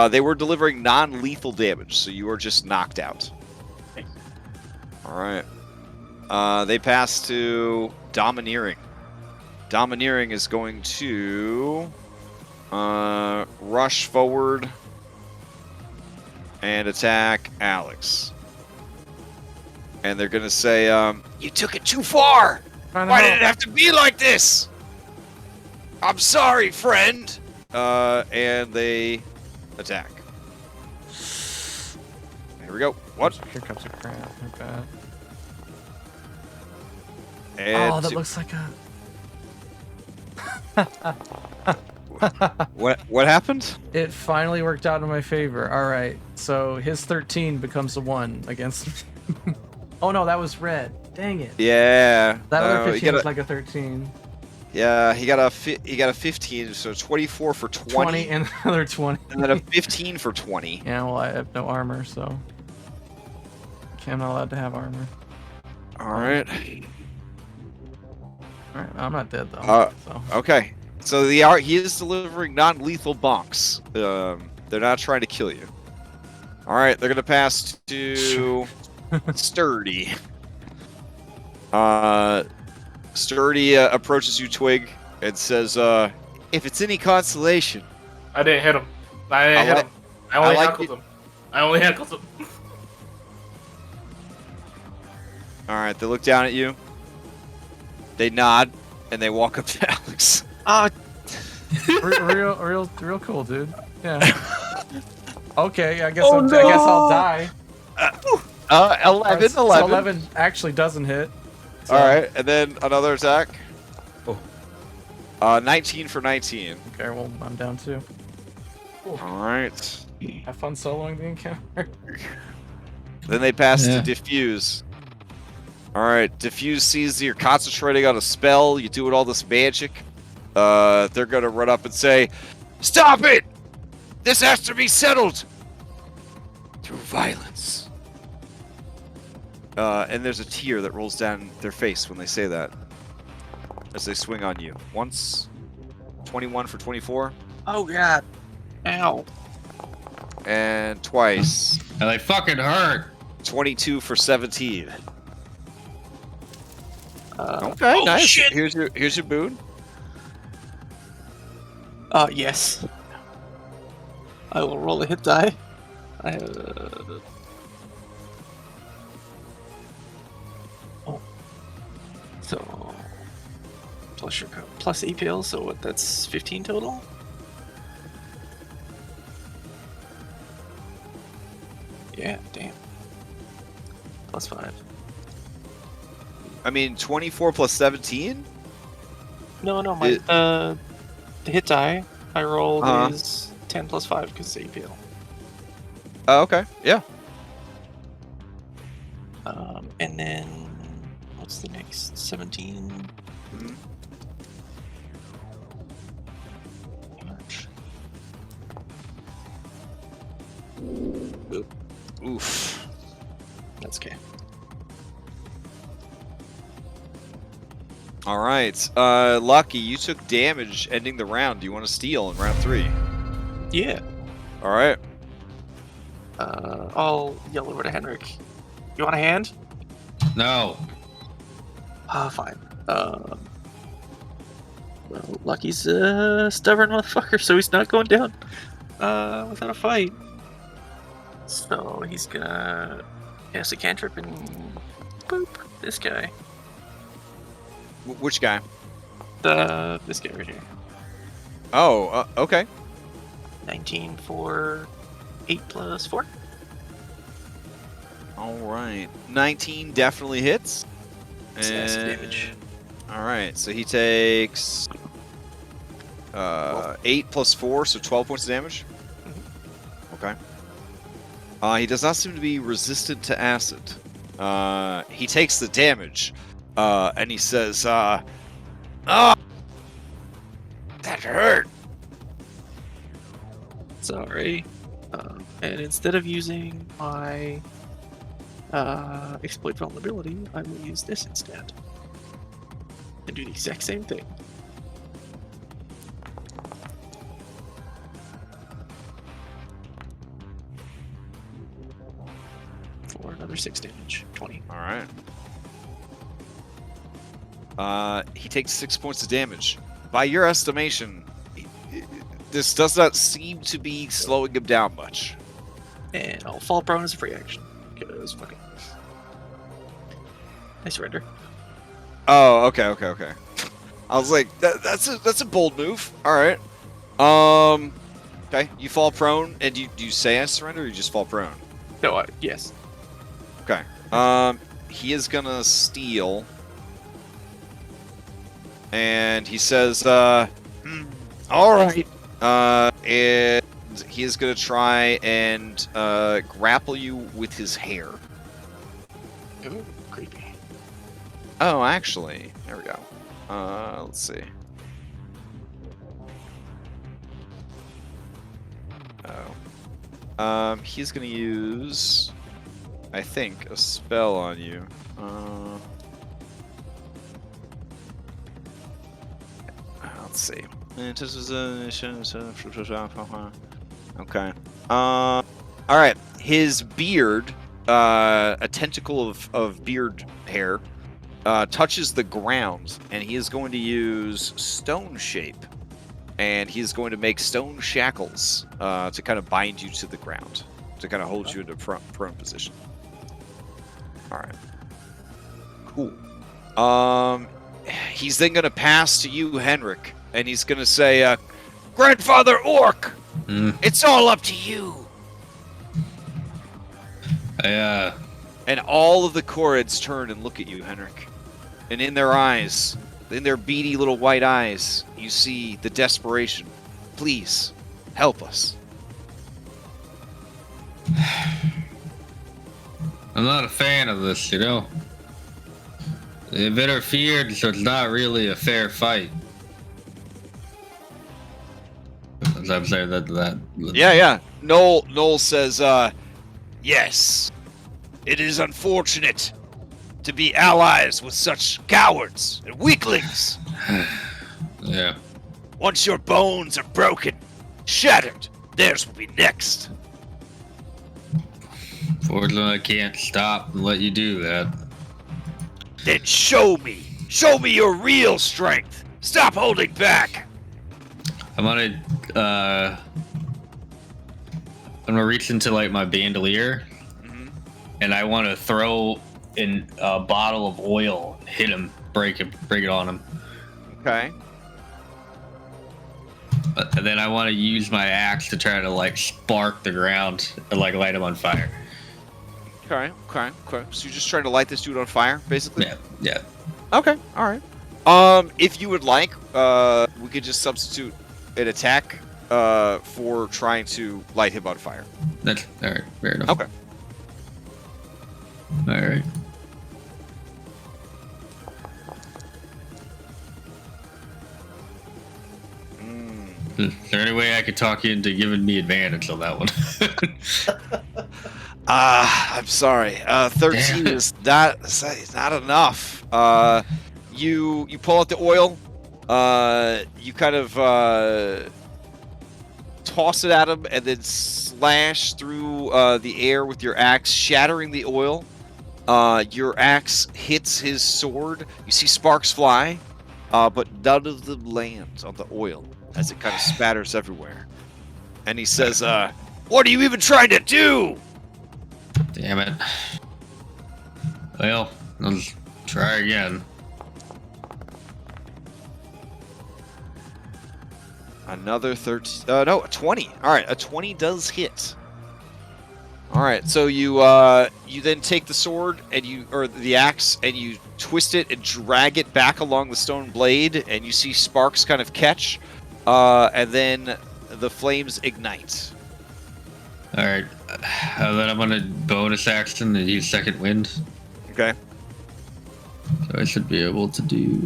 Speaker 1: They were delivering non-lethal damage, so you are just knocked out. All right. They pass to Domineering. Domineering is going to rush forward and attack Alex. And they're going to say, you took it too far! Why did it have to be like this? I'm sorry, friend! And they attack. Here we go. What?
Speaker 2: Here comes a crab. Like that.
Speaker 1: And
Speaker 2: oh, that looks like a...
Speaker 1: What happened?
Speaker 2: It finally worked out in my favor. All right, so his 13 becomes a 1 against me. Oh no, that was red. Dang it.
Speaker 1: Yeah.
Speaker 2: That other 15 was like a 13.
Speaker 1: Yeah, he got a 15, so 24 for 20.
Speaker 2: 20 and another 20.
Speaker 1: And then a 15 for 20.
Speaker 2: Yeah, well, I have no armor, so I'm not allowed to have armor.
Speaker 1: All right.
Speaker 2: All right, I'm not dead though.
Speaker 1: Okay. So he is delivering non-lethal bonks. They're not trying to kill you. All right, they're gonna pass to Sturdy. Sturdy approaches you, Twig, and says, "If it's any consolation."
Speaker 6: I didn't hit him. I didn't hit him. I only heckled him. I only heckled him.
Speaker 1: All right, they look down at you. They nod, and they walk up to Alex.
Speaker 2: Real cool, dude. Yeah. Okay, I guess I guess I'll die.
Speaker 1: 11.
Speaker 2: So 11 actually doesn't hit. So.
Speaker 1: All right, and then another attack. 19 for 19.
Speaker 2: Okay, well, I'm down too.
Speaker 1: All right.
Speaker 2: Have fun soloing the encounter.
Speaker 1: Then they pass to Diffuse. All right, Diffuse sees that you're concentrating on a spell. You do it all this magic. They're gonna run up and say, "Stop it! This has to be settled through violence." And there's a tear that rolls down their face when they say that, as they swing on you. Once, 21 for 24.
Speaker 4: Oh god. Ow.
Speaker 1: And twice,
Speaker 5: And they fucking hurt.
Speaker 1: 22 for 17.
Speaker 4: Okay,
Speaker 1: Okay, nice.
Speaker 4: Shit.
Speaker 1: Here's your boon.
Speaker 4: Yes. I will roll a hit die. So plus APL, so what? That's 15 total. Yeah, damn. Plus 5.
Speaker 1: I mean, 24 plus 17?
Speaker 4: No, my the hit die I rolled is 10 plus 5 because it's APL.
Speaker 1: Oh, okay. Yeah.
Speaker 4: And then what's the next? 17.
Speaker 1: Mhm.
Speaker 4: March.
Speaker 1: Oof.
Speaker 4: That's okay.
Speaker 1: All right. Lucky, you took damage ending the round. Do you want to steal in round 3?
Speaker 4: Yeah.
Speaker 1: All right.
Speaker 4: I'll yell over to Henrik. You want a hand?
Speaker 5: No.
Speaker 4: Fine. Well, Lucky's a stubborn motherfucker, so he's not going down without a fight. So he's gonna cast a cantrip and boop this guy.
Speaker 1: Which guy?
Speaker 4: This guy right here.
Speaker 1: Oh, okay.
Speaker 4: 19 for 8 plus 4.
Speaker 1: All right. 19 definitely hits.
Speaker 4: So that's the damage.
Speaker 1: All right. So he takes 8 plus 4, so 12 points of damage. Okay. He does not seem to be resistant to acid. He takes the damage, and he says, "Oh, that hurt."
Speaker 4: Sorry. And instead of using my exploit vulnerability, I will use this instead. And do the exact same thing. For another 6 damage. 20.
Speaker 1: All right. He takes 6 points of damage. By your estimation, this does not seem to be slowing him down much.
Speaker 4: And I'll fall prone as a free action. Because fucking. I surrender.
Speaker 1: Oh, okay. I was like, that's a bold move. All right. Okay, you fall prone, and do you say I surrender, or you just fall prone?
Speaker 4: No, yes.
Speaker 1: Okay. He is gonna steal, and he says, all right. And he is gonna try and grapple you with his hair.
Speaker 4: Ooh, creepy.
Speaker 1: Oh, actually, there we go. Let's see. Oh. He's gonna use, I think, a spell on you. Let's see. Okay. All right. His beard, a tentacle of beard hair, touches the ground, and he is going to use stone shape, and he's going to make stone shackles to kind of bind you to the ground, to kind of hold you in a prone position. All right. Cool. He's then going to pass to you, Henrik, and he's going to say, Grandfather Orc, it's all up to you. And all of the Korreds turn and look at you, Henrik. And in their eyes, in their beady little white eyes, you see the desperation. Please, help us.
Speaker 5: I'm not a fan of this, you know. They've interfered, so it's not really a fair fight. I'm saying that.
Speaker 1: Yeah. Noel says, yes, it is unfortunate to be allies with such cowards and weaklings.
Speaker 5: Yeah.
Speaker 1: Once your bones are broken, shattered, theirs will be next.
Speaker 5: Fortunately, I can't stop and let you do that.
Speaker 1: Then show me your real strength. Stop holding back.
Speaker 5: I'm gonna reach into like my bandolier, and I want to throw in a bottle of oil, hit him, break it on him.
Speaker 1: Okay.
Speaker 5: And then I want to use my axe to try to like spark the ground and like light him on fire.
Speaker 1: Okay. So you're just trying to light this dude on fire, basically?
Speaker 5: Yeah.
Speaker 1: Okay, alright. If you would like, we could just substitute an attack for trying to light him on fire.
Speaker 5: That's alright, fair enough.
Speaker 1: Okay.
Speaker 5: Alright. Is there any way I could talk you into giving me advantage on that one?
Speaker 1: I'm sorry. 13 is not enough. You pull out the oil. You kind of toss it at him and then slash through the air with your axe, shattering the oil. Your axe hits his sword. You see sparks fly, but none of them land on the oil as it kind of spatters everywhere. And he says, "What are you even trying to do?"
Speaker 5: Damn it. Well, let's try again.
Speaker 1: Another 13. No, a 20. All right, a 20 does hit. All right, so you then take the sword and the axe and you twist it and drag it back along the stone blade, and you see sparks kind of catch, and then the flames ignite.
Speaker 5: All right, then I'm gonna bonus action and use second wind.
Speaker 1: Okay.
Speaker 5: So I should be able to do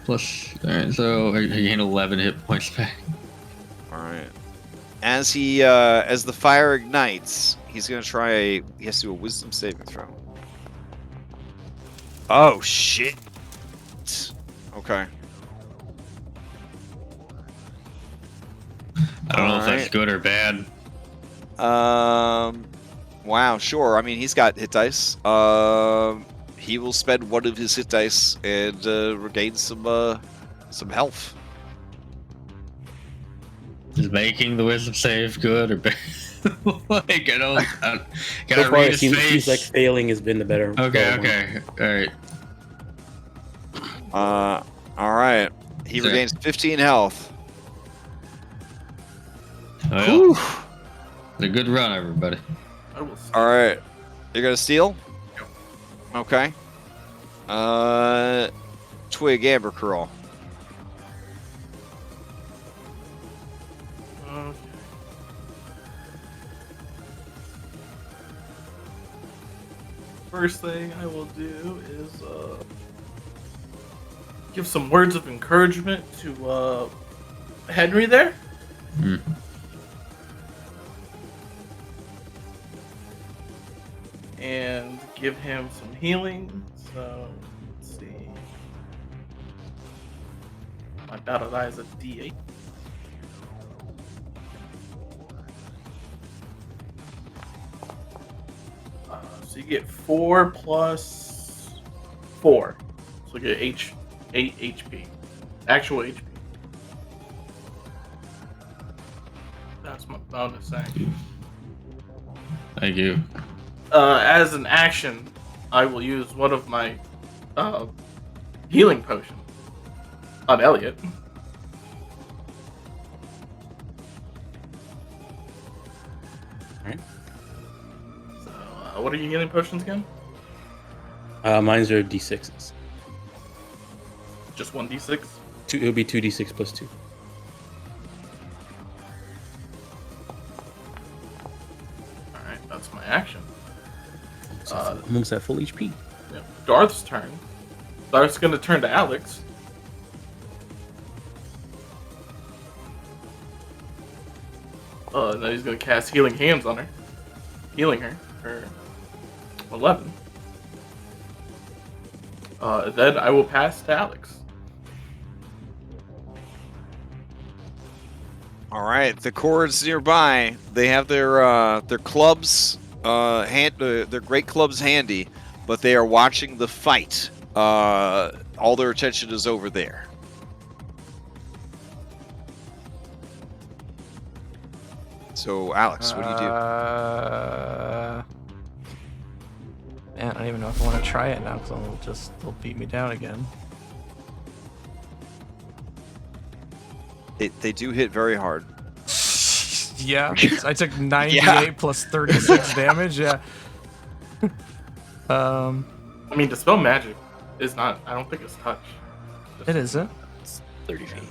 Speaker 5: plus. All right, so I gain 11 hit points back.
Speaker 1: All right. As the fire ignites, he has to do a wisdom saving throw. Oh shit. Okay.
Speaker 5: I don't know if that's good or bad.
Speaker 1: Wow, sure. I mean, he's got hit dice. He will spend one of his hit dice and regain some health.
Speaker 5: Is making the wisdom save good or bad? Like, I don't. Can
Speaker 3: So
Speaker 5: I
Speaker 3: far,
Speaker 5: read his
Speaker 3: he's
Speaker 5: face?
Speaker 3: like failing has been the better.
Speaker 5: Okay. All right.
Speaker 1: All right. He
Speaker 5: Sure.
Speaker 1: regains 15 health.
Speaker 5: Well, it's a good run, everybody.
Speaker 6: I will see.
Speaker 1: All right. You're gonna steal? Okay. Twig amber curl.
Speaker 6: Okay. First thing I will do is give some words of encouragement to Henry there. And give him some healing. So let's see. My battle die is a D8. So you get 4 plus 4. So you get 8 HP. Actual HP. That's my bonus action.
Speaker 5: Thank you.
Speaker 6: As an action, I will use one of my healing potions on Elliot.
Speaker 3: Alright.
Speaker 6: So, what are your healing potions again?
Speaker 3: Mine's are D6s.
Speaker 6: Just 1d6?
Speaker 3: It'll be 2d6 plus 2.
Speaker 6: Alright, that's my action.
Speaker 3: I'm almost at full HP.
Speaker 6: Yep. Darth's turn. Darth's gonna turn to Alex. Then he's gonna cast Healing Hands on her. Healing her for 11. Then I will pass to Alex.
Speaker 1: All right, the Korred's nearby. They have their clubs, their great clubs handy, but they are watching the fight. All their attention is over there. So, Alex, what do you do?
Speaker 2: Man, I don't even know if I want to try it now because they'll beat me down again.
Speaker 1: They do hit very hard.
Speaker 2: Yeah, I took 98 plus 36 damage. Yeah.
Speaker 6: I mean, Dispel Magic is not. I don't think it's touch.
Speaker 2: It isn't.
Speaker 4: It's 30 feet.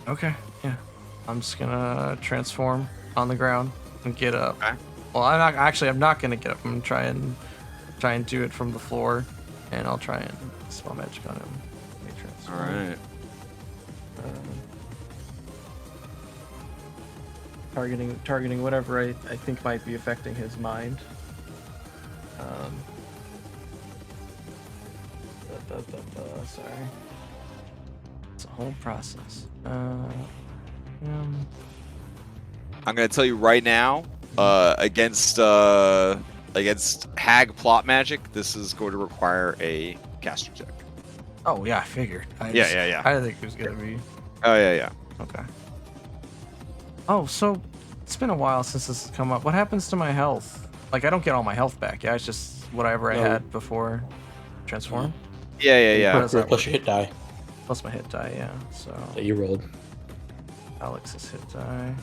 Speaker 2: Okay. Yeah, I'm just gonna transform on the ground and get up.
Speaker 1: Okay.
Speaker 2: Well, I'm not gonna get up. I'm gonna try and do it from the floor, and I'll try and spell magic on him. Let me transform.
Speaker 1: All right.
Speaker 2: Targeting whatever I think might be affecting his mind. Sorry. It's a whole process.
Speaker 1: I'm gonna tell you right now, against Hag plot magic, this is going to require a caster check.
Speaker 2: Oh yeah, I figured.
Speaker 1: Yeah.
Speaker 2: I didn't think it was gonna be.
Speaker 1: Oh yeah.
Speaker 2: Okay. Oh, so it's been a while since this has come up. What happens to my health? Like, I don't get all my health back. Yeah, it's just whatever I had before transform.
Speaker 1: Yeah.
Speaker 2: What is that?
Speaker 3: Plus your hit die
Speaker 2: Plus my hit die, yeah. So
Speaker 3: that you rolled.
Speaker 2: Alex's hit die.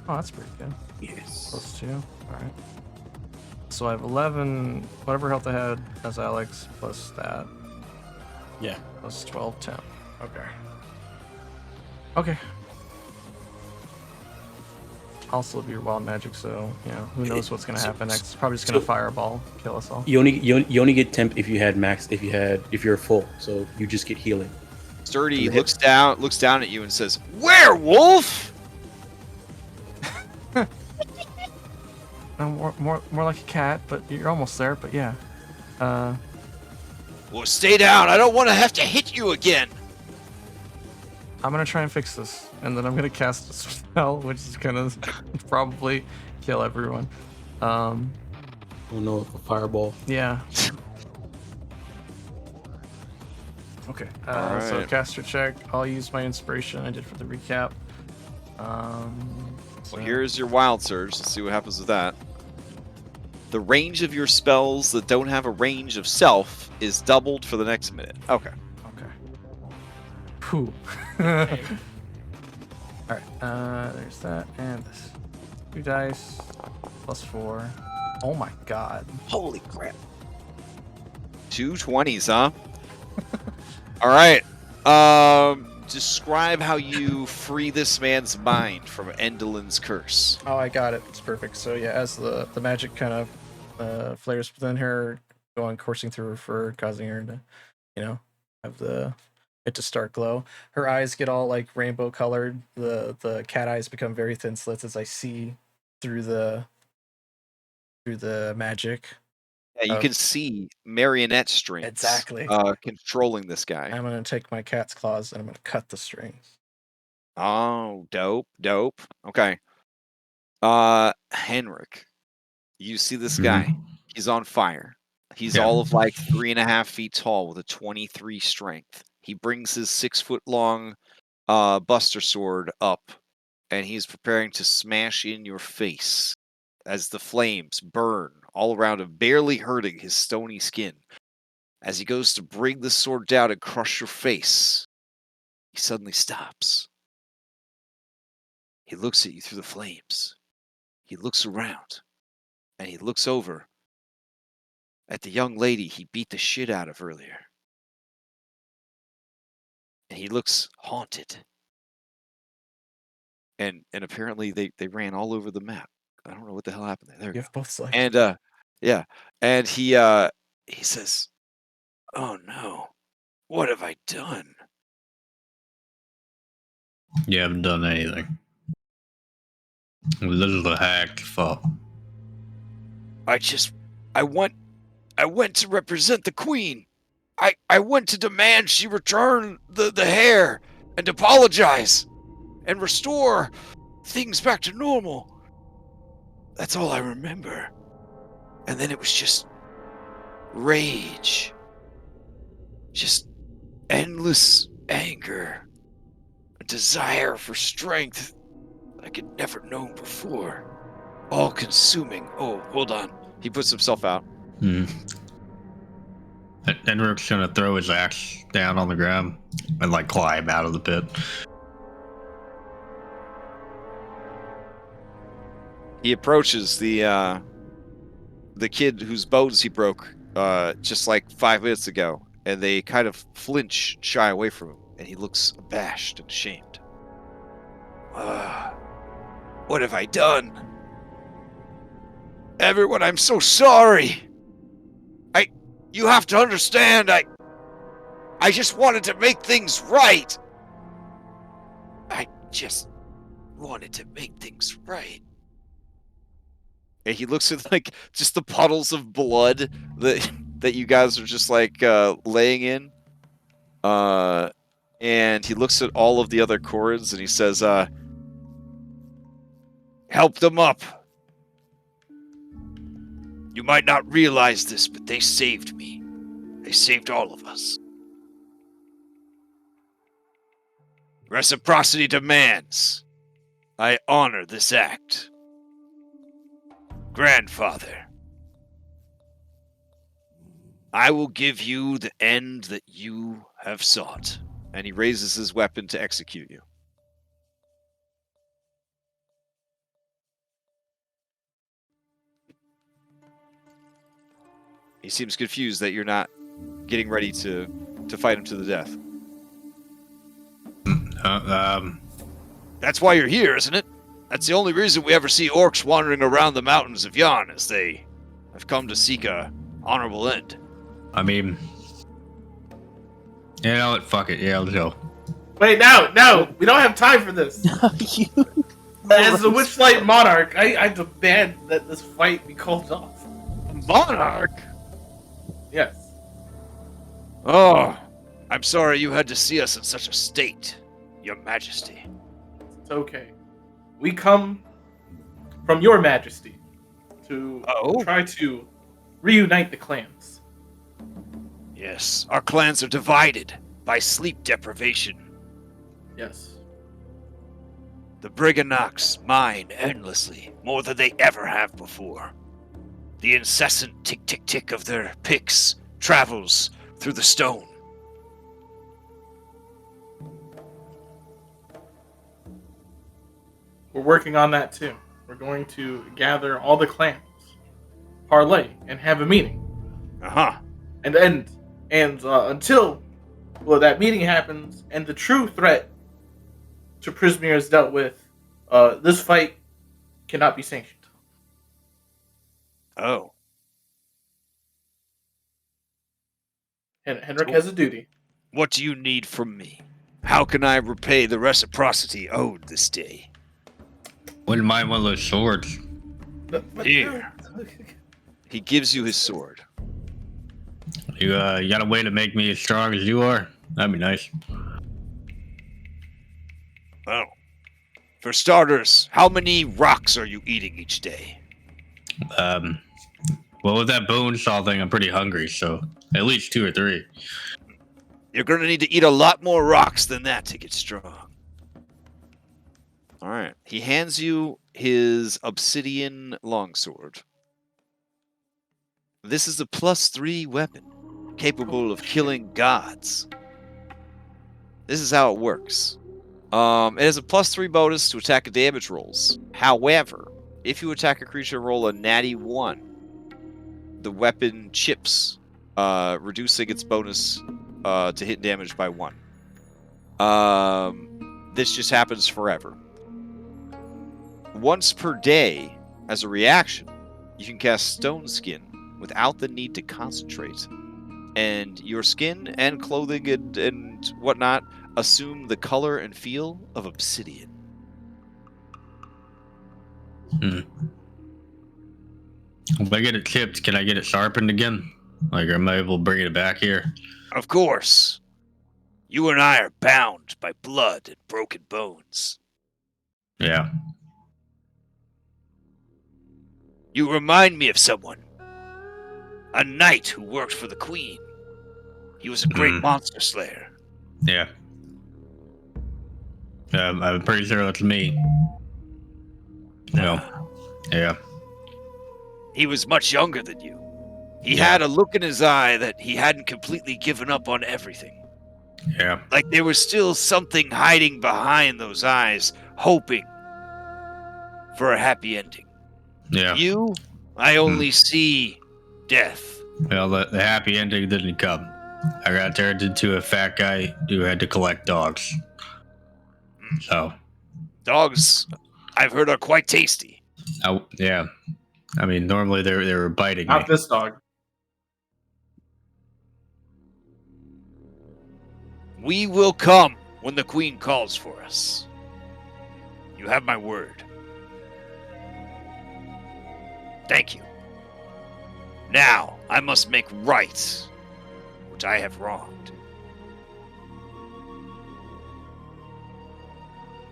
Speaker 2: Oh, that's pretty good.
Speaker 4: Yes.
Speaker 2: Plus 2. Alright. So I have 11, whatever health I had as Alex, plus that.
Speaker 3: Yeah.
Speaker 2: Plus 12, 10. Okay. Also be your wild magic, so who knows what's gonna happen next. Probably just gonna fireball, kill us all.
Speaker 3: You only get temp if you had max if you're full, so you just get healing.
Speaker 1: Sturdy looks down at you and says, "Werewolf!"
Speaker 2: More like a cat, but you're almost there. But yeah.
Speaker 1: Well, stay down. I don't want to have to hit you again.
Speaker 2: I'm gonna try and fix this, and then I'm gonna cast a spell, which is gonna probably kill everyone.
Speaker 3: Oh no, a fireball.
Speaker 2: Yeah. Okay. So
Speaker 1: Alright.
Speaker 2: caster check. I'll use my inspiration I did for the recap.
Speaker 1: Well, here's your wild surge. Let's see what happens with that. The range of your spells that don't have a range of self is doubled for the next minute. Okay.
Speaker 2: Whew. Alright, there's that, and this. 2 dice, plus 4. Oh my god.
Speaker 4: Holy crap.
Speaker 1: 2 20s, huh? Alright. Describe how you free this man's mind from Endelin's curse.
Speaker 2: Oh, I got it. It's perfect. So yeah, as the magic kind of flares within her, coursing through her fur, causing her to, have it to start glow. Her eyes get all like rainbow colored. The cat eyes become very thin slits as I see through the magic.
Speaker 1: Yeah, you can see marionette strings.
Speaker 2: Exactly.
Speaker 1: Controlling this guy.
Speaker 2: I'm gonna take my cat's claws and I'm gonna cut the strings.
Speaker 1: Oh, dope. Okay. Henrik, you see this guy. He's on fire. He's all of like 3.5 feet tall with a 23 strength. He brings his 6-foot-long Buster Sword up, and he's preparing to smash in your face as the flames burn all around him, barely hurting his stony skin. As he goes to bring the sword down and crush your face, he suddenly stops. He looks at you through the flames. He looks around, and he looks over at the young lady he beat the shit out of earlier. And he looks haunted. And apparently they ran all over the map. I don't know what the hell happened there. There we
Speaker 2: You
Speaker 1: go.
Speaker 2: have both sides.
Speaker 1: And yeah. And he says, "Oh no. What have I done?"
Speaker 5: You haven't done anything. This is a hack fault.
Speaker 1: I went to represent the queen. I went to demand she return the hair and apologize and restore things back to normal. That's all I remember. And then it was just rage. Just endless anger. A desire for strength I could never known before. All consuming. Oh, hold on. He puts himself out.
Speaker 5: Henrik's gonna throw his axe down on the ground and like climb out of the pit.
Speaker 1: He approaches the kid whose bones he broke just like 5 minutes ago, and they kind of flinch, shy away from him, and he looks abashed and ashamed. What have I done? Everyone, I'm so sorry. You have to understand, I just wanted to make things right. I just wanted to make things right. And he looks at like just the puddles of blood that you guys are just like laying in. And he looks at all of the other Korreds and he says, "Help them up. You might not realize this, but they saved me. They saved all of us. Reciprocity demands I honor this act. Grandfather, I will give you the end that you have sought." And he raises his weapon to execute you. He seems confused that you're not getting ready to fight him to the death. That's why you're here, isn't it? That's the only reason we ever see orcs wandering around the mountains of Yarn, as they have come to seek a honorable end.
Speaker 5: I mean, you know what? Fuck it. Yeah, let's go.
Speaker 6: Wait, no, we don't have time for this. As the Witchlight Monarch, I demand that this fight be called off.
Speaker 1: Monarch?
Speaker 6: Yes.
Speaker 1: Oh, I'm sorry you had to see us in such a state, Your Majesty.
Speaker 6: It's okay. We come from Your Majesty to try to reunite the clans.
Speaker 1: Yes, our clans are divided by sleep deprivation.
Speaker 6: Yes.
Speaker 1: The Briganox mine endlessly, more than they ever have before. The incessant tick-tick-tick of their picks travels through the stone.
Speaker 6: We're working on that too. We're going to gather all the clans, parlay, and have a meeting. And until that meeting happens and the true threat to Prismir is dealt with, this fight cannot be sanctioned.
Speaker 1: Oh.
Speaker 6: Henrik has a duty.
Speaker 1: What do you need from me? How can I repay the reciprocity owed this day?
Speaker 5: Wouldn't mind one of those swords.
Speaker 1: Here. He gives you his sword.
Speaker 5: You got a way to make me as strong as you are? That'd be nice.
Speaker 1: Well, for starters, how many rocks are you eating each day?
Speaker 5: Well, with that bone saw thing, I'm pretty hungry, so at least 2 or 3.
Speaker 1: You're going to need to eat a lot more rocks than that to get strong. All right. He hands you his obsidian longsword. This is a +3 weapon, capable of killing gods. This is how it works. It has a +3 bonus to attack and damage rolls. However, if you attack a creature and roll a natty 1, the weapon chips, reducing its bonus to hit damage by 1. This just happens forever. Once per day, as a reaction, you can cast Stone Skin without the need to concentrate. And your skin and clothing and whatnot assume the color and feel of obsidian.
Speaker 5: If I get it chipped, can I get it sharpened again? Like, am I able to bring it back here?
Speaker 1: Of course. You and I are bound by blood and broken bones.
Speaker 5: Yeah.
Speaker 1: You remind me of someone. A knight who worked for the queen. He was a great monster slayer.
Speaker 5: Yeah. I'm pretty sure that's me. No. Yeah.
Speaker 1: He was much younger than you. He had a look in his eye that he hadn't completely given up on everything.
Speaker 5: Yeah.
Speaker 1: Like there was still something hiding behind those eyes, hoping for a happy ending.
Speaker 5: Yeah.
Speaker 1: You, I only see death.
Speaker 5: Well, the happy ending didn't come. I got turned into a fat guy who had to collect dogs. So.
Speaker 1: Dogs, I've heard, are quite tasty.
Speaker 5: Oh, yeah. I mean, normally they were biting me.
Speaker 6: Not this dog.
Speaker 1: We will come when the queen calls for us. You have my word. Thank you. Now, I must make right what I have wronged.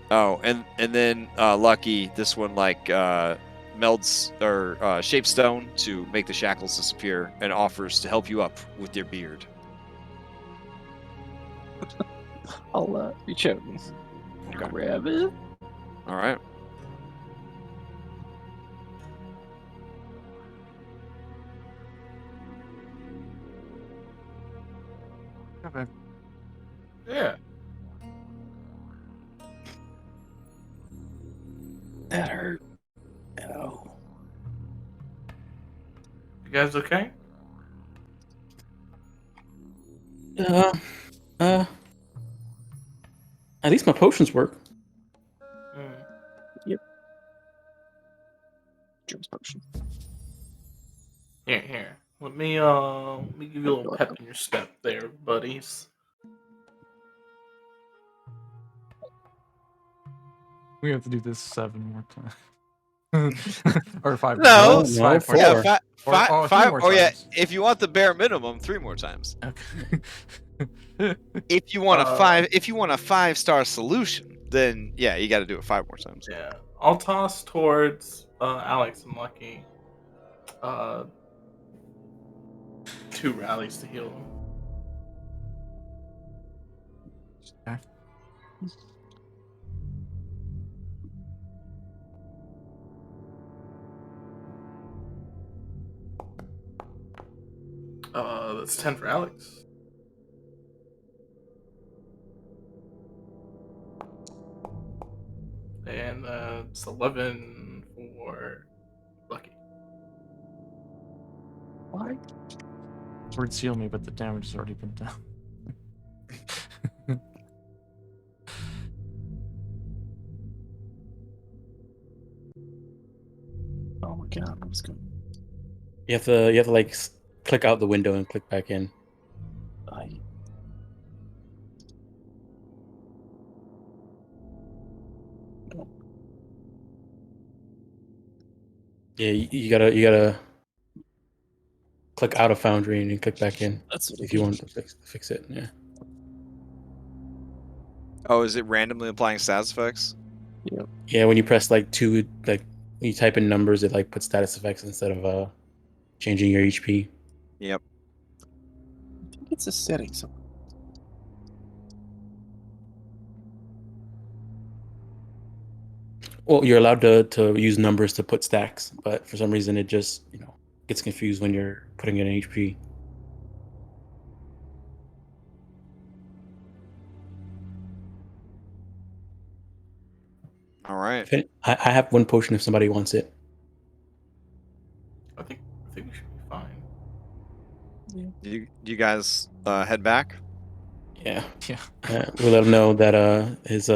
Speaker 1: Oh, and then Lucky, this one melds or shapes stone to make the shackles disappear and offers to help you up with your beard.
Speaker 4: I'll reach out and grab it.
Speaker 1: All right.
Speaker 2: Okay.
Speaker 6: Yeah.
Speaker 4: That hurt. Oh.
Speaker 6: You guys okay?
Speaker 3: At least my potions work.
Speaker 6: Mm.
Speaker 4: Dreams potion.
Speaker 6: Here. Let me give you a little pep in your step there, buddies.
Speaker 2: We have to do this 7 more times. Or 5
Speaker 1: No,
Speaker 2: more times.
Speaker 3: no,
Speaker 2: 5 more
Speaker 3: 4.
Speaker 1: Yeah,
Speaker 2: times. Or 3
Speaker 1: five.
Speaker 2: more
Speaker 1: Oh yeah,
Speaker 2: times.
Speaker 1: if you want the bare minimum, 3 more times.
Speaker 2: Okay.
Speaker 1: If you want a 5-star solution, then yeah, you got to do it 5 more times.
Speaker 6: Yeah. I'll toss towards Alex and Lucky 2 rallies to heal them.
Speaker 2: Okay.
Speaker 6: That's 10 for Alex. And it's 11 for Lucky.
Speaker 4: Why?
Speaker 2: Sword seal me, but the damage has already been done.
Speaker 4: Oh my god, I was going.
Speaker 3: You have to like click out the window and click back in. Yeah, you gotta click out of Foundry and you click back in
Speaker 4: That's what
Speaker 3: if you want to fix it. Yeah.
Speaker 1: Oh, is it randomly applying status effects?
Speaker 3: Yeah, when you press like two, like when you type in numbers, it like puts status effects instead of changing your HP.
Speaker 1: Yep.
Speaker 4: I think it's a setting somewhere.
Speaker 3: Well, you're allowed to use numbers to put stacks, but for some reason it just gets confused when you're putting in HP.
Speaker 1: All right.
Speaker 3: I have one potion if somebody wants it.
Speaker 6: I think we should be fine.
Speaker 1: Do you guys head back?
Speaker 3: Yeah.
Speaker 2: Yeah.
Speaker 3: We'll let him know that his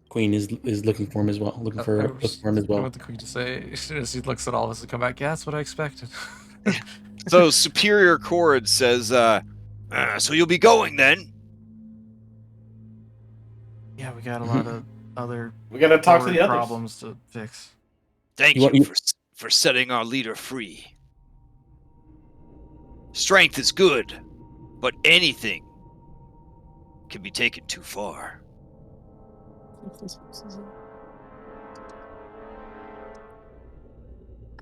Speaker 3: queen is looking for him as well. Looking for him as
Speaker 2: I
Speaker 3: well.
Speaker 2: want the queen to say as soon as he looks at all of us and come back. Yeah, that's what I expected.
Speaker 1: So Superior Korred says, so you'll be going then?
Speaker 2: Yeah, we got a lot of other
Speaker 6: We gotta talk to the others.
Speaker 2: problems to fix.
Speaker 1: Thank
Speaker 3: You
Speaker 1: you,
Speaker 3: want-
Speaker 1: for setting our leader free. Strength is good, but anything can be taken too far.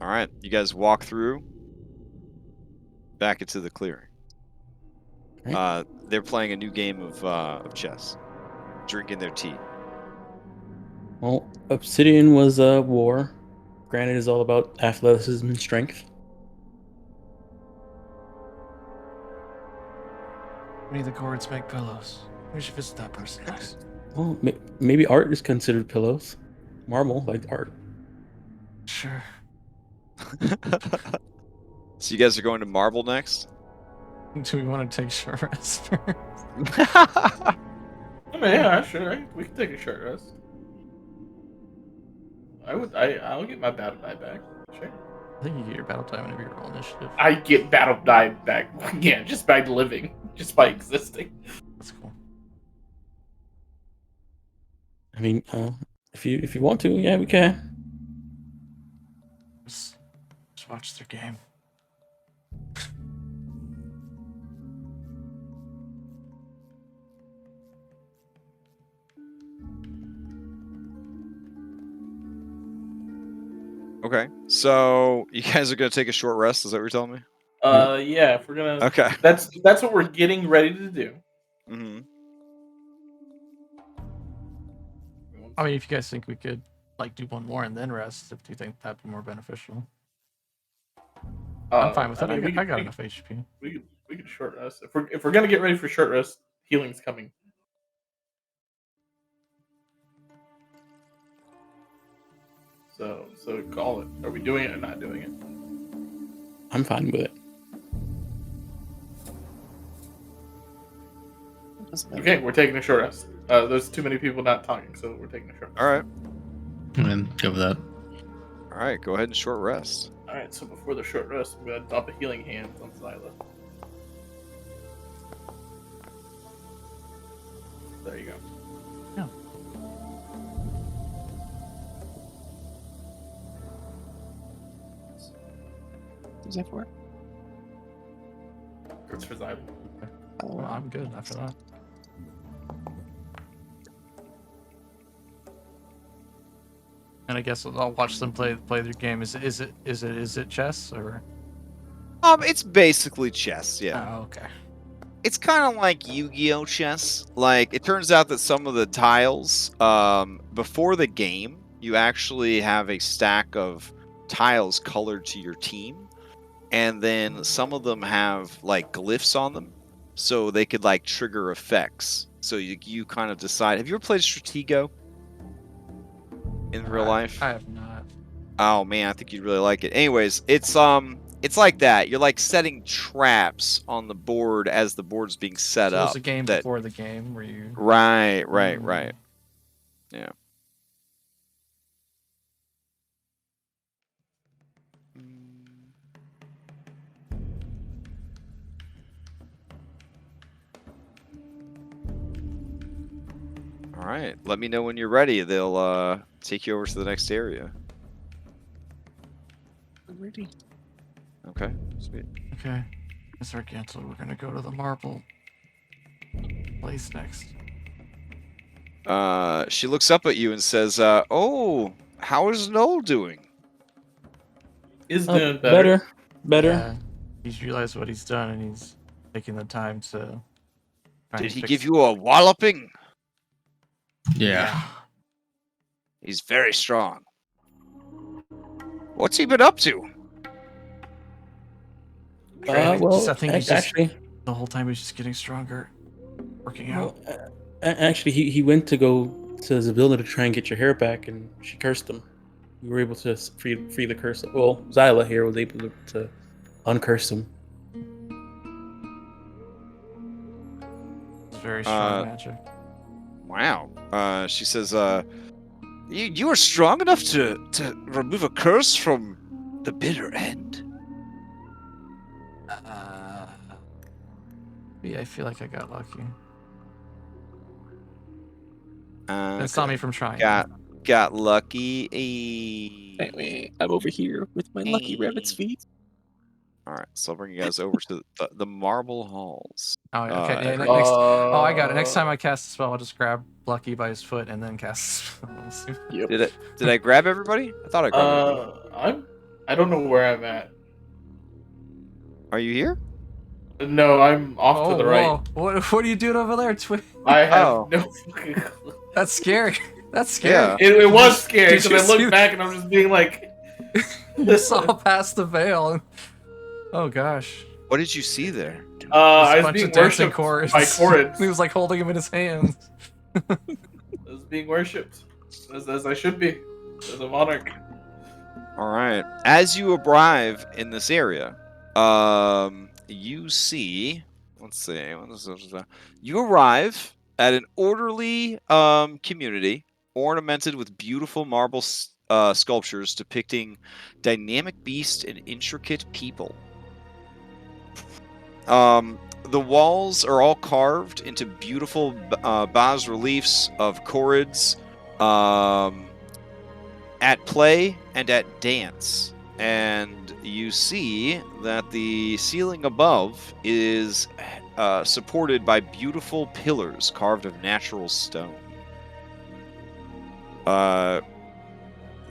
Speaker 1: All right, you guys walk through back into the clearing.
Speaker 3: Right.
Speaker 1: They're playing a new game of chess, drinking their tea.
Speaker 3: Well, Obsidian was war. Granite is all about athleticism and strength.
Speaker 2: We need the Korreds make pillows. We should visit that person next.
Speaker 3: Well, maybe art is considered pillows. Marble, like art.
Speaker 2: Sure.
Speaker 1: So you guys are going to Marble next?
Speaker 2: Do we want to take short rest first?
Speaker 6: I mean, yeah, sure. We can take a short rest. I'll get my battle die back. Sure.
Speaker 2: I think you get your battle time whenever you roll initiative.
Speaker 6: I get battle die back. Yeah, just by living, just by existing.
Speaker 2: That's cool.
Speaker 3: I mean, if you want to, yeah, we can.
Speaker 2: Just watch their game.
Speaker 1: Okay, so you guys are going to take a short rest, is that what you're telling me?
Speaker 6: Yeah, if we're gonna.
Speaker 1: Okay.
Speaker 6: That's what we're getting ready to do.
Speaker 1: Mm-hmm.
Speaker 2: I mean, if you guys think we could like do one more and then rest, if you think that'd be more beneficial, I'm fine with that. I got enough HP.
Speaker 6: We could short rest if we're gonna get ready for short rest. Healing's coming. So call it. Are we doing it or not doing it?
Speaker 3: I'm fine with it.
Speaker 6: Okay, we're taking a short rest. There's too many people not talking, so we're taking a short rest.
Speaker 1: All right.
Speaker 5: I'm go with that.
Speaker 1: All right, go ahead and short rest.
Speaker 6: All right, so before the short rest, I'm gonna dump a healing hand on Zyla. There you go.
Speaker 2: Yeah.
Speaker 4: Is that for it?
Speaker 6: It's for Zyla.
Speaker 2: Well, I'm good after that. And I guess I'll watch them play their game. Is it chess or?
Speaker 1: It's basically chess, yeah.
Speaker 2: Oh, okay.
Speaker 1: It's kind of like Yu-Gi-Oh chess. Like, it turns out that some of the tiles, before the game, you actually have a stack of tiles colored to your team, and then some of them have like glyphs on them, so they could like trigger effects. So you kind of decide. Have you ever played Stratego in real life?
Speaker 2: I have not.
Speaker 1: Oh man, I think you'd really like it. Anyways, it's like that. You're like setting traps on the board as the board's being set
Speaker 2: So
Speaker 1: up.
Speaker 2: there's a game before the game where you.
Speaker 1: Right. Yeah. All right. Let me know when you're ready. They'll take you over to the next area.
Speaker 4: I'm ready.
Speaker 1: Okay, sweet.
Speaker 2: Okay. Miss Argento, we're gonna go to the marble place next.
Speaker 1: She looks up at you and says, "Oh, how is Noel doing?"
Speaker 6: He's doing better.
Speaker 3: Better.
Speaker 2: Yeah, he's realized what he's done and he's taking the time to. try
Speaker 1: Did
Speaker 2: and
Speaker 1: he
Speaker 2: fix
Speaker 1: give you a walloping?
Speaker 5: Yeah.
Speaker 1: He's very strong. What's he been up to?
Speaker 3: Well,
Speaker 2: I think he's just-
Speaker 3: actually,
Speaker 2: The whole time he's just getting stronger, working out.
Speaker 3: actually, he went to go to Zybilna to try and get your hair back, and she cursed him. We were able to free the curse. Well, Zyla here was able to uncurse him.
Speaker 2: It's very strong magic.
Speaker 1: Wow. She says, you were strong enough to remove a curse from the bitter end?
Speaker 2: Yeah, I feel like I got lucky. It's
Speaker 1: Okay.
Speaker 2: not me from trying.
Speaker 1: Got lucky.
Speaker 4: Anyway, I'm over here with my lucky rabbit's feet.
Speaker 1: All right, so I'll bring you guys over to the marble halls.
Speaker 2: Oh, yeah, okay.
Speaker 1: every-
Speaker 2: I got it. Next time I cast a spell, I'll just grab Lucky by his foot and then cast a spell.
Speaker 4: Yep.
Speaker 1: Did I grab everybody? I thought I grabbed everybody.
Speaker 6: I don't know where I'm at.
Speaker 1: Are you here?
Speaker 6: No, I'm off to the right.
Speaker 2: What are you doing over there, Twin?
Speaker 6: I have
Speaker 1: Oh.
Speaker 6: no fucking clue.
Speaker 2: That's scary. That's scary.
Speaker 1: Yeah.
Speaker 6: It was scary
Speaker 2: Did you
Speaker 6: because I
Speaker 2: see-
Speaker 6: looked back and I'm just being like,
Speaker 2: You saw past the veil. Oh gosh.
Speaker 1: What did you see there?
Speaker 6: I was
Speaker 2: bunch
Speaker 6: being
Speaker 2: of dancing
Speaker 6: worshipped
Speaker 2: chorus.
Speaker 6: by Korred.
Speaker 2: He was like holding him in his hands.
Speaker 6: I was being worshipped as I should be, as a monarch.
Speaker 1: All right. As you arrive in this area, you see. Let's see. You arrive at an orderly community, ornamented with beautiful marble sculptures depicting dynamic beasts and intricate people. The walls are all carved into beautiful bas reliefs of Korreds at play and at dance. And you see that the ceiling above is supported by beautiful pillars carved of natural stone.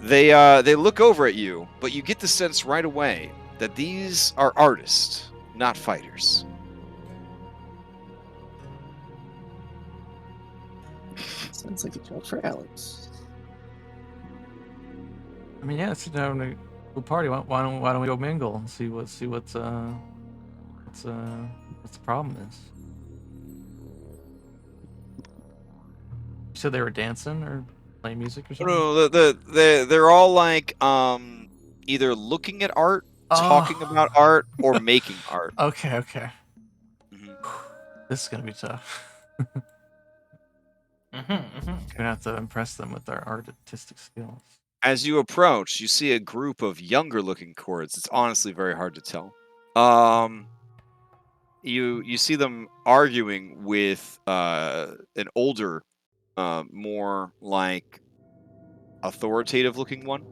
Speaker 1: They look over at you, but you get the sense right away that these are artists, not fighters.
Speaker 4: Sounds like a job for Alex.
Speaker 2: I mean, yeah, it's having a cool party. Why don't we go mingle and see what the problem is? You said they were dancing or playing music or something?
Speaker 1: No, they're all like either looking at art, talking about art, or making art.
Speaker 2: Okay.
Speaker 1: Mhm.
Speaker 2: This is gonna be tough.
Speaker 6: Mm-hmm.
Speaker 2: Gonna have to impress them with our artistic skills.
Speaker 1: As you approach, you see a group of younger-looking Korreds. It's honestly very hard to tell. You see them arguing with an older, more like authoritative-looking one.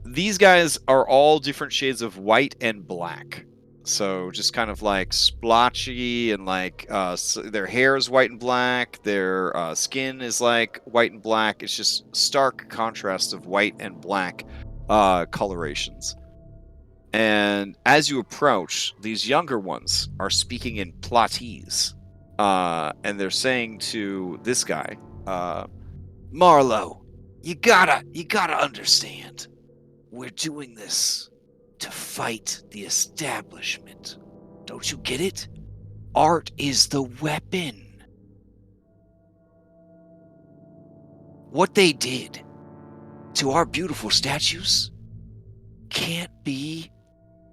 Speaker 1: These guys are all different shades of white and black. So just kind of like splotchy and like their hair is white and black. Their skin is like white and black. It's just stark contrast of white and black colorations. And as you approach, these younger ones are speaking in Platese. And they're saying to this guy, Marlowe, you gotta understand. We're doing this to fight the establishment. Don't you get it? Art is the weapon. What they did to our beautiful statues can't be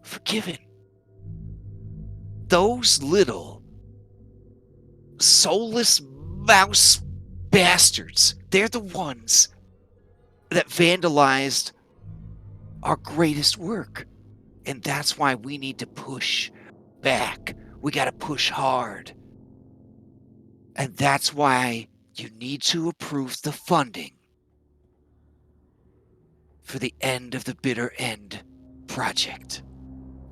Speaker 1: forgiven. Those little soulless mouse bastards, they're the ones that vandalized our greatest work. And that's why we need to push back. We got to push hard. And that's why you need to approve the funding for the End of the Bitter End project.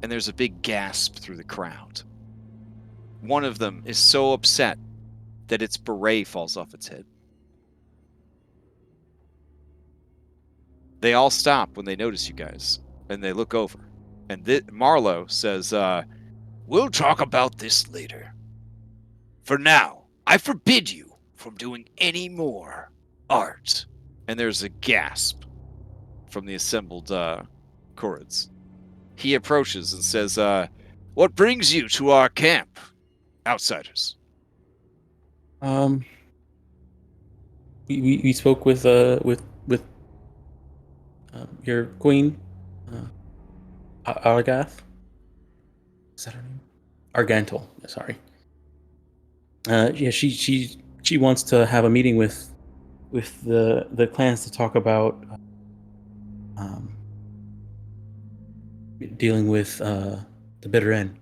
Speaker 1: and there's a big gasp through the crowd. One of them is so upset that its beret falls off its head. They all stop when they notice you guys, and they look over. And Marlowe says, we'll talk about this later. For now, I forbid you from doing any more art. And there's a gasp from the assembled Korreds. He approaches and says, what brings you to our camp, outsiders?
Speaker 3: We spoke with your queen, Argath. Is that her name? Argantel. Sorry. Yeah, she wants to have a meeting with the clans to talk about dealing with the bitter end.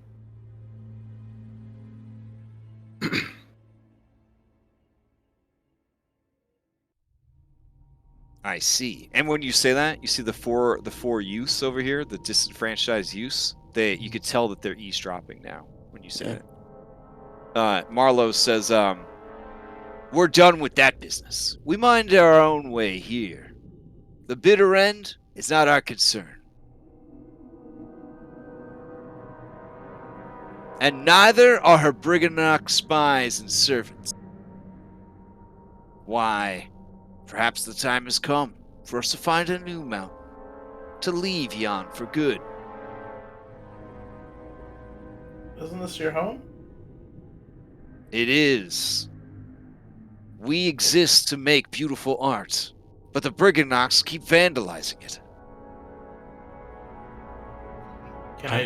Speaker 1: I see. And when you say that, you see the four youths over here, the disenfranchised youths. You could tell that they're eavesdropping now when you say it. Marlowe says, we're done with that business. We mind our own way here. The bitter end is not our concern. And neither are her Briganock spies and servants. Why, perhaps the time has come for us to find a new mountain, to leave yon for good.
Speaker 6: Isn't this your home?
Speaker 1: It is. We exist to make beautiful art, but the Briganocks keep vandalizing it.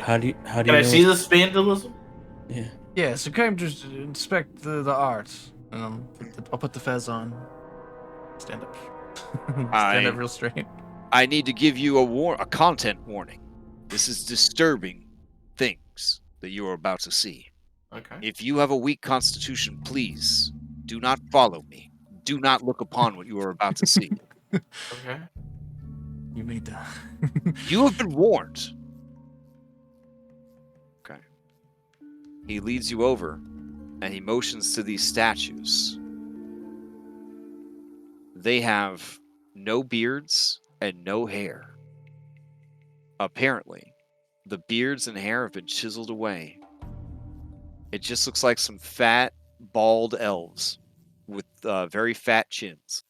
Speaker 3: How do you
Speaker 6: Can I see this vandalism?
Speaker 3: Yeah.
Speaker 2: Yeah, so come just inspect the art. I'll put the fez on. Stand up. Stand up real straight.
Speaker 1: I need to give you a content warning. This is disturbing things that you are about to see.
Speaker 6: Okay.
Speaker 1: If you have a weak constitution, please do not follow me. Do not look upon what you are about to see.
Speaker 6: Okay.
Speaker 2: You made that.
Speaker 1: You have been warned. Okay. He leads you over, and he motions to these statues. They have no beards and no hair. Apparently, the beards and hair have been chiseled away. It just looks like some fat, bald elves with very fat chins.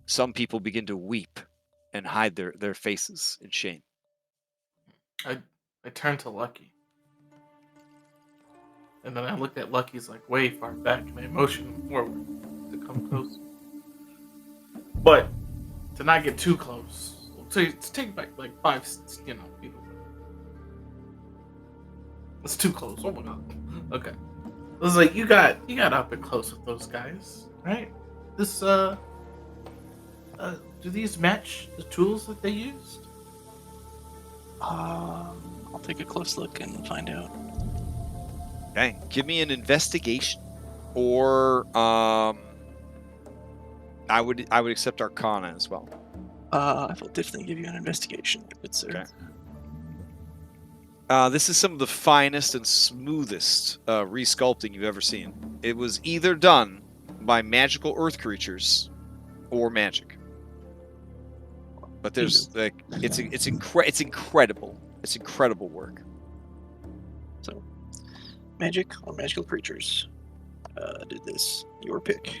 Speaker 1: Some people begin to weep and hide their faces in shame.
Speaker 6: I turn to Lucky. And then I looked at Lucky's like way far back and I motioned him forward to come close. But to not get too close. So to take back like 5 feet away. It's too close. Oh my god. Okay. I was like, you got up and close with those guys, right? This do these match the tools that they used?
Speaker 4: I'll take a close look and find out.
Speaker 1: Okay, give me an investigation, or I would accept Arcana as well.
Speaker 4: I will definitely give you an investigation if it's there.
Speaker 1: Okay. This is some of the finest and smoothest resculpting you've ever seen. It was either done by magical earth creatures or magic. But there's like it's incredible. It's incredible work.
Speaker 4: So, magic or magical creatures did this. Your pick.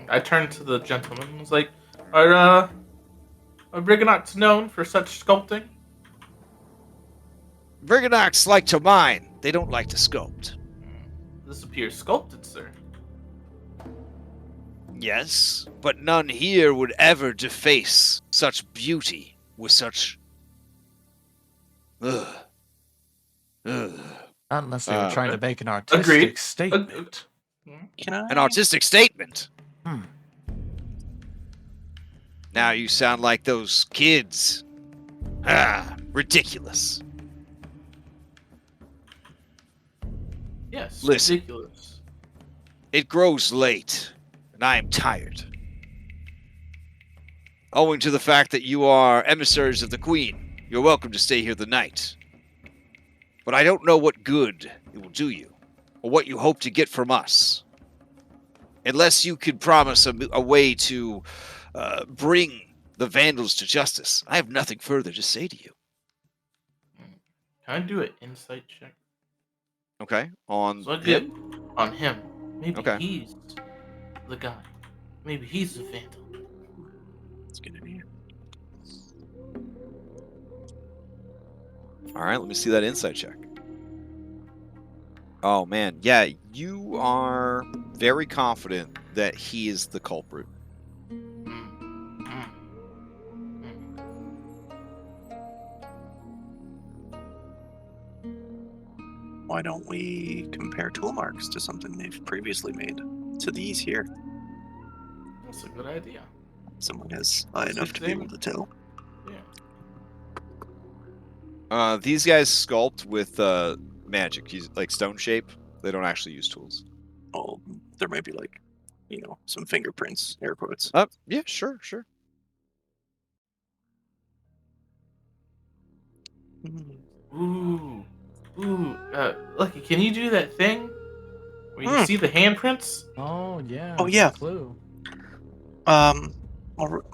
Speaker 6: I turned to the gentleman and was like, are Briganocks known for such sculpting?
Speaker 1: Briganocks like to mine. They don't like to sculpt.
Speaker 6: This appears sculpted, sir.
Speaker 1: Yes, but none here would ever deface such beauty with such... Ugh.
Speaker 2: Not unless they were trying to make an artistic
Speaker 6: agreed.
Speaker 2: statement.
Speaker 4: Can I?
Speaker 1: An artistic statement? Now you sound like those kids. Ridiculous.
Speaker 6: Yes,
Speaker 1: Listen.
Speaker 6: ridiculous.
Speaker 1: It grows late, and I am tired. owing to the fact that you are emissaries of the Queen, you're welcome to stay here the night. But I don't know what good it will do you, or what you hope to get from us. Unless you could promise a way to bring the vandals to justice, I have nothing further to say to you.
Speaker 6: Can I do an insight check?
Speaker 1: Okay, on
Speaker 6: So I get
Speaker 1: him?
Speaker 6: on him. Maybe
Speaker 1: Okay.
Speaker 6: he's the guy. Maybe he's the vandal.
Speaker 4: It's good to hear.
Speaker 1: All right, let me see that insight check. Oh, man. Yeah, you are very confident that he is the culprit.
Speaker 4: Why don't we compare tool marks to something they've previously made to these here?
Speaker 6: That's a good idea.
Speaker 4: Someone has enough to be able to tell.
Speaker 6: Yeah.
Speaker 1: These guys sculpt with magic, like stone shape. They don't actually use tools.
Speaker 4: Oh, there might be like, some fingerprints, air quotes.
Speaker 1: Yeah, sure.
Speaker 6: Ooh. Lucky, can you do that thing where you see the handprints?
Speaker 2: Oh yeah.
Speaker 4: Oh, yeah.
Speaker 2: Clue.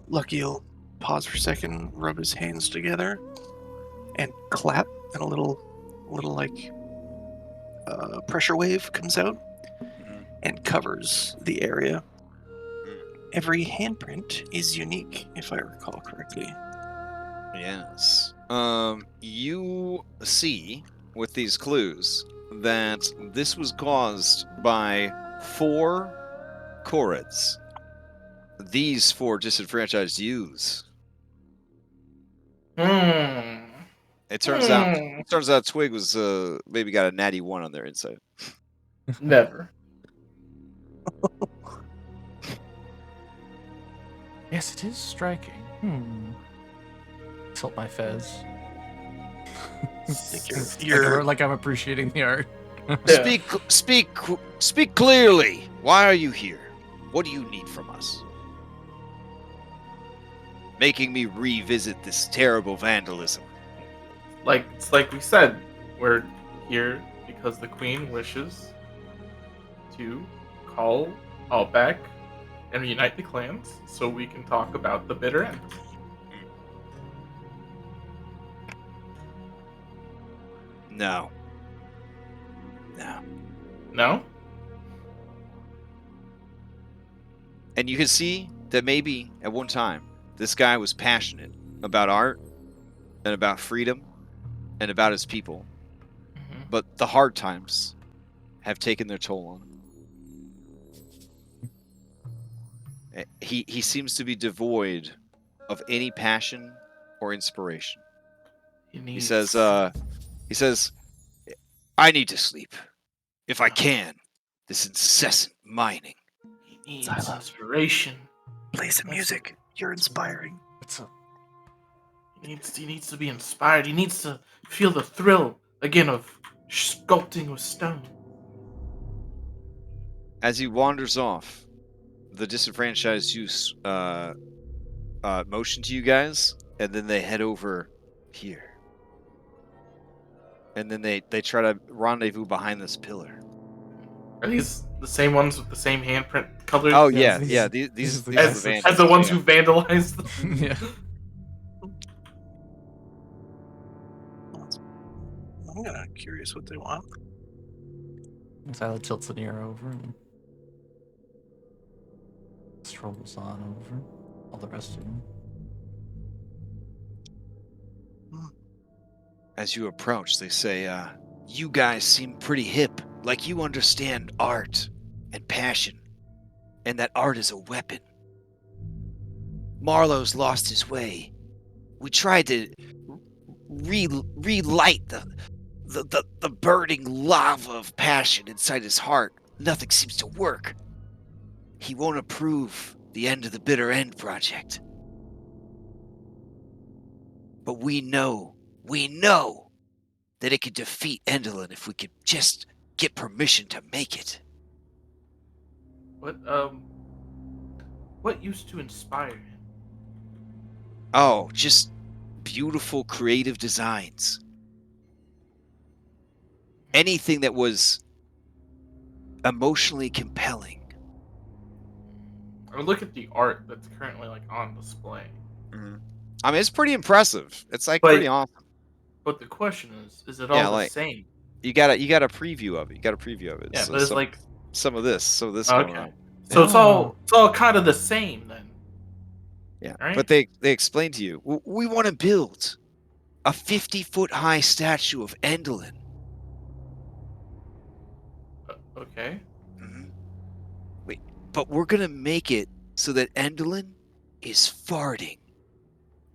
Speaker 4: Lucky will pause for a second, rub his hands together, and clap, and a little like pressure wave comes out and covers the area. Every handprint is unique, if I recall correctly.
Speaker 1: Yes. You see with these clues that this was caused by 4 Korreds. These 4 disenfranchised youths. It turns out Twig was maybe got a natty 1 on their insight.
Speaker 6: Never.
Speaker 2: Yes, it is striking. Tilt my fez.
Speaker 4: You're
Speaker 2: like I'm appreciating the art.
Speaker 6: Yeah.
Speaker 1: Speak clearly. Why are you here? What do you need from us? Making me revisit this terrible vandalism.
Speaker 6: It's like we said, we're here because the Queen wishes to call all back and reunite the clans so we can talk about the bitter end.
Speaker 1: No.
Speaker 6: No?
Speaker 1: And you can see that maybe at one time this guy was passionate about art and about freedom and about his people. But the hard times have taken their toll on him. He seems to be devoid of any passion or inspiration. He says, I need to sleep. If I can, this incessant mining.
Speaker 6: He needs inspiration.
Speaker 4: play some music. You're inspiring.
Speaker 6: He needs to be inspired. He needs to feel the thrill again of sculpting with stone.
Speaker 1: As he wanders off, the disenfranchised youths motion to you guys, and then they head over here. And then they try to rendezvous behind this pillar.
Speaker 6: Are these the same ones with the same handprint colors?
Speaker 1: Oh
Speaker 2: Yeah,
Speaker 1: yeah.
Speaker 2: these are the
Speaker 6: As,
Speaker 2: guys
Speaker 6: as the ones who vandalized them.
Speaker 2: Yeah.
Speaker 4: I'm kind of curious what they want.
Speaker 2: Tyler tilts the ear over and strolls on over. All the rest of them.
Speaker 1: As you approach, they say, you guys seem pretty hip, like you understand art and passion, and that art is a weapon. Marlowe's lost his way. We tried to relight the burning lava of passion inside his heart. Nothing seems to work. He won't approve the end of the Bitter End project. But we know that it could defeat Endelin if we could just get permission to make it.
Speaker 6: What used to inspire him?
Speaker 1: Oh, just beautiful, creative designs. Anything that was emotionally compelling.
Speaker 6: Or look at the art that's currently like on display.
Speaker 1: I mean, it's pretty impressive. It's like pretty awesome.
Speaker 6: But the question is it
Speaker 1: Yeah,
Speaker 6: all the
Speaker 1: like
Speaker 6: same?
Speaker 1: you got a preview of it. You got a preview of it.
Speaker 6: Yeah,
Speaker 1: So
Speaker 6: but it's like
Speaker 1: some of this going
Speaker 6: okay.
Speaker 1: on.
Speaker 6: So it's all kind of the same then.
Speaker 1: Yeah,
Speaker 6: Right?
Speaker 1: but they explain to you, we want to build a 50-foot high statue of Endolin.
Speaker 6: Okay.
Speaker 1: Wait, but we're gonna make it so that Endolin is farting.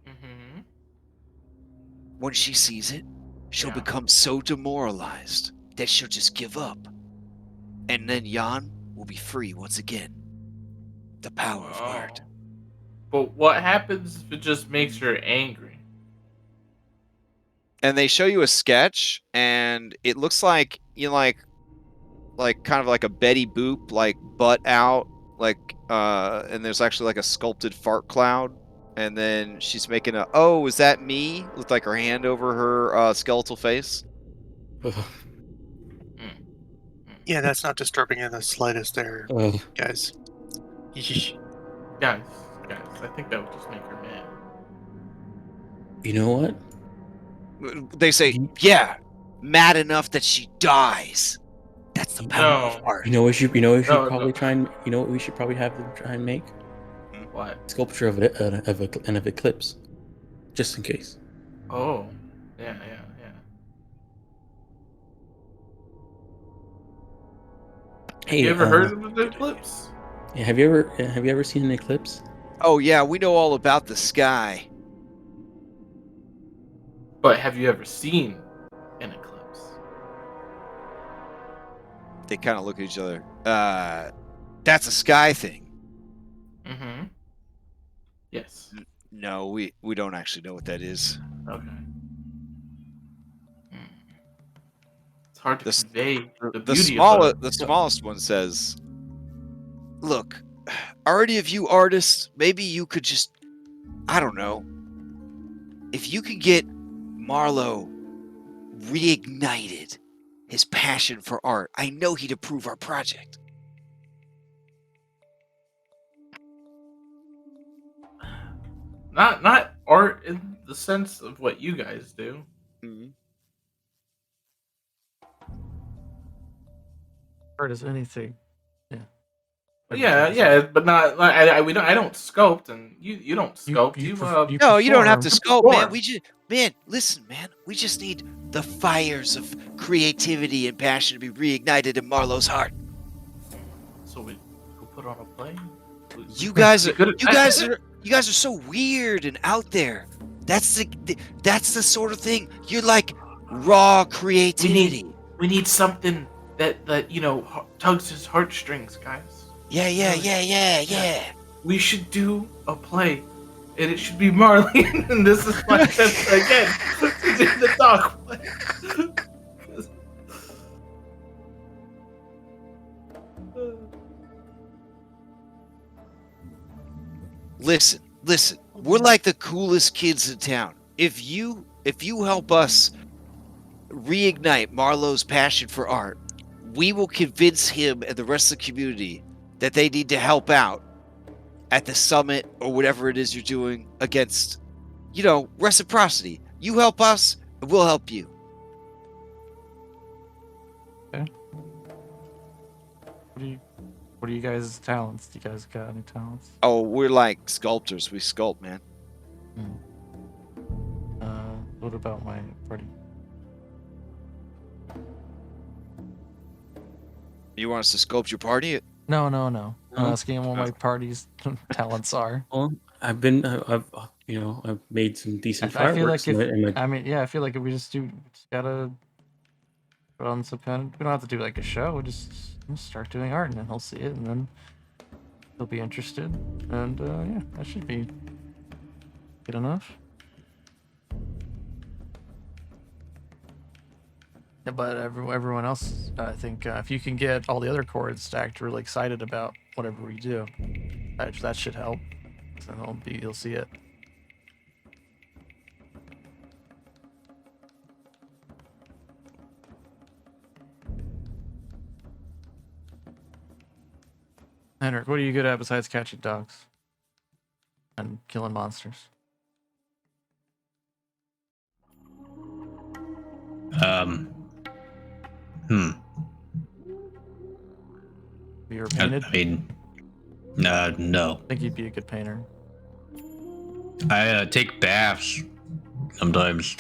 Speaker 6: Mm-hmm.
Speaker 1: When she sees it, she'll
Speaker 6: Yeah.
Speaker 1: become so demoralized that she'll just give up. And then Jan will be free once again. The power of art.
Speaker 6: But what happens if it just makes her angry?
Speaker 1: And they show you a sketch, and it looks like like kind of like a Betty Boop, like butt out, like and there's actually like a sculpted fart cloud, and then she's making a "oh, is that me?" with like her hand over her skeletal face.
Speaker 4: Yeah, that's not disturbing in the slightest there, guys.
Speaker 6: Guys, I think that would just make her mad.
Speaker 3: You know what?
Speaker 1: They say, "Yeah, mad enough that she dies." That's the power of art.
Speaker 3: You know what we should
Speaker 6: No,
Speaker 3: probably
Speaker 6: no.
Speaker 3: try and you know what we should probably have them try and make?
Speaker 6: What?
Speaker 3: Sculpture of an eclipse, just in case.
Speaker 6: Oh, yeah.
Speaker 3: Hey,
Speaker 6: You ever heard of an eclipse?
Speaker 3: Yeah, have you ever seen an eclipse?
Speaker 1: Oh yeah, we know all about the sky.
Speaker 6: But have you ever seen an eclipse?
Speaker 1: They kind of look at each other. That's a sky thing.
Speaker 6: Mm-hmm. Yes.
Speaker 1: No, we don't actually know what that is.
Speaker 6: Okay. It's hard to convey the beauty of
Speaker 1: the smallest one says, "Look, already of you artists, maybe you could just, I don't know, if you could get Marlowe reignited his passion for art, I know he'd approve our project."
Speaker 6: Not art in the sense of what you guys do.
Speaker 2: Art is anything.
Speaker 6: Yeah, but not. I don't sculpt, and you don't sculpt.
Speaker 1: No, you don't have to sculpt, man.
Speaker 6: perform.
Speaker 1: Listen, man. We just need the fires of creativity and passion to be reignited in Marlowe's heart.
Speaker 6: So we put on a play.
Speaker 1: You guys are so weird and out there. That's the sort of thing. You're like raw creativity.
Speaker 6: We need something that tugs his heartstrings, guys.
Speaker 1: Yeah.
Speaker 6: We should do a play, and it should be Marley. And this is my attempt again to do the dog play.
Speaker 1: Listen. We're like the coolest kids in town. If you help us reignite Marlowe's passion for art, we will convince him and the rest of the community that they need to help out at the summit or whatever it is you're doing against, reciprocity. You help us, and we'll help you.
Speaker 2: Okay. What are you guys' talents? Do you guys got any talents?
Speaker 1: Oh, we're like sculptors. We sculpt, man.
Speaker 2: What about my party?
Speaker 1: You want us to sculpt your party?
Speaker 2: No. I'm asking what my party's talents are.
Speaker 3: Well, I've made some decent
Speaker 2: I feel like
Speaker 3: fireworks.
Speaker 2: I feel like if we just gotta put on some kind of, we don't have to do like a show. We just start doing art, and then he'll see it, and then he'll be interested, and yeah, that should be good enough. Yeah, but everyone else, I think, if you can get all the other chords to act really excited about whatever we do, that should help. So he'll see it. Henrik, what are you good at besides catching dogs and killing monsters? You ever painted?
Speaker 5: I mean, no.
Speaker 2: I think you'd be a good painter.
Speaker 5: I take baths sometimes.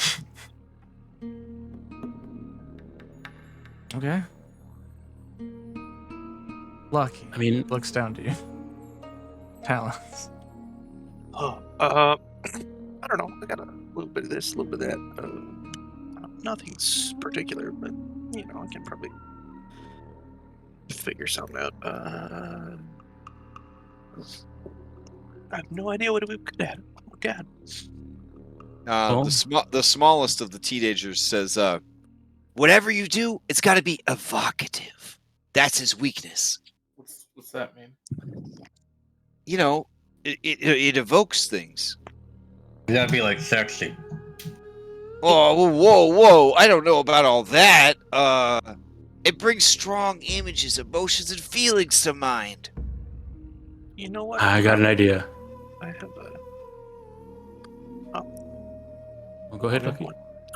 Speaker 2: Okay. Lucky.
Speaker 3: I mean,
Speaker 2: Looks down to you. Talents.
Speaker 4: I don't know. I got a little bit of this, a little bit of that. Nothing's particular, but you know, I can probably figure something out. I have no idea what we could add. Oh God.
Speaker 1: The smallest of the teenagers says, "Whatever you do, it's got to be evocative. That's his weakness.
Speaker 6: What's that mean?
Speaker 1: You know, it evokes things."
Speaker 5: That'd be like sexy.
Speaker 1: Oh, whoa! I don't know about all that. It brings strong images, emotions, and feelings to mind.
Speaker 4: You know what?
Speaker 3: I got an idea.
Speaker 4: I have a.
Speaker 3: Well, go ahead, Lucky.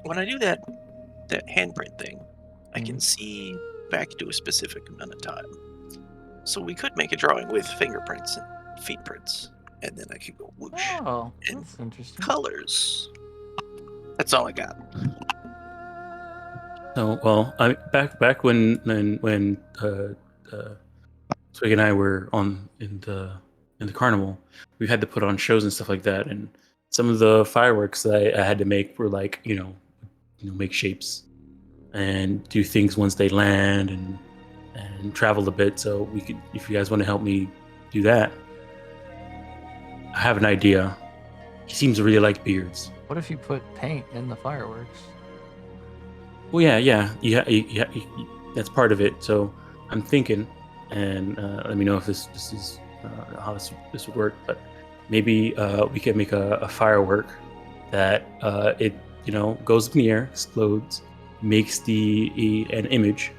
Speaker 4: When I do that handprint thing, I can see back to a specific amount of time. So we could make a drawing with fingerprints and feet prints, and then I could go whoosh.
Speaker 2: Oh,
Speaker 4: And
Speaker 2: that's interesting.
Speaker 4: colors. That's all I got.
Speaker 3: No, well, back when Twig and I were in the carnival, we had to put on shows and stuff like that, and some of the fireworks that I had to make were like, make shapes and do things once they land and travel a bit. So we could, if you guys want to help me do that, I have an idea. He seems to really like beards.
Speaker 2: What if you put paint in the fireworks?
Speaker 3: Well, yeah, that's part of it. So I'm thinking, and let me know if this is how this would work. But maybe we could make a firework that it goes up in the air, explodes, makes an image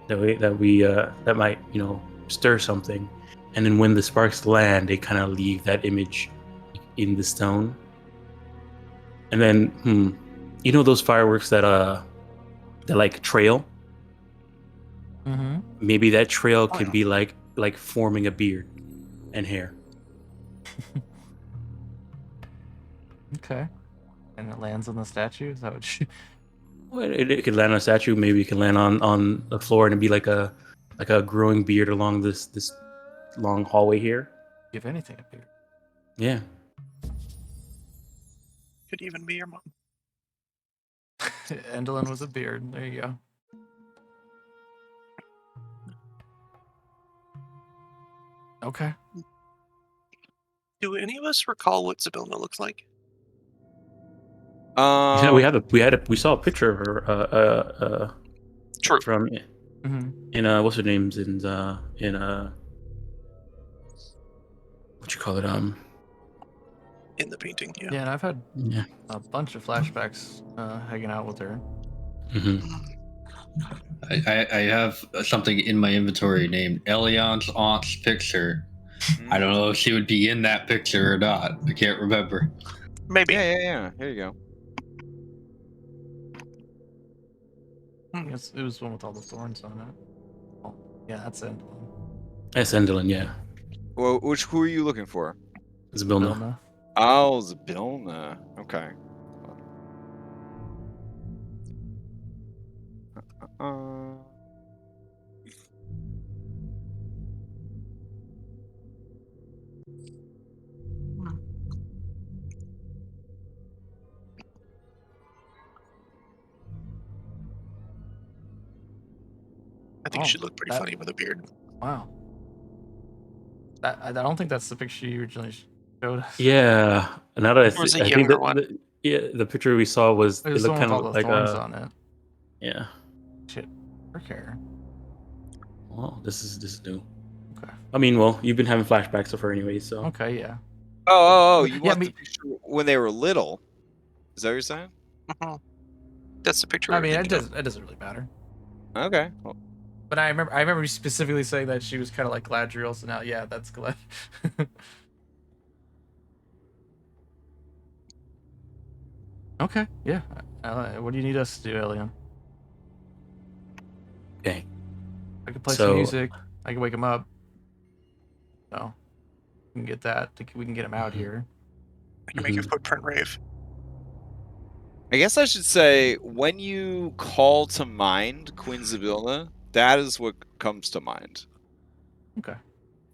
Speaker 3: that might stir something, and then when the sparks land, they kind of leave that image in the stone. And then those fireworks that like trail.
Speaker 2: Mm-hmm.
Speaker 3: Maybe that trail can be like forming a beard and hair.
Speaker 2: Okay. And it lands on the statue? Is that what you...
Speaker 3: Well, it could land on a statue. Maybe it could land on the floor and it'd be like a growing beard along this long hallway here.
Speaker 2: Give anything a beard.
Speaker 3: Yeah.
Speaker 4: Could even be your mom.
Speaker 2: Endolin was a beard. There you go. Okay.
Speaker 4: Do any of us recall what Zybilna looks like?
Speaker 3: We saw a picture of her.
Speaker 4: True.
Speaker 3: From
Speaker 2: Mm-hmm.
Speaker 3: what's her name's in what you call it
Speaker 4: In the painting, yeah.
Speaker 2: Yeah, and I've had a bunch of flashbacks hanging out with her.
Speaker 3: Mm-hmm.
Speaker 5: I have something in my inventory named Elion's aunt's picture. I don't know if she would be in that picture or not. I can't remember.
Speaker 4: Maybe.
Speaker 1: Yeah. Here you go.
Speaker 2: It was the one with all the thorns on it. Oh, yeah, that's Endolin.
Speaker 3: That's Endolin, yeah.
Speaker 1: Well, who are you looking for?
Speaker 3: Zybilna.
Speaker 2: Zybilna.
Speaker 1: Oh, Zybilna. Okay.
Speaker 4: I think she'd look pretty funny with a beard.
Speaker 2: Wow. I don't think that's the picture you originally showed us.
Speaker 3: Yeah. Now that
Speaker 4: Or was it
Speaker 3: I think
Speaker 4: younger one?
Speaker 3: the picture we saw was
Speaker 2: It was
Speaker 3: it
Speaker 2: the
Speaker 3: looked
Speaker 2: one
Speaker 3: kind
Speaker 2: with all
Speaker 3: of
Speaker 2: the
Speaker 3: like
Speaker 2: thorns on it.
Speaker 3: Yeah.
Speaker 2: Shit. Okay.
Speaker 3: Well, this is new.
Speaker 2: Okay.
Speaker 3: I mean, well, you've been having flashbacks of her anyway, so.
Speaker 2: Okay, yeah.
Speaker 1: Oh, you
Speaker 2: Yeah,
Speaker 1: want the picture when they were little? Is that what you're saying?
Speaker 4: Mhm. That's the picture.
Speaker 2: I
Speaker 4: we were
Speaker 2: mean, it
Speaker 4: thinking of.
Speaker 2: doesn't really matter.
Speaker 1: Okay. Well,
Speaker 2: But I remember you specifically saying that she was kind of like Galadriel, so now, yeah, that's Galad. Okay, yeah. What do you need us to do, Elian?
Speaker 3: Okay.
Speaker 2: I can play some
Speaker 3: So-
Speaker 2: music. I can wake him up. So we can get that. We can get him out here.
Speaker 4: I can make a footprint rave.
Speaker 1: I guess I should say when you call to mind Queen Zybilna, that is what comes to mind.
Speaker 2: Okay.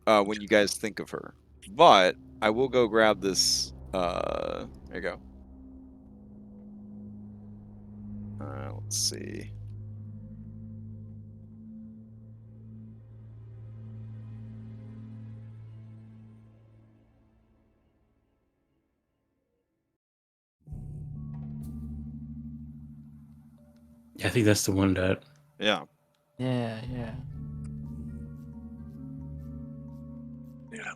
Speaker 1: When you guys think of her. But I will go grab this. There you go. Let's see.
Speaker 3: Yeah, I think that's the one that.
Speaker 1: Yeah.
Speaker 2: Yeah, yeah.
Speaker 4: Yeah.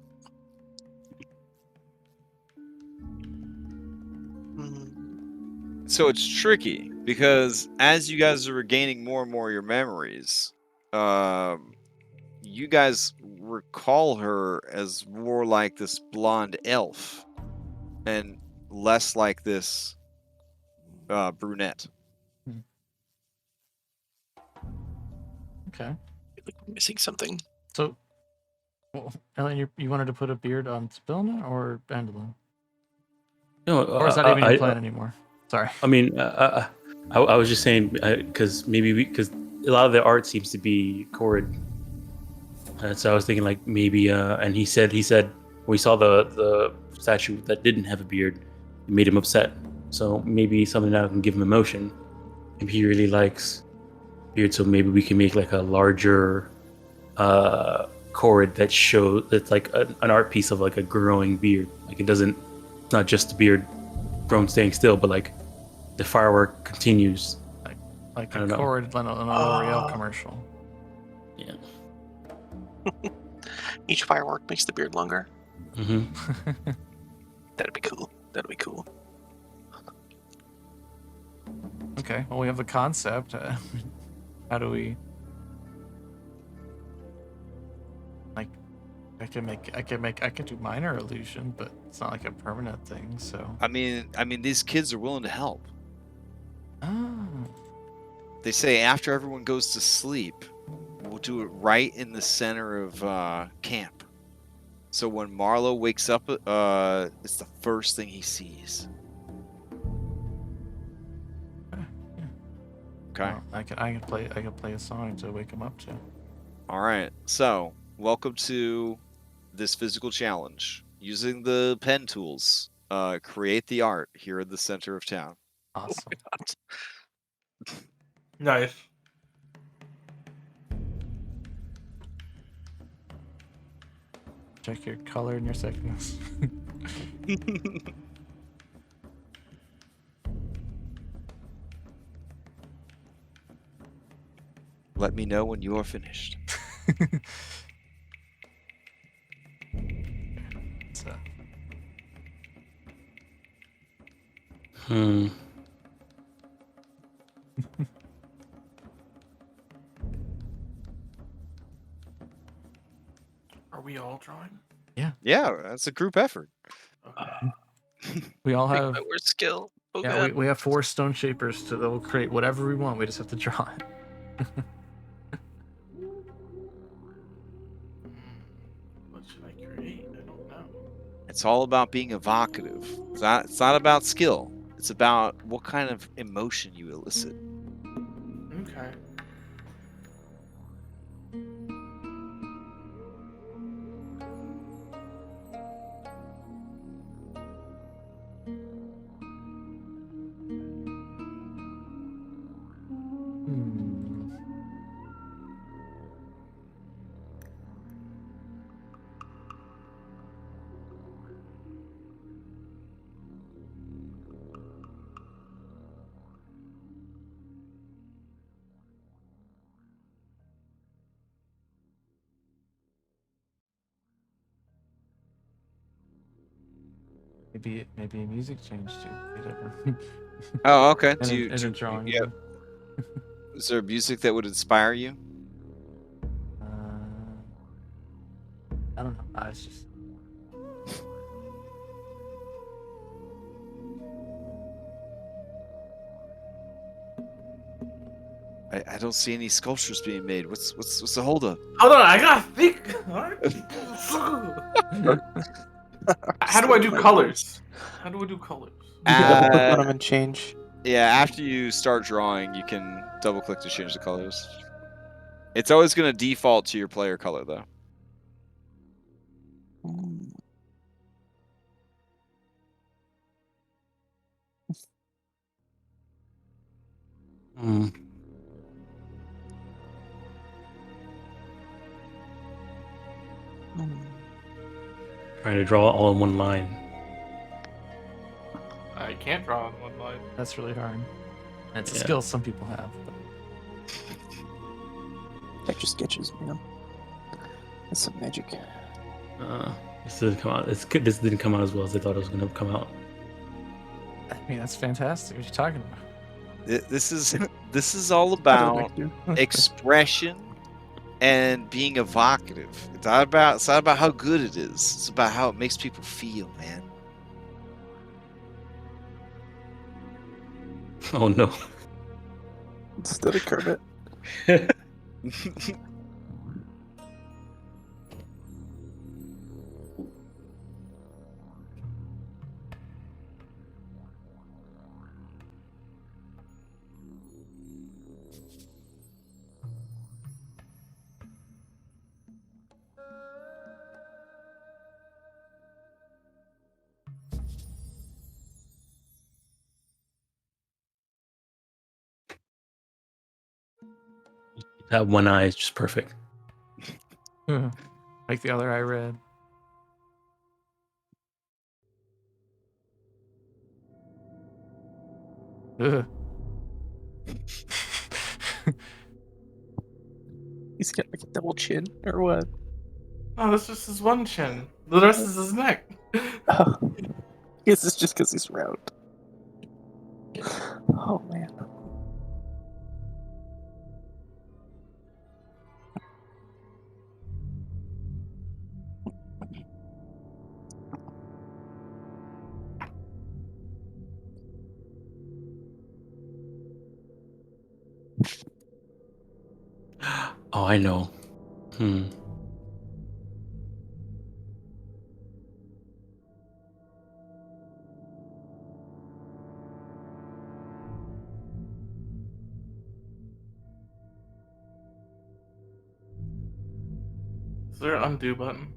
Speaker 4: Hmm.
Speaker 1: So it's tricky because as you guys are regaining more and more of your memories, you guys recall her as more like this blonde elf and less like this brunette.
Speaker 2: Okay.
Speaker 4: I feel like we're missing something.
Speaker 2: So, well, Elian, you wanted to put a beard on Spilna or Bandolin?
Speaker 3: No,
Speaker 2: Or is that even your plan anymore? Sorry.
Speaker 3: I mean, I was just saying because because a lot of the art seems to be Korred. So I was thinking like maybe, and he said when we saw the statue that didn't have a beard, it made him upset. So maybe something that can give him emotion. Maybe he really likes beard, so maybe we can make like a larger Korred that's like an art piece of like a growing beard. Like it's not just the beard grown staying still, but like the firework continues.
Speaker 2: Like
Speaker 3: I
Speaker 2: a
Speaker 3: don't know.
Speaker 2: Korred on a L'Oreal commercial.
Speaker 3: Yeah.
Speaker 4: Each firework makes the beard longer.
Speaker 3: Mm-hmm.
Speaker 4: That'd be cool. That'd be cool.
Speaker 2: Okay, well, we have the concept. How do we... Like, I can do minor illusion, but it's not like a permanent thing, so...
Speaker 1: I mean, these kids are willing to help.
Speaker 2: Oh.
Speaker 1: They say after everyone goes to sleep, we'll do it right in the center of camp. So when Marlowe wakes up, it's the first thing he sees. Okay.
Speaker 2: Well, I can play a song to wake him up to.
Speaker 1: All right. So welcome to this physical challenge. Using the pen tools, create the art here in the center of town.
Speaker 2: Awesome.
Speaker 4: Oh my God.
Speaker 6: Nice.
Speaker 2: Check your color and your seconds.
Speaker 1: Let me know when you are finished.
Speaker 2: So,
Speaker 6: Are we all drawing?
Speaker 1: Yeah, that's a group effort.
Speaker 6: Okay.
Speaker 2: we all
Speaker 4: Big
Speaker 2: have...
Speaker 4: my word skill. Oh
Speaker 2: Yeah,
Speaker 4: God.
Speaker 2: we have 4 stone shapers that will create whatever we want. We just have to draw it.
Speaker 6: What should I create? I don't know.
Speaker 1: It's all about being evocative. It's not about skill. It's about what kind of emotion you elicit.
Speaker 6: Okay.
Speaker 2: Hmm. Maybe a music change too. Whatever.
Speaker 1: Oh, okay.
Speaker 2: And a drawing.
Speaker 1: Is there music that would inspire you?
Speaker 2: I don't know. It's just.
Speaker 1: I don't see any sculptures being made. What's the holdup?
Speaker 6: Hold on, I gotta think. How do I do colors? How do I do colors?
Speaker 4: You can double click
Speaker 1: Uh,
Speaker 4: on them and change.
Speaker 1: Yeah, after you start drawing, you can double click to change the colors. It's always going to default to your player color, though.
Speaker 4: Mm.
Speaker 3: Mm.
Speaker 4: Mm.
Speaker 3: Trying to draw all in one line.
Speaker 6: I can't draw on one line.
Speaker 2: That's really hard. That's a
Speaker 3: Yeah.
Speaker 2: skill some people have. But...
Speaker 4: Extra sketches, man. That's some magic.
Speaker 3: This didn't come out. This didn't come out as well as I thought it was going to come out.
Speaker 2: I mean, that's fantastic. What are you talking about?
Speaker 1: This is all
Speaker 4: I don't
Speaker 1: about
Speaker 4: know.
Speaker 1: expression and being evocative. It's not about how good it is. It's about how it makes people feel, man.
Speaker 3: Oh no.
Speaker 4: Instead of Kermit.
Speaker 3: That one eye is just perfect.
Speaker 2: Like the other I read. Ugh.
Speaker 4: He's got like a double chin, or what?
Speaker 6: Oh, that's just his one chin. The rest is his neck.
Speaker 4: Oh. Guess it's just because he's round. Oh man.
Speaker 3: Oh, I know.
Speaker 6: Is there an undo button?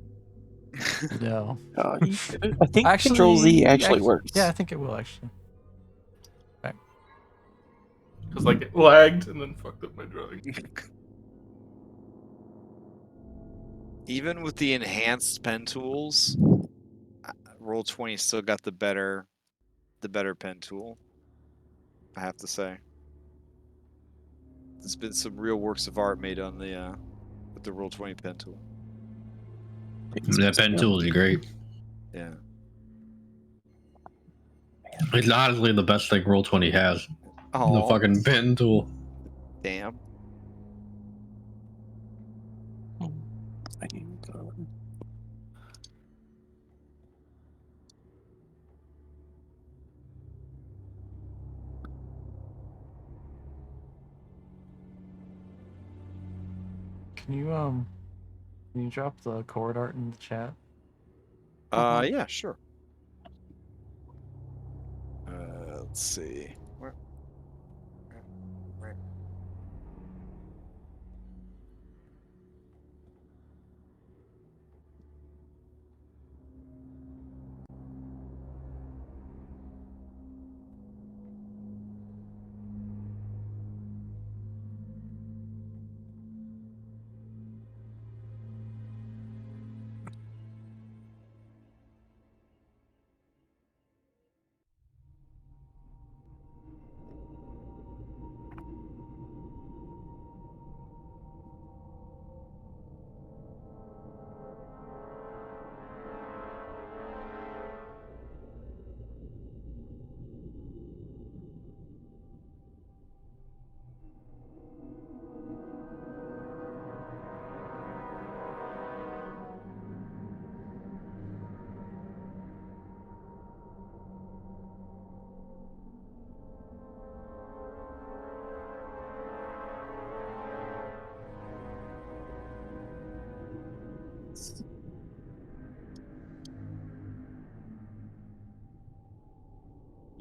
Speaker 2: No.
Speaker 4: I think Control Z actually works.
Speaker 2: Yeah, I think it will actually.
Speaker 6: Because like it lagged and then fucked up my drawing.
Speaker 1: Even with the enhanced pen tools, Roll20 still got the better pen tool. I have to say. There's been some real works of art made on the with the Roll20 pen tool.
Speaker 5: That pen tool is great.
Speaker 1: Yeah.
Speaker 5: It's honestly the best thing Roll20 has. The
Speaker 1: Oh,
Speaker 5: fucking pen tool.
Speaker 1: damn.
Speaker 4: I need to go.
Speaker 2: Can you drop the Korred art in the chat?
Speaker 1: Yeah, sure. Let's see. Where?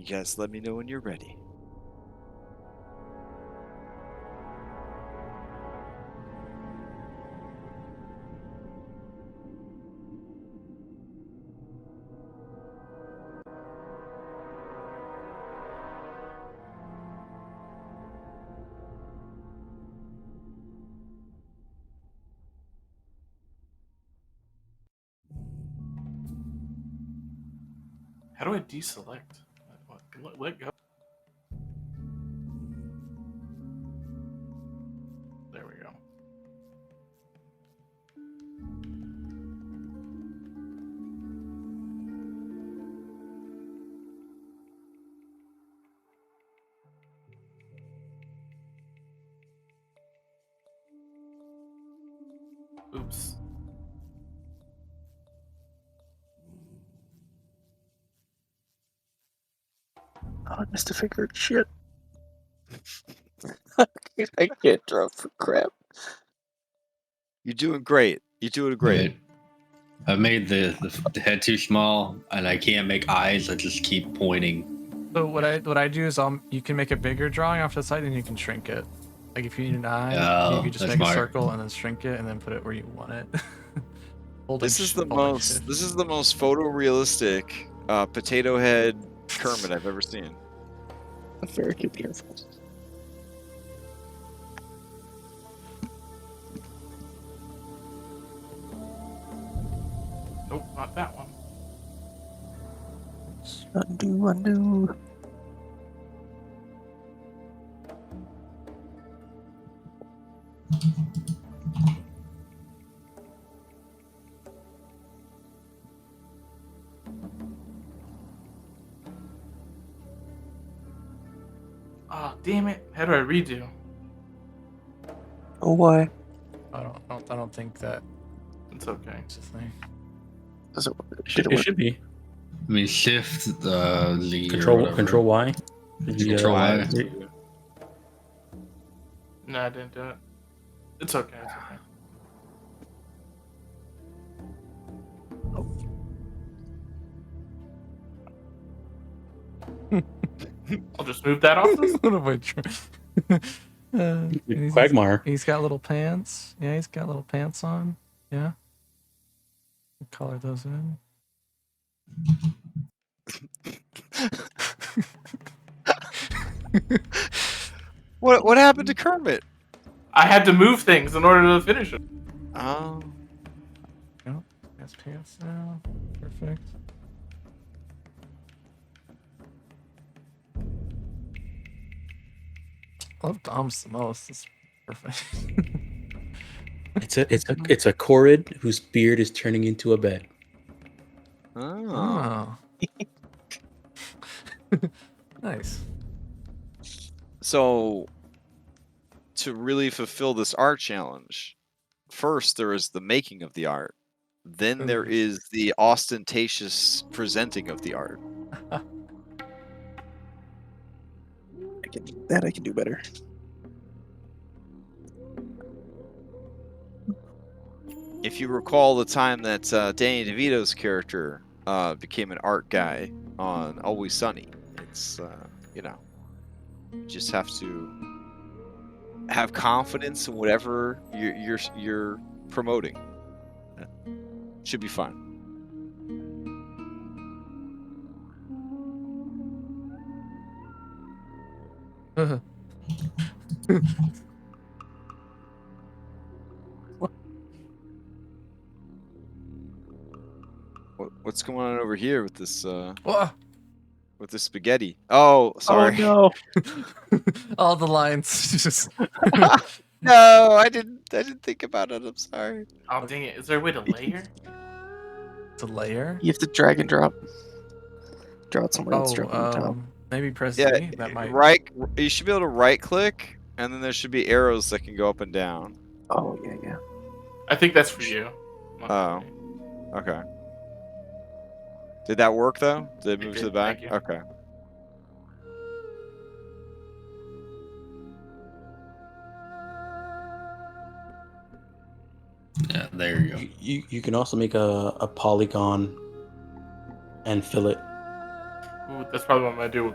Speaker 1: You guys let me know when you're ready.
Speaker 6: How do I deselect? Let go. There we go. Oops.
Speaker 4: Oh, I missed a finger. Shit. I can't draw for crap.
Speaker 1: You're doing great. You're doing great.
Speaker 5: Right. I made the head too small, and I can't make eyes. I just keep pointing.
Speaker 2: So what I do is you can make a bigger drawing off the side and you can shrink it. Like if you need an eye,
Speaker 5: Oh,
Speaker 2: you can just
Speaker 5: that's
Speaker 2: make
Speaker 5: smart.
Speaker 2: a circle and then shrink it and then put it where you want it.
Speaker 1: This is the
Speaker 2: holding
Speaker 1: most.
Speaker 2: shift.
Speaker 1: This is the most photorealistic potato head Kermit I've ever seen.
Speaker 4: Very careful.
Speaker 6: Nope, not that one.
Speaker 4: Undo, undo.
Speaker 6: Oh, damn it. How do I redo?
Speaker 4: Oh, why?
Speaker 2: I don't think that
Speaker 6: It's okay.
Speaker 2: is a thing.
Speaker 4: Does it,
Speaker 3: It should be
Speaker 5: I mean, shift the
Speaker 3: Control Y.
Speaker 5: Control Y.
Speaker 6: No, I didn't do it. It's okay. It's okay. I'll just move that off this.
Speaker 2: What am I trying?
Speaker 3: Quagmire.
Speaker 2: He's got little pants. Yeah, he's got little pants on. Yeah. Color those in.
Speaker 1: What happened to Kermit?
Speaker 6: I had to move things in order to finish it.
Speaker 1: Oh.
Speaker 2: Yep. Has pants now. Perfect. I love Dom's the most. It's perfect.
Speaker 3: It's a Korred whose beard is turning into a bed.
Speaker 1: Oh.
Speaker 2: Nice.
Speaker 1: So, to really fulfill this art challenge, first there is the making of the art. Then there is the ostentatious presenting of the art.
Speaker 4: I can do better.
Speaker 1: If you recall the time that Danny DeVito's character became an art guy on Always Sunny, it's you just have to have confidence in whatever you're promoting. Should be fun. What's going on over here with this with the spaghetti? Oh, sorry.
Speaker 4: Oh, no.
Speaker 2: All the lines just
Speaker 1: No, I didn't think about it. I'm sorry.
Speaker 6: Oh, dang it. Is there a way to layer?
Speaker 2: it's a layer.
Speaker 4: You have to drag and drop. Draw it somewhere that's dropping on top.
Speaker 2: Maybe press
Speaker 1: Yeah,
Speaker 2: Z. That might.
Speaker 1: right. You should be able to right click, and then there should be arrows that can go up and down.
Speaker 4: Oh, yeah, yeah.
Speaker 6: I think that's for you.
Speaker 1: Oh. Okay. Did that work though? Did it move to the
Speaker 6: did,
Speaker 1: back?
Speaker 6: thank you.
Speaker 1: Okay.
Speaker 5: Yeah, there you go.
Speaker 3: You can also make a polygon and fill it.
Speaker 6: Ooh, that's probably what I'm gonna do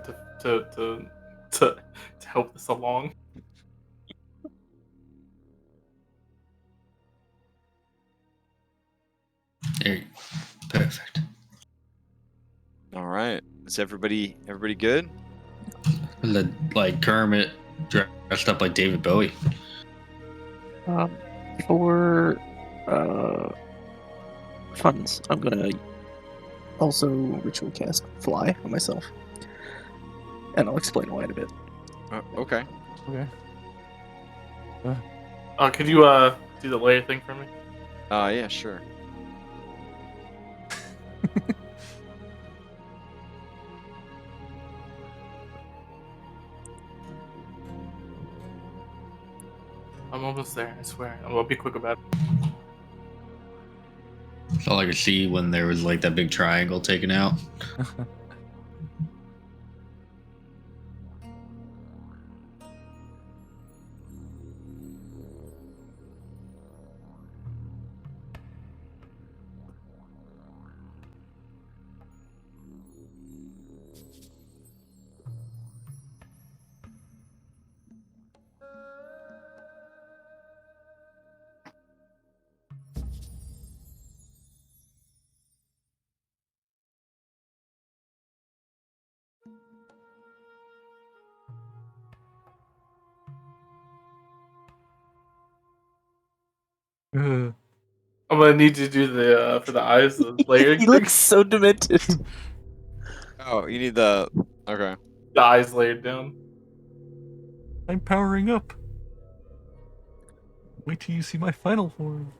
Speaker 6: to help this along.
Speaker 5: There you go. Perfect.
Speaker 1: All right. Is everybody good?
Speaker 5: Like Kermit dressed up like David Bowie.
Speaker 4: For funds, I'm gonna also ritual cast fly on myself, and I'll explain why in a bit.
Speaker 1: Okay.
Speaker 2: Okay.
Speaker 6: Could you do the layer thing for me?
Speaker 1: Yeah, sure.
Speaker 6: I'm almost there. I swear. I'll be quick about it.
Speaker 5: That's all I could see when there was like that big triangle taken out.
Speaker 2: Uh,
Speaker 6: I'm gonna need you to do the for the eyes, the layering
Speaker 4: He
Speaker 6: thing.
Speaker 4: looks so demented.
Speaker 1: Oh, you need the. Okay.
Speaker 6: The eyes layered down.
Speaker 2: I'm powering up. Wait till you see my final form.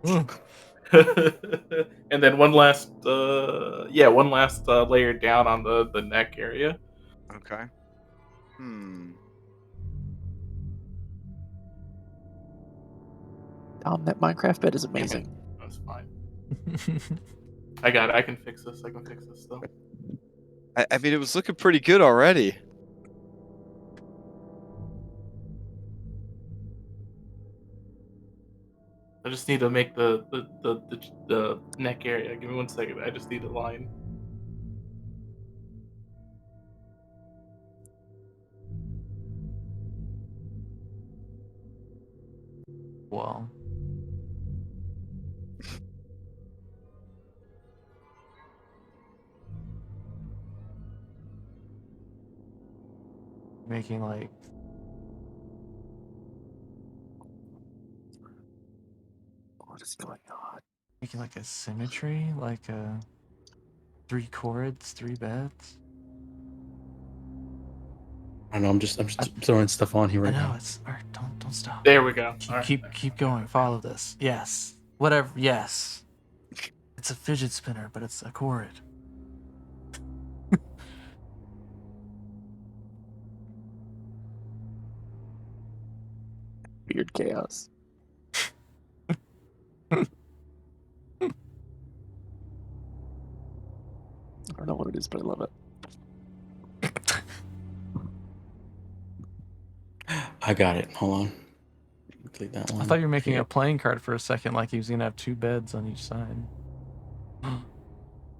Speaker 2: Ugh.
Speaker 6: And then one last layer down on the neck area.
Speaker 1: Okay.
Speaker 4: That Minecraft bed is amazing.
Speaker 6: That's fine. I got it. I can fix this. Though.
Speaker 1: I mean, it was looking pretty good already.
Speaker 6: I just need to make the neck area. Give me 1 second. I just need a line.
Speaker 2: Well. Making like
Speaker 4: What is going on?
Speaker 2: making like a symmetry, like 3 cords, 3 beds.
Speaker 3: I know. I'm just throwing stuff on here
Speaker 2: I
Speaker 3: right
Speaker 2: know
Speaker 3: now.
Speaker 2: it's. All right, don't stop.
Speaker 6: There we go. All right.
Speaker 2: Keep going. Follow this. Yes. Whatever. Yes. It's a fidget spinner, but it's a Korred.
Speaker 4: Weird chaos. I don't know what it is, but I love it.
Speaker 3: I got it. Hold on. Click that one.
Speaker 2: I thought you were making
Speaker 3: here.
Speaker 2: a playing card for a second, like he was gonna have 2 beds on each side.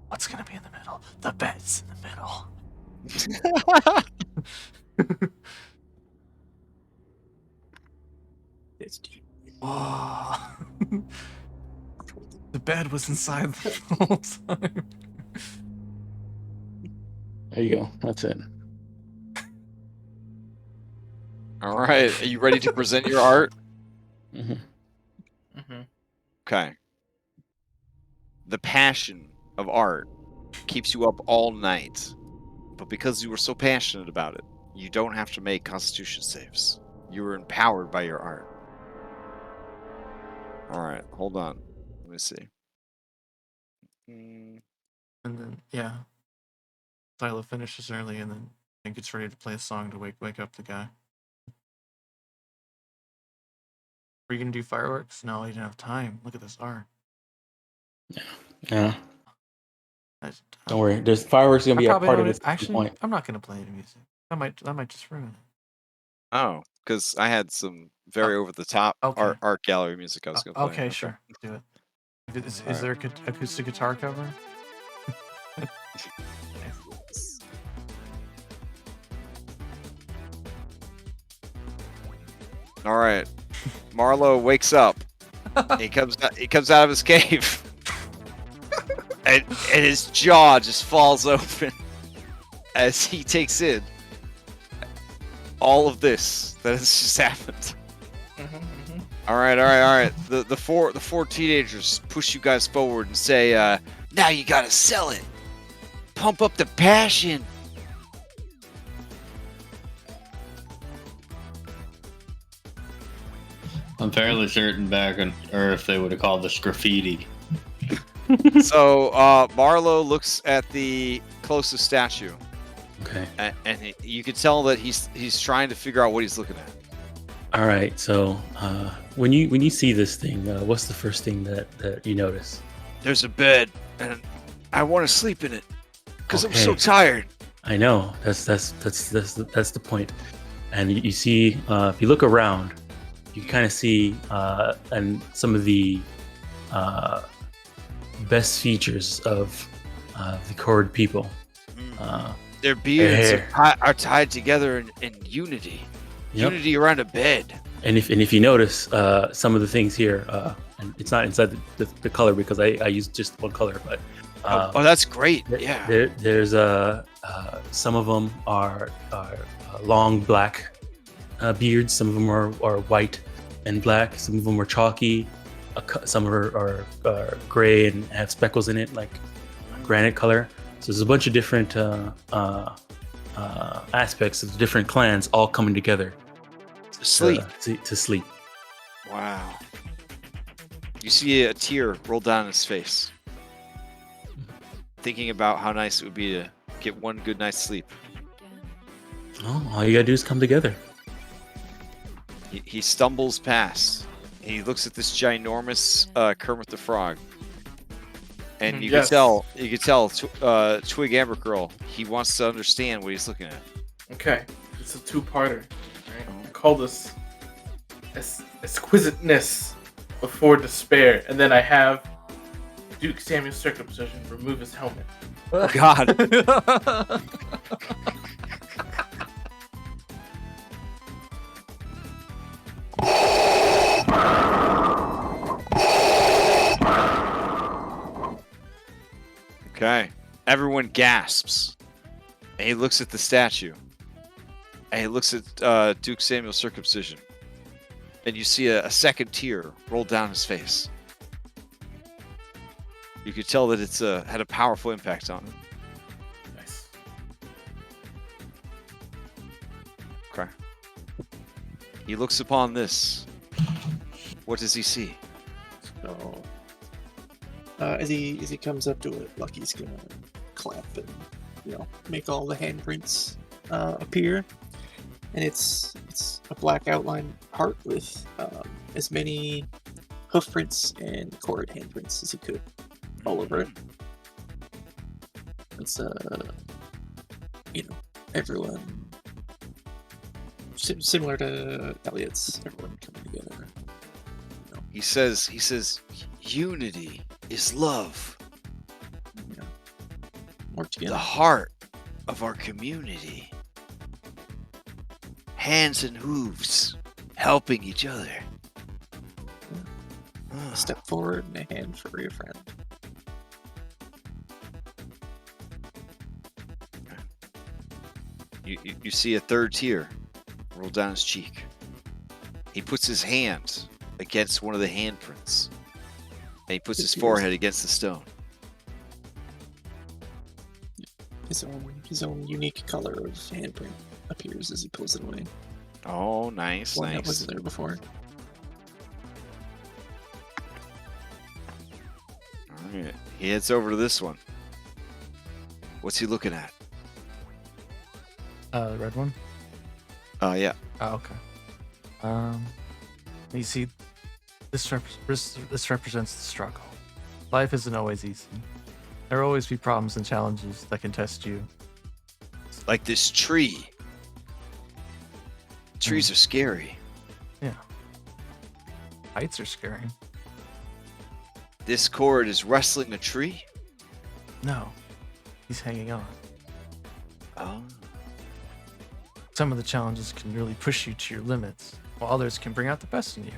Speaker 2: What's gonna be in the middle? The bed's in the middle.
Speaker 4: It's deep.
Speaker 2: Whoa. The bed was inside the whole time.
Speaker 3: There you go. That's it.
Speaker 1: All right. Are you ready to present your art?
Speaker 3: hmm
Speaker 1: Okay. The passion of art keeps you up all night. But because you were so passionate about it, you don't have to make constitution saves. You are empowered by your art. All right. Hold on. Let me see.
Speaker 2: And then Tyler finishes early, and then gets ready to play a song to wake up the guy. Are you gonna do fireworks? No, you didn't have time. Look at this art.
Speaker 3: Yeah. Don't worry. There's fireworks gonna be a part of this.
Speaker 2: Actually, I'm not gonna play the music. That might just ruin it.
Speaker 1: Oh, because I had some very over the top
Speaker 2: okay.
Speaker 1: art gallery music I was going to play.
Speaker 2: Okay, sure. Do it. Is there an acoustic guitar cover?
Speaker 1: All right. Marlowe wakes up. He comes out of his cave. And his jaw just falls open as he takes in all of this that has just happened. All right. The four teenagers push you guys forward and say, "Now you gotta sell it. Pump up the passion."
Speaker 5: I'm fairly certain back on Earth they would have called this graffiti.
Speaker 1: So Marlowe looks at the closest statue,
Speaker 3: Okay.
Speaker 1: and you can tell that he's trying to figure out what he's looking at.
Speaker 3: All right. So when you see this thing, what's the first thing that you notice?
Speaker 1: There's a bed, and I want to sleep in it because I'm so
Speaker 3: Okay.
Speaker 1: tired.
Speaker 3: I know. That's the point. And you see, if you look around, you kind of see and some of the best features of the Korred people.
Speaker 1: Their beards
Speaker 3: hair.
Speaker 1: are tied together in unity.
Speaker 3: Yep.
Speaker 1: Unity around a bed.
Speaker 3: And if you notice some of the things here, and it's not inside the color because I used just one color, but
Speaker 1: Oh, that's great. Yeah.
Speaker 3: there's some of them are long black beards. Some of them are white and black. Some of them are chalky. Some are gray and have speckles in it, like granite color. So there's a bunch of different aspects of the different clans all coming together
Speaker 1: Sleep.
Speaker 3: to sleep.
Speaker 1: Wow. You see a tear roll down his face, thinking about how nice it would be to get one good night's sleep.
Speaker 3: Oh, all you gotta do is come together.
Speaker 1: He stumbles past. He looks at this ginormous Kermit the Frog, and you
Speaker 6: Yes.
Speaker 1: can tell Twig Ambergirl. He wants to understand what he's looking at.
Speaker 6: Okay, it's a two-parter. Right? Call this exquisiteness before despair, and then I have Duke Samuel's circumcision remove his helmet.
Speaker 1: Oh God. Okay. Everyone gasps. And he looks at the statue. And he looks at Duke Samuel's circumcision. And you see a second tear roll down his face. You could tell that it's had a powerful impact on him.
Speaker 6: Nice.
Speaker 1: Okay. He looks upon this. What does he see?
Speaker 4: So, as he comes up to it, Lucky's gonna clap and make all the handprints appear, and it's a black outline heart with as many hoof prints and Korred handprints as he could all over it. It's everyone similar to Elliot's, everyone coming together.
Speaker 1: He says, unity is love,
Speaker 4: Work together.
Speaker 1: the heart of our community. Hands and hooves, helping each other.
Speaker 4: A step forward and a hand for your friend.
Speaker 1: You see a third tear roll down his cheek. He puts his hand against one of the handprints. And he puts his forehead against the stone.
Speaker 4: His own unique color of handprint appears as he pulls it away.
Speaker 1: Oh, nice,
Speaker 4: One
Speaker 1: nice.
Speaker 4: that wasn't there before.
Speaker 1: All right. He heads over to this one. What's he looking at?
Speaker 2: The red one?
Speaker 1: Yeah.
Speaker 2: Oh, okay. You see, this represents the struggle. Life isn't always easy. There will always be problems and challenges that can test you.
Speaker 1: Like this tree. Trees are scary.
Speaker 2: Yeah. Heights are scary.
Speaker 1: This Korred is wrestling a tree?
Speaker 2: No, he's hanging on.
Speaker 1: Oh.
Speaker 2: Some of the challenges can really push you to your limits. while others can bring out the best in you.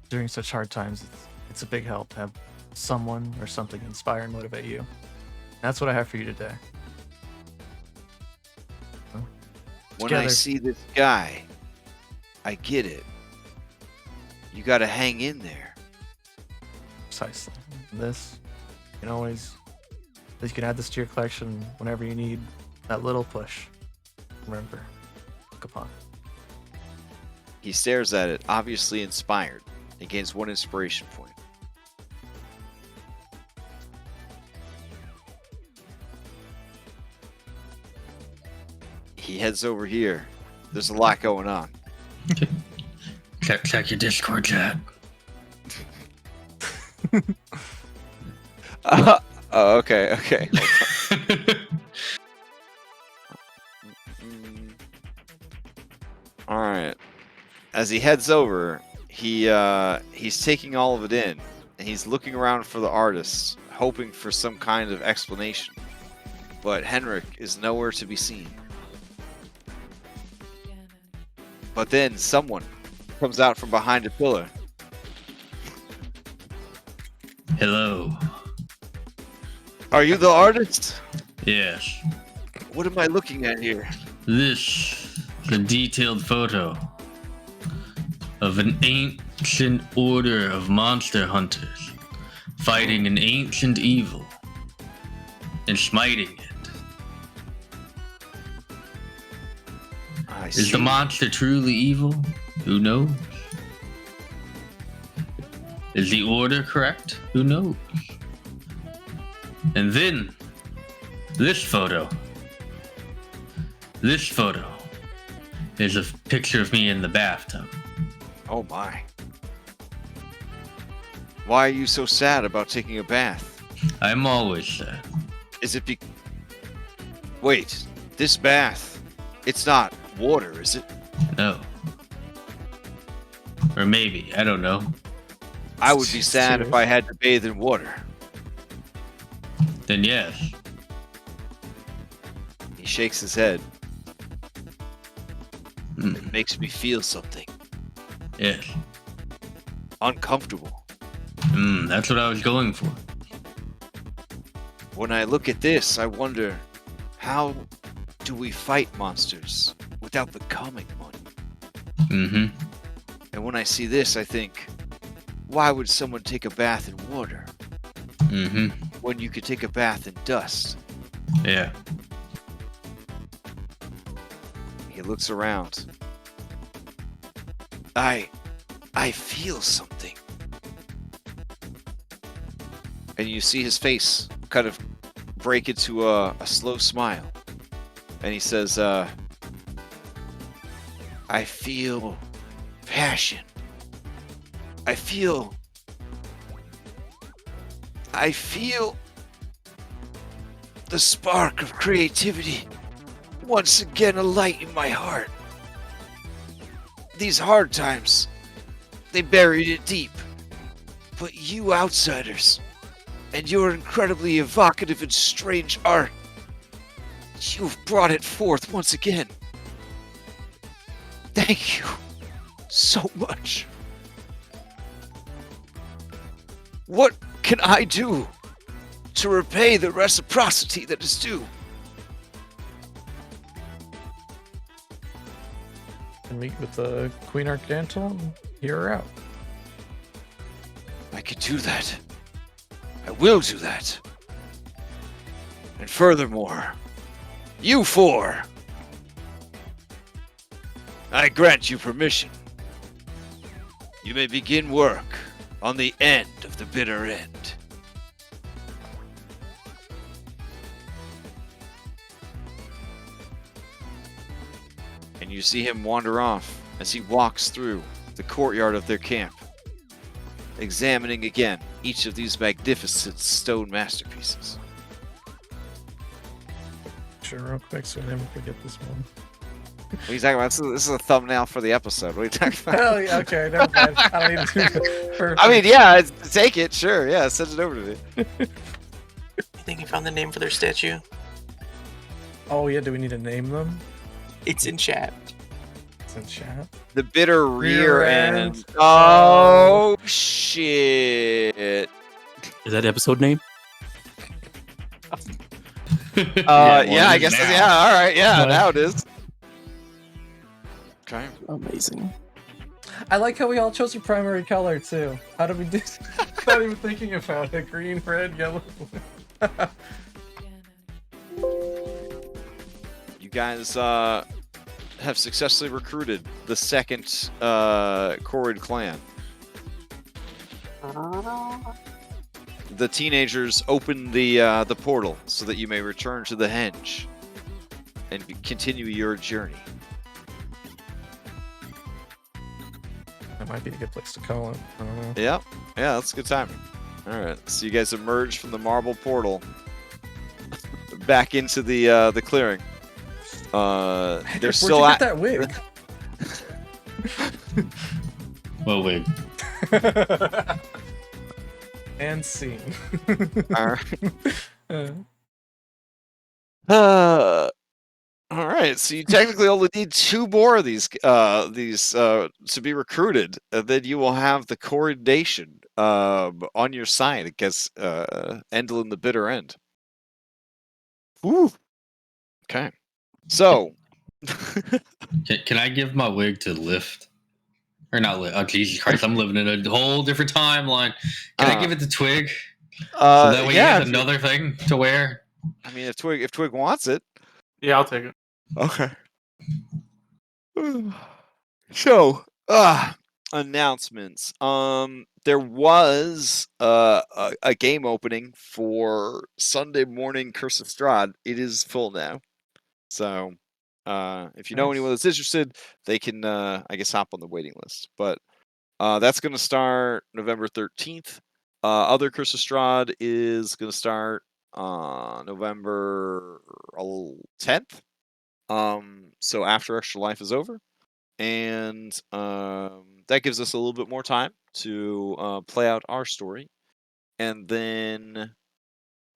Speaker 2: During such hard times, it's a big help to have someone or something inspire and motivate you. That's what I have for you today.
Speaker 1: When I see this guy, I get it. You gotta hang in there.
Speaker 2: Precisely. This, you can always, you can add this to your collection whenever you need that little push. Remember, look upon.
Speaker 1: He stares at it, obviously inspired, and gains 1 inspiration point. He heads over here. There's a lot going on.
Speaker 5: Check your Discord chat.
Speaker 1: Oh, okay. All right. As he heads over, he's taking all of it in, and he's looking around for the artist, hoping for some kind of explanation. But Henrik is nowhere to be seen. But then someone comes out from behind a pillar.
Speaker 5: Hello.
Speaker 1: Are you the artist?
Speaker 5: Yes.
Speaker 1: What am I looking at here?
Speaker 5: This is a detailed photo of an ancient order of monster hunters fighting an ancient evil and smiting it.
Speaker 1: I
Speaker 5: Is
Speaker 1: see.
Speaker 5: the monster truly evil? Who knows? Is the order correct? Who knows? And then, this photo. This photo is a picture of me in the bathtub.
Speaker 1: Oh my. Why are you so sad about taking a bath?
Speaker 5: I'm always sad.
Speaker 1: Is it Wait, this bath, it's not water, is it?
Speaker 5: No. Or maybe, I don't know.
Speaker 1: I would be sad if I had to bathe in water.
Speaker 5: Then yes.
Speaker 1: He shakes his head.
Speaker 5: Hmm.
Speaker 1: It makes me feel something.
Speaker 5: Yes.
Speaker 1: Uncomfortable.
Speaker 5: That's what I was going for.
Speaker 1: When I look at this, I wonder, how do we fight monsters without becoming one?
Speaker 5: Mm-hmm.
Speaker 1: And when I see this, I think, why would someone take a bath in water
Speaker 5: Mm-hmm.
Speaker 1: when you could take a bath in dust?
Speaker 5: Yeah.
Speaker 1: He looks around. I feel something. And you see his face kind of break into a slow smile. And he says, I feel passion. I feel the spark of creativity once again alight in my heart. These hard times, they buried it deep. But you outsiders, and your incredibly evocative and strange art, you've brought it forth once again. Thank you so much. What can I do to repay the reciprocity that is due?
Speaker 2: And meet with the Queen Archantal and hear her out.
Speaker 1: I can do that. I will do that. And furthermore, you four, I grant you permission. You may begin work on the end of the bitter end. And you see him wander off as he walks through the courtyard of their camp, examining again each of these magnificent stone masterpieces.
Speaker 2: Sure, real quick, so I never forget this one.
Speaker 1: What are you talking about? This is a thumbnail for the episode. What are you talking about?
Speaker 2: Hell yeah, okay, never mind. I don't need to do it.
Speaker 1: I mean, yeah, take it, sure. Yeah, send it over to me.
Speaker 4: You think you found the name for their statue?
Speaker 2: Oh yeah, do we need to name them?
Speaker 4: It's in chat.
Speaker 2: It's in chat.
Speaker 1: The bitter rear
Speaker 2: Rear
Speaker 1: end.
Speaker 2: end.
Speaker 1: Oh shit.
Speaker 3: Is that episode name?
Speaker 1: Yeah, I
Speaker 5: it is
Speaker 1: guess.
Speaker 5: now.
Speaker 1: Yeah, all right. Yeah,
Speaker 2: Right.
Speaker 1: now it is. Okay.
Speaker 4: Amazing.
Speaker 2: I like how we all chose a primary color too. How did we do? Not even thinking about it. Green, red, yellow.
Speaker 1: You guys have successfully recruited the second Korred clan. The teenagers open the portal so that you may return to the henge and continue your journey.
Speaker 2: That might be a good place to call it. I don't know.
Speaker 1: Yeah, that's a good timing. All right, so you guys emerge from the marble portal back into the clearing. They're
Speaker 2: Where'd
Speaker 1: still
Speaker 2: you
Speaker 1: at
Speaker 2: get that wig?
Speaker 5: Well, wait.
Speaker 2: And scene.
Speaker 1: All right. All right, so you technically only need 2 more of these to be recruited, and then you will have the Korred Nation on your side against Endlin the Bitter End. Woo. Okay, so
Speaker 5: Can I give my wig to Lift? Or not Lift? Oh, Jesus Christ! I'm living in a whole different timeline. Can I give it to Twig? So that way he has another thing to wear.
Speaker 1: I mean, if Twig wants it.
Speaker 6: Yeah, I'll take it.
Speaker 1: Okay. So, announcements. There was a game opening for Sunday morning Curse of Strahd. It is full now. So, if you know anyone that's interested, they can, I guess, hop on the waiting list. But that's going to start November 13th. Other Curse of Strahd is going to start November 10th. So after Extra Life is over, and that gives us a little bit more time to play out our story, and then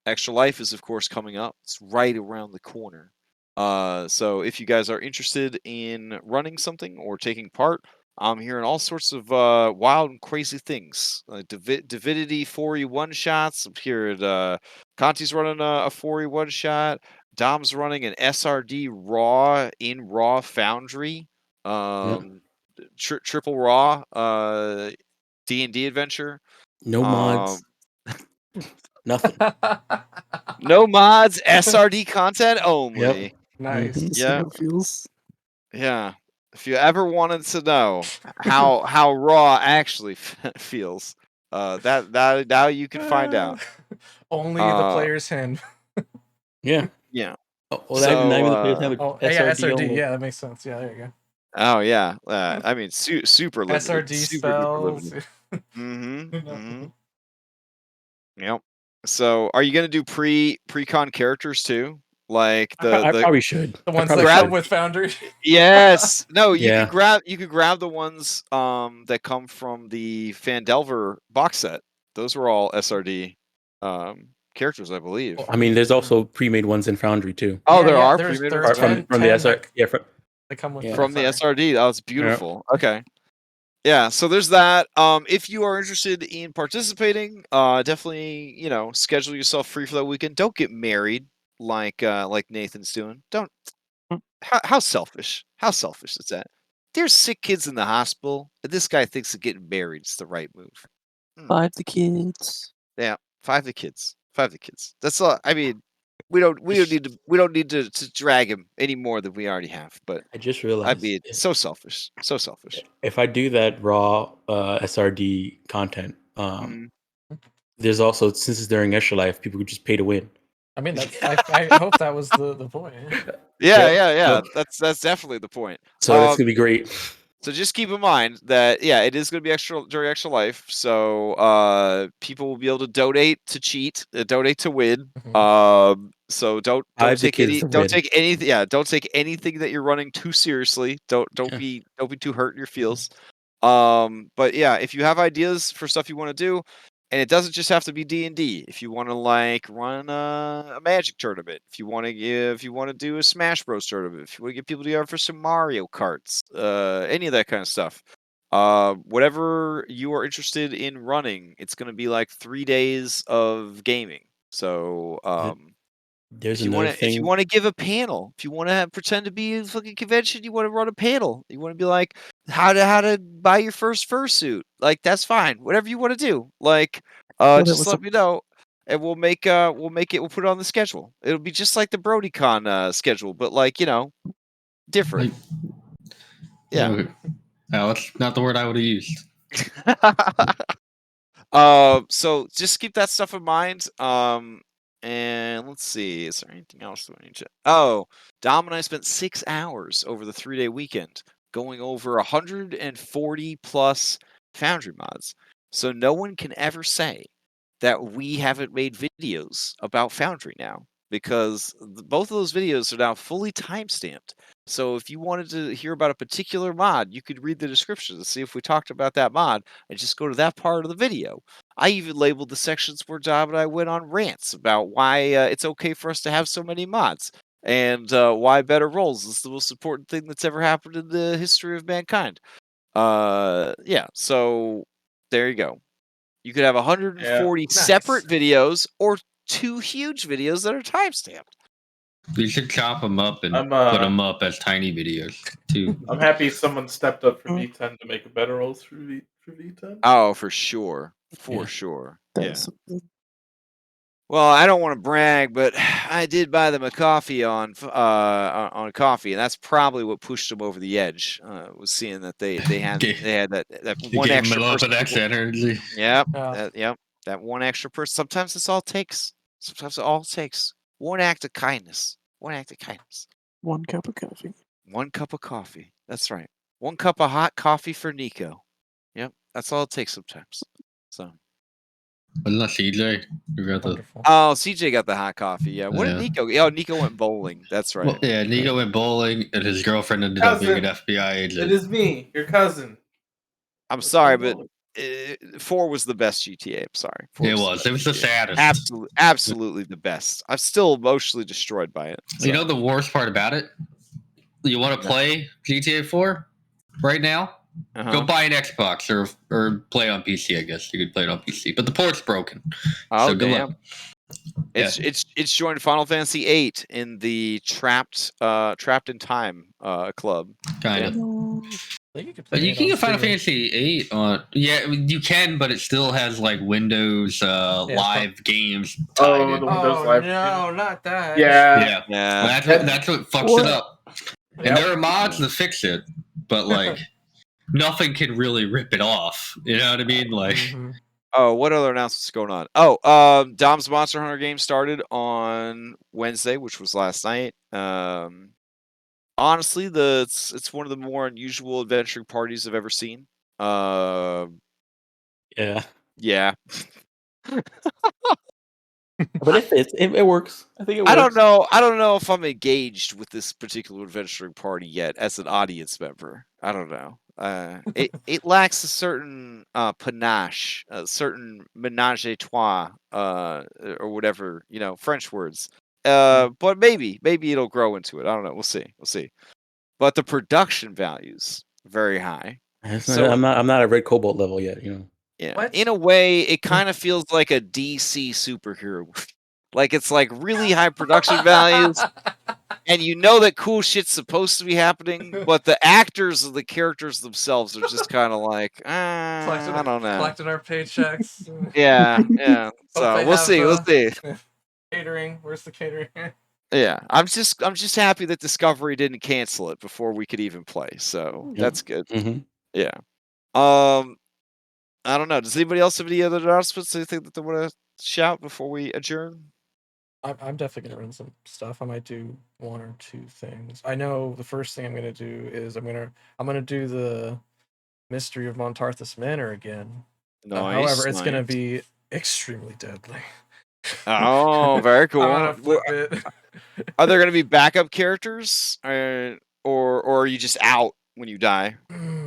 Speaker 1: Extra Life is of course coming up. It's right around the corner. So if you guys are interested in running something or taking part, I'm hearing all sorts of wild and crazy things. Like Divinity 4E one shots. I'm hearing Conti's running a 4E one shot. Dom's running an SRD Raw in Raw Foundry. Triple Raw D&D adventure.
Speaker 3: No mods. Nothing.
Speaker 1: No mods, SRD content only.
Speaker 2: Nice.
Speaker 3: Mhm.
Speaker 4: To see
Speaker 1: Yeah.
Speaker 4: how it feels.
Speaker 1: Yeah. If you ever wanted to know how Raw actually feels, that now you can find out.
Speaker 2: Only the
Speaker 1: Uh,
Speaker 2: player's hand.
Speaker 3: Yeah.
Speaker 1: Yeah.
Speaker 3: Oh, well, not even the players have a
Speaker 2: Oh,
Speaker 3: SRD.
Speaker 2: yeah, SRD.
Speaker 3: only.
Speaker 2: Yeah, that makes sense. Yeah, there you go.
Speaker 1: Oh yeah. I mean, super limited.
Speaker 2: SRD
Speaker 1: super duper
Speaker 2: spells.
Speaker 1: limited. Mm-hmm. Yep. So, are you gonna do pre-con characters too? Like
Speaker 3: I
Speaker 1: the
Speaker 3: probably should.
Speaker 2: The
Speaker 3: I
Speaker 2: ones that
Speaker 3: probably
Speaker 1: grab-
Speaker 2: come with Foundry.
Speaker 1: Yes. No, you
Speaker 3: Yeah.
Speaker 1: could grab the ones that come from the Fandelver box set. Those were all SRD characters, I believe.
Speaker 3: I mean, there's also pre-made ones in Foundry too.
Speaker 1: Oh,
Speaker 2: Yeah,
Speaker 1: there
Speaker 2: yeah,
Speaker 1: are
Speaker 2: there's-
Speaker 1: pre-made
Speaker 2: there's
Speaker 1: ones
Speaker 3: From,
Speaker 1: from,
Speaker 3: from the
Speaker 2: 10
Speaker 3: SR. Yeah.
Speaker 2: They come with
Speaker 3: Yeah.
Speaker 1: from the
Speaker 2: sorry.
Speaker 1: SRD. That was beautiful. Okay. Yeah, so there's that. If you are interested in participating, definitely, schedule yourself free for that weekend. Don't get married like Nathan's doing. Don't. How selfish? How selfish is that? There's sick kids in the hospital, and this guy thinks that getting married is the right move.
Speaker 4: 5 the kids.
Speaker 1: Yeah, 5 the kids. 5 the kids. That's all. I mean, we don't need to drag him any more than we already have. But
Speaker 3: I just realized.
Speaker 1: I mean, so selfish. So selfish.
Speaker 3: If I do that raw SRD content,
Speaker 1: Mhm.
Speaker 3: there's also, since it's during Extra Life, people could just pay to win.
Speaker 2: I mean, I hope that was the point.
Speaker 1: Yeah. That's definitely the point.
Speaker 3: So that's gonna be great.
Speaker 1: So just keep in mind that it is going to be extra during Extra Life. So people will be able to donate to cheat, donate to win. So don't take anything. Yeah, don't take anything that you're running too seriously. Don't be too hurt in your feels. But yeah, if you have ideas for stuff you want to do, And it doesn't just have to be D&D. If you want to like run a Magic tournament, if you want to do a Smash Bros tournament, if you want to get people together for some Mario Karts, any of that kind of stuff. Whatever you are interested in running, it's going to be like 3 days of gaming. So,
Speaker 3: There's
Speaker 1: if you
Speaker 3: another
Speaker 1: want to, if you
Speaker 3: thing.
Speaker 1: want to give a panel, if you want to pretend to be a fucking convention, you want to run a panel, you want to be like how to buy your first fursuit, like that's fine. Whatever you want to do, like
Speaker 4: Well, that
Speaker 1: just
Speaker 4: was
Speaker 1: let me know, and we'll put it on the schedule. It'll be just like the BrodyCon schedule, but like different.
Speaker 5: Like,
Speaker 1: Yeah.
Speaker 5: no, that's not the word I would have used.
Speaker 1: So just keep that stuff in mind. And let's see, is there anything else that we need to? Oh, Dom and I spent 6 hours over the 3-day weekend going over 140 plus Foundry mods. So no one can ever say that we haven't made videos about Foundry now, because both of those videos are now fully timestamped. So if you wanted to hear about a particular mod, you could read the description to see if we talked about that mod and just go to that part of the video. I even labeled the sections where Dom and I went on rants about why it's okay for us to have so many mods, and why better rolls is the most important thing that's ever happened in the history of mankind. Yeah, so there you go. You could have 140 separate videos or 2 huge videos that are timestamped.
Speaker 5: We should chop them up and
Speaker 6: I'm,
Speaker 5: put them up as tiny videos too.
Speaker 6: I'm happy someone stepped up for V10 to make a better rolls for V10.
Speaker 1: Oh, for sure. For
Speaker 3: Yeah.
Speaker 1: sure.
Speaker 4: That
Speaker 1: Yeah.
Speaker 4: was something.
Speaker 1: Well, I don't want to brag, but I did buy them a coffee on coffee, and that's probably what pushed them over the edge. Was seeing that they had that
Speaker 5: You
Speaker 1: one
Speaker 5: gave
Speaker 1: extra
Speaker 5: them a little
Speaker 1: person.
Speaker 5: bit extra energy.
Speaker 1: Yep,
Speaker 2: Yeah.
Speaker 1: yep, that one extra person. Sometimes it's all it takes. Sometimes it all it takes one act of kindness. One act of kindness.
Speaker 4: 1 cup of coffee.
Speaker 1: 1 cup of coffee. That's right. 1 cup of hot coffee for Nico. Yep, that's all it takes sometimes. So.
Speaker 5: Wasn't that CJ? You got the.
Speaker 2: Wonderful.
Speaker 1: Oh, CJ got the hot coffee. Yeah. What did
Speaker 5: Yeah.
Speaker 1: Nico? Oh, Nico went bowling. That's right.
Speaker 5: Well, yeah, Nico went bowling, and his girlfriend ended up being an FBI agent.
Speaker 6: It is me, your cousin.
Speaker 1: I'm sorry, but 4 was the best GTA. I'm sorry. 4
Speaker 5: It was. It was the saddest.
Speaker 1: Absolutely the best. I'm still emotionally destroyed by it. So.
Speaker 5: You know the worst part about it? You want to play GTA 4 right now? Go buy an Xbox or play on PC. I guess you could play it on PC, but the port's broken.
Speaker 1: Oh,
Speaker 5: so good
Speaker 1: damn.
Speaker 5: luck.
Speaker 1: It's joined Final Fantasy VIII in the trapped in time club.
Speaker 5: Kind of.
Speaker 2: You can
Speaker 5: But you can get Final Fantasy VIII on. Yeah, you can, but it still has like Windows live games tied in.
Speaker 6: The Windows Live.
Speaker 2: No, not that.
Speaker 6: Yeah.
Speaker 5: Well, that's what fucks it up. And there are mods to fix it, but like nothing can really rip it off. You know what I mean? Like.
Speaker 2: Mm-hmm.
Speaker 1: Oh, what other announcements going on? Oh, Dom's Monster Hunter game started on Wednesday, which was last night. Honestly, it's one of the more unusual adventuring parties I've ever seen.
Speaker 3: Yeah.
Speaker 1: Yeah.
Speaker 3: But it works. I think it works.
Speaker 1: I don't know if I'm engaged with this particular adventuring party yet as an audience member. I don't know. It lacks a certain panache, a certain ménage à trois, or whatever, French words. But maybe it'll grow into it. I don't know. We'll see. But the production value's very high.
Speaker 3: I'm not at Red Cobalt level yet.
Speaker 1: Yeah.
Speaker 2: What?
Speaker 1: In a way, it kind of feels like a DC superhero movie. Like it's like really high production values, and that cool shit's supposed to be happening, but the actors of the characters themselves are just kind of like, I don't know.
Speaker 2: Collecting our paychecks.
Speaker 1: Yeah. So we'll see.
Speaker 2: Catering. Where's the catering?
Speaker 1: Yeah, I'm just happy that Discovery didn't cancel it before we could even play. So that's good.
Speaker 3: Mm-hmm.
Speaker 1: Yeah. I don't know. Does anybody else have any other announcements? Anything that they want to shout before we adjourn?
Speaker 2: I'm definitely gonna run some stuff. I might do 1 or 2 things. I know the first thing I'm gonna do is I'm gonna do the Mystery of Montarthus Manor again.
Speaker 1: Nice.
Speaker 2: However, it's gonna be extremely deadly.
Speaker 1: Oh, very cool.
Speaker 2: I'm gonna flip it.
Speaker 1: Are there gonna be backup characters, or are you just out when you die,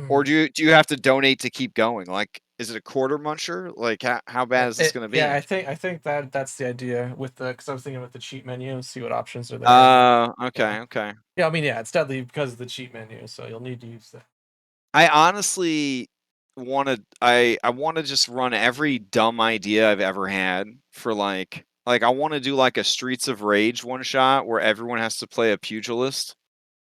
Speaker 1: or do you have to donate to keep going? Like is it a quarter muncher? Like how bad is this going to be?
Speaker 2: Yeah, I think that's the idea with the because I was thinking with the cheat menu, see what options are there.
Speaker 1: Okay.
Speaker 2: Yeah, I mean, yeah, it's deadly because of the cheat menu, so you'll need to use that.
Speaker 1: I honestly I want to just run every dumb idea I've ever had for like I want to do like a Streets of Rage one shot where everyone has to play a pugilist.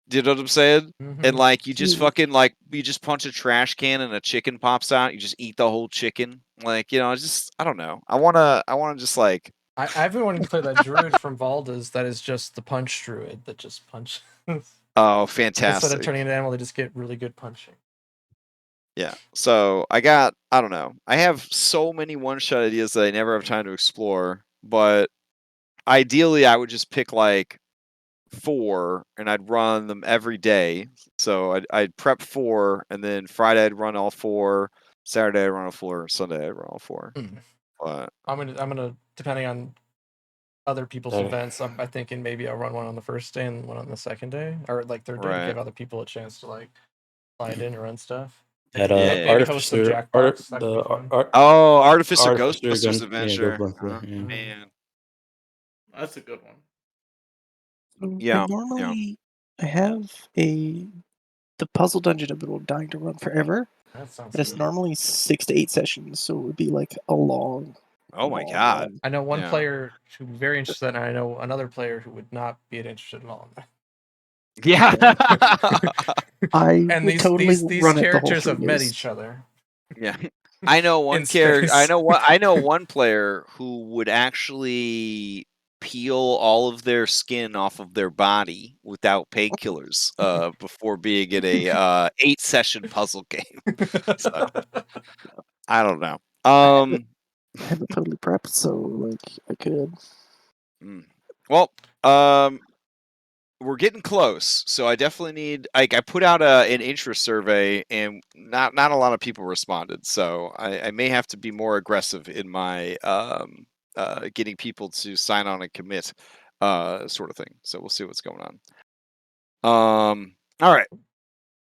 Speaker 1: Do you know what I'm saying? And like you just fucking you just punch a trash can and a chicken pops out. You just eat the whole chicken. Like just I don't know. I wanna just like.
Speaker 2: I've been wanting to play that druid from Valda's that is just the punch druid that just punches.
Speaker 1: Oh, fantastic!
Speaker 2: Instead of turning into an animal, they just get really good punching.
Speaker 1: Yeah. So I don't know. I have so many one-shot ideas that I never have time to explore. But ideally, I would just pick like 4 and I'd run them every day. So I'd prep 4 and then Friday I'd run all 4, Saturday I'd run all 4, Sunday I'd run all 4. But
Speaker 2: I'm gonna depending on other people's events, I'm thinking maybe I'll run one on the first day and one on the second day, or like third day, to give other people a chance to like slide in and run stuff.
Speaker 3: That
Speaker 2: Maybe host some Jackbox.
Speaker 1: Artificer Ghostbusters adventure. Man,
Speaker 6: that's a good one.
Speaker 1: Yeah.
Speaker 4: Normally, I have the puzzle dungeon I've been dying to run forever.
Speaker 2: That sounds
Speaker 4: and it's normally 6 to 8 sessions, so it would be like a long.
Speaker 1: Oh my god!
Speaker 4: Run.
Speaker 2: I know one player who would be very interested, and I know another player who would not be interested at all in that.
Speaker 1: Yeah.
Speaker 2: And these characters have met each other.
Speaker 1: Yeah. I know one character. I know one player who would actually peel all of their skin off of their body without painkillers before being in a 8-session puzzle game. So, I don't know.
Speaker 4: I have it totally prepped, so like I could.
Speaker 1: Well, we're getting close, so I definitely need. I put out an interest survey, and not a lot of people responded. So I may have to be more aggressive in my getting people to sign on and commit, sort of thing. So we'll see what's going on. All right,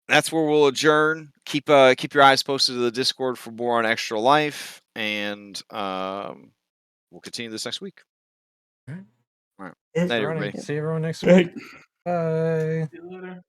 Speaker 1: that's where we'll adjourn. Keep your eyes posted to the Discord for more on Extra Life, and we'll continue this next week. All right. Night, everybody.
Speaker 2: See everyone next week. Bye.
Speaker 6: See you later.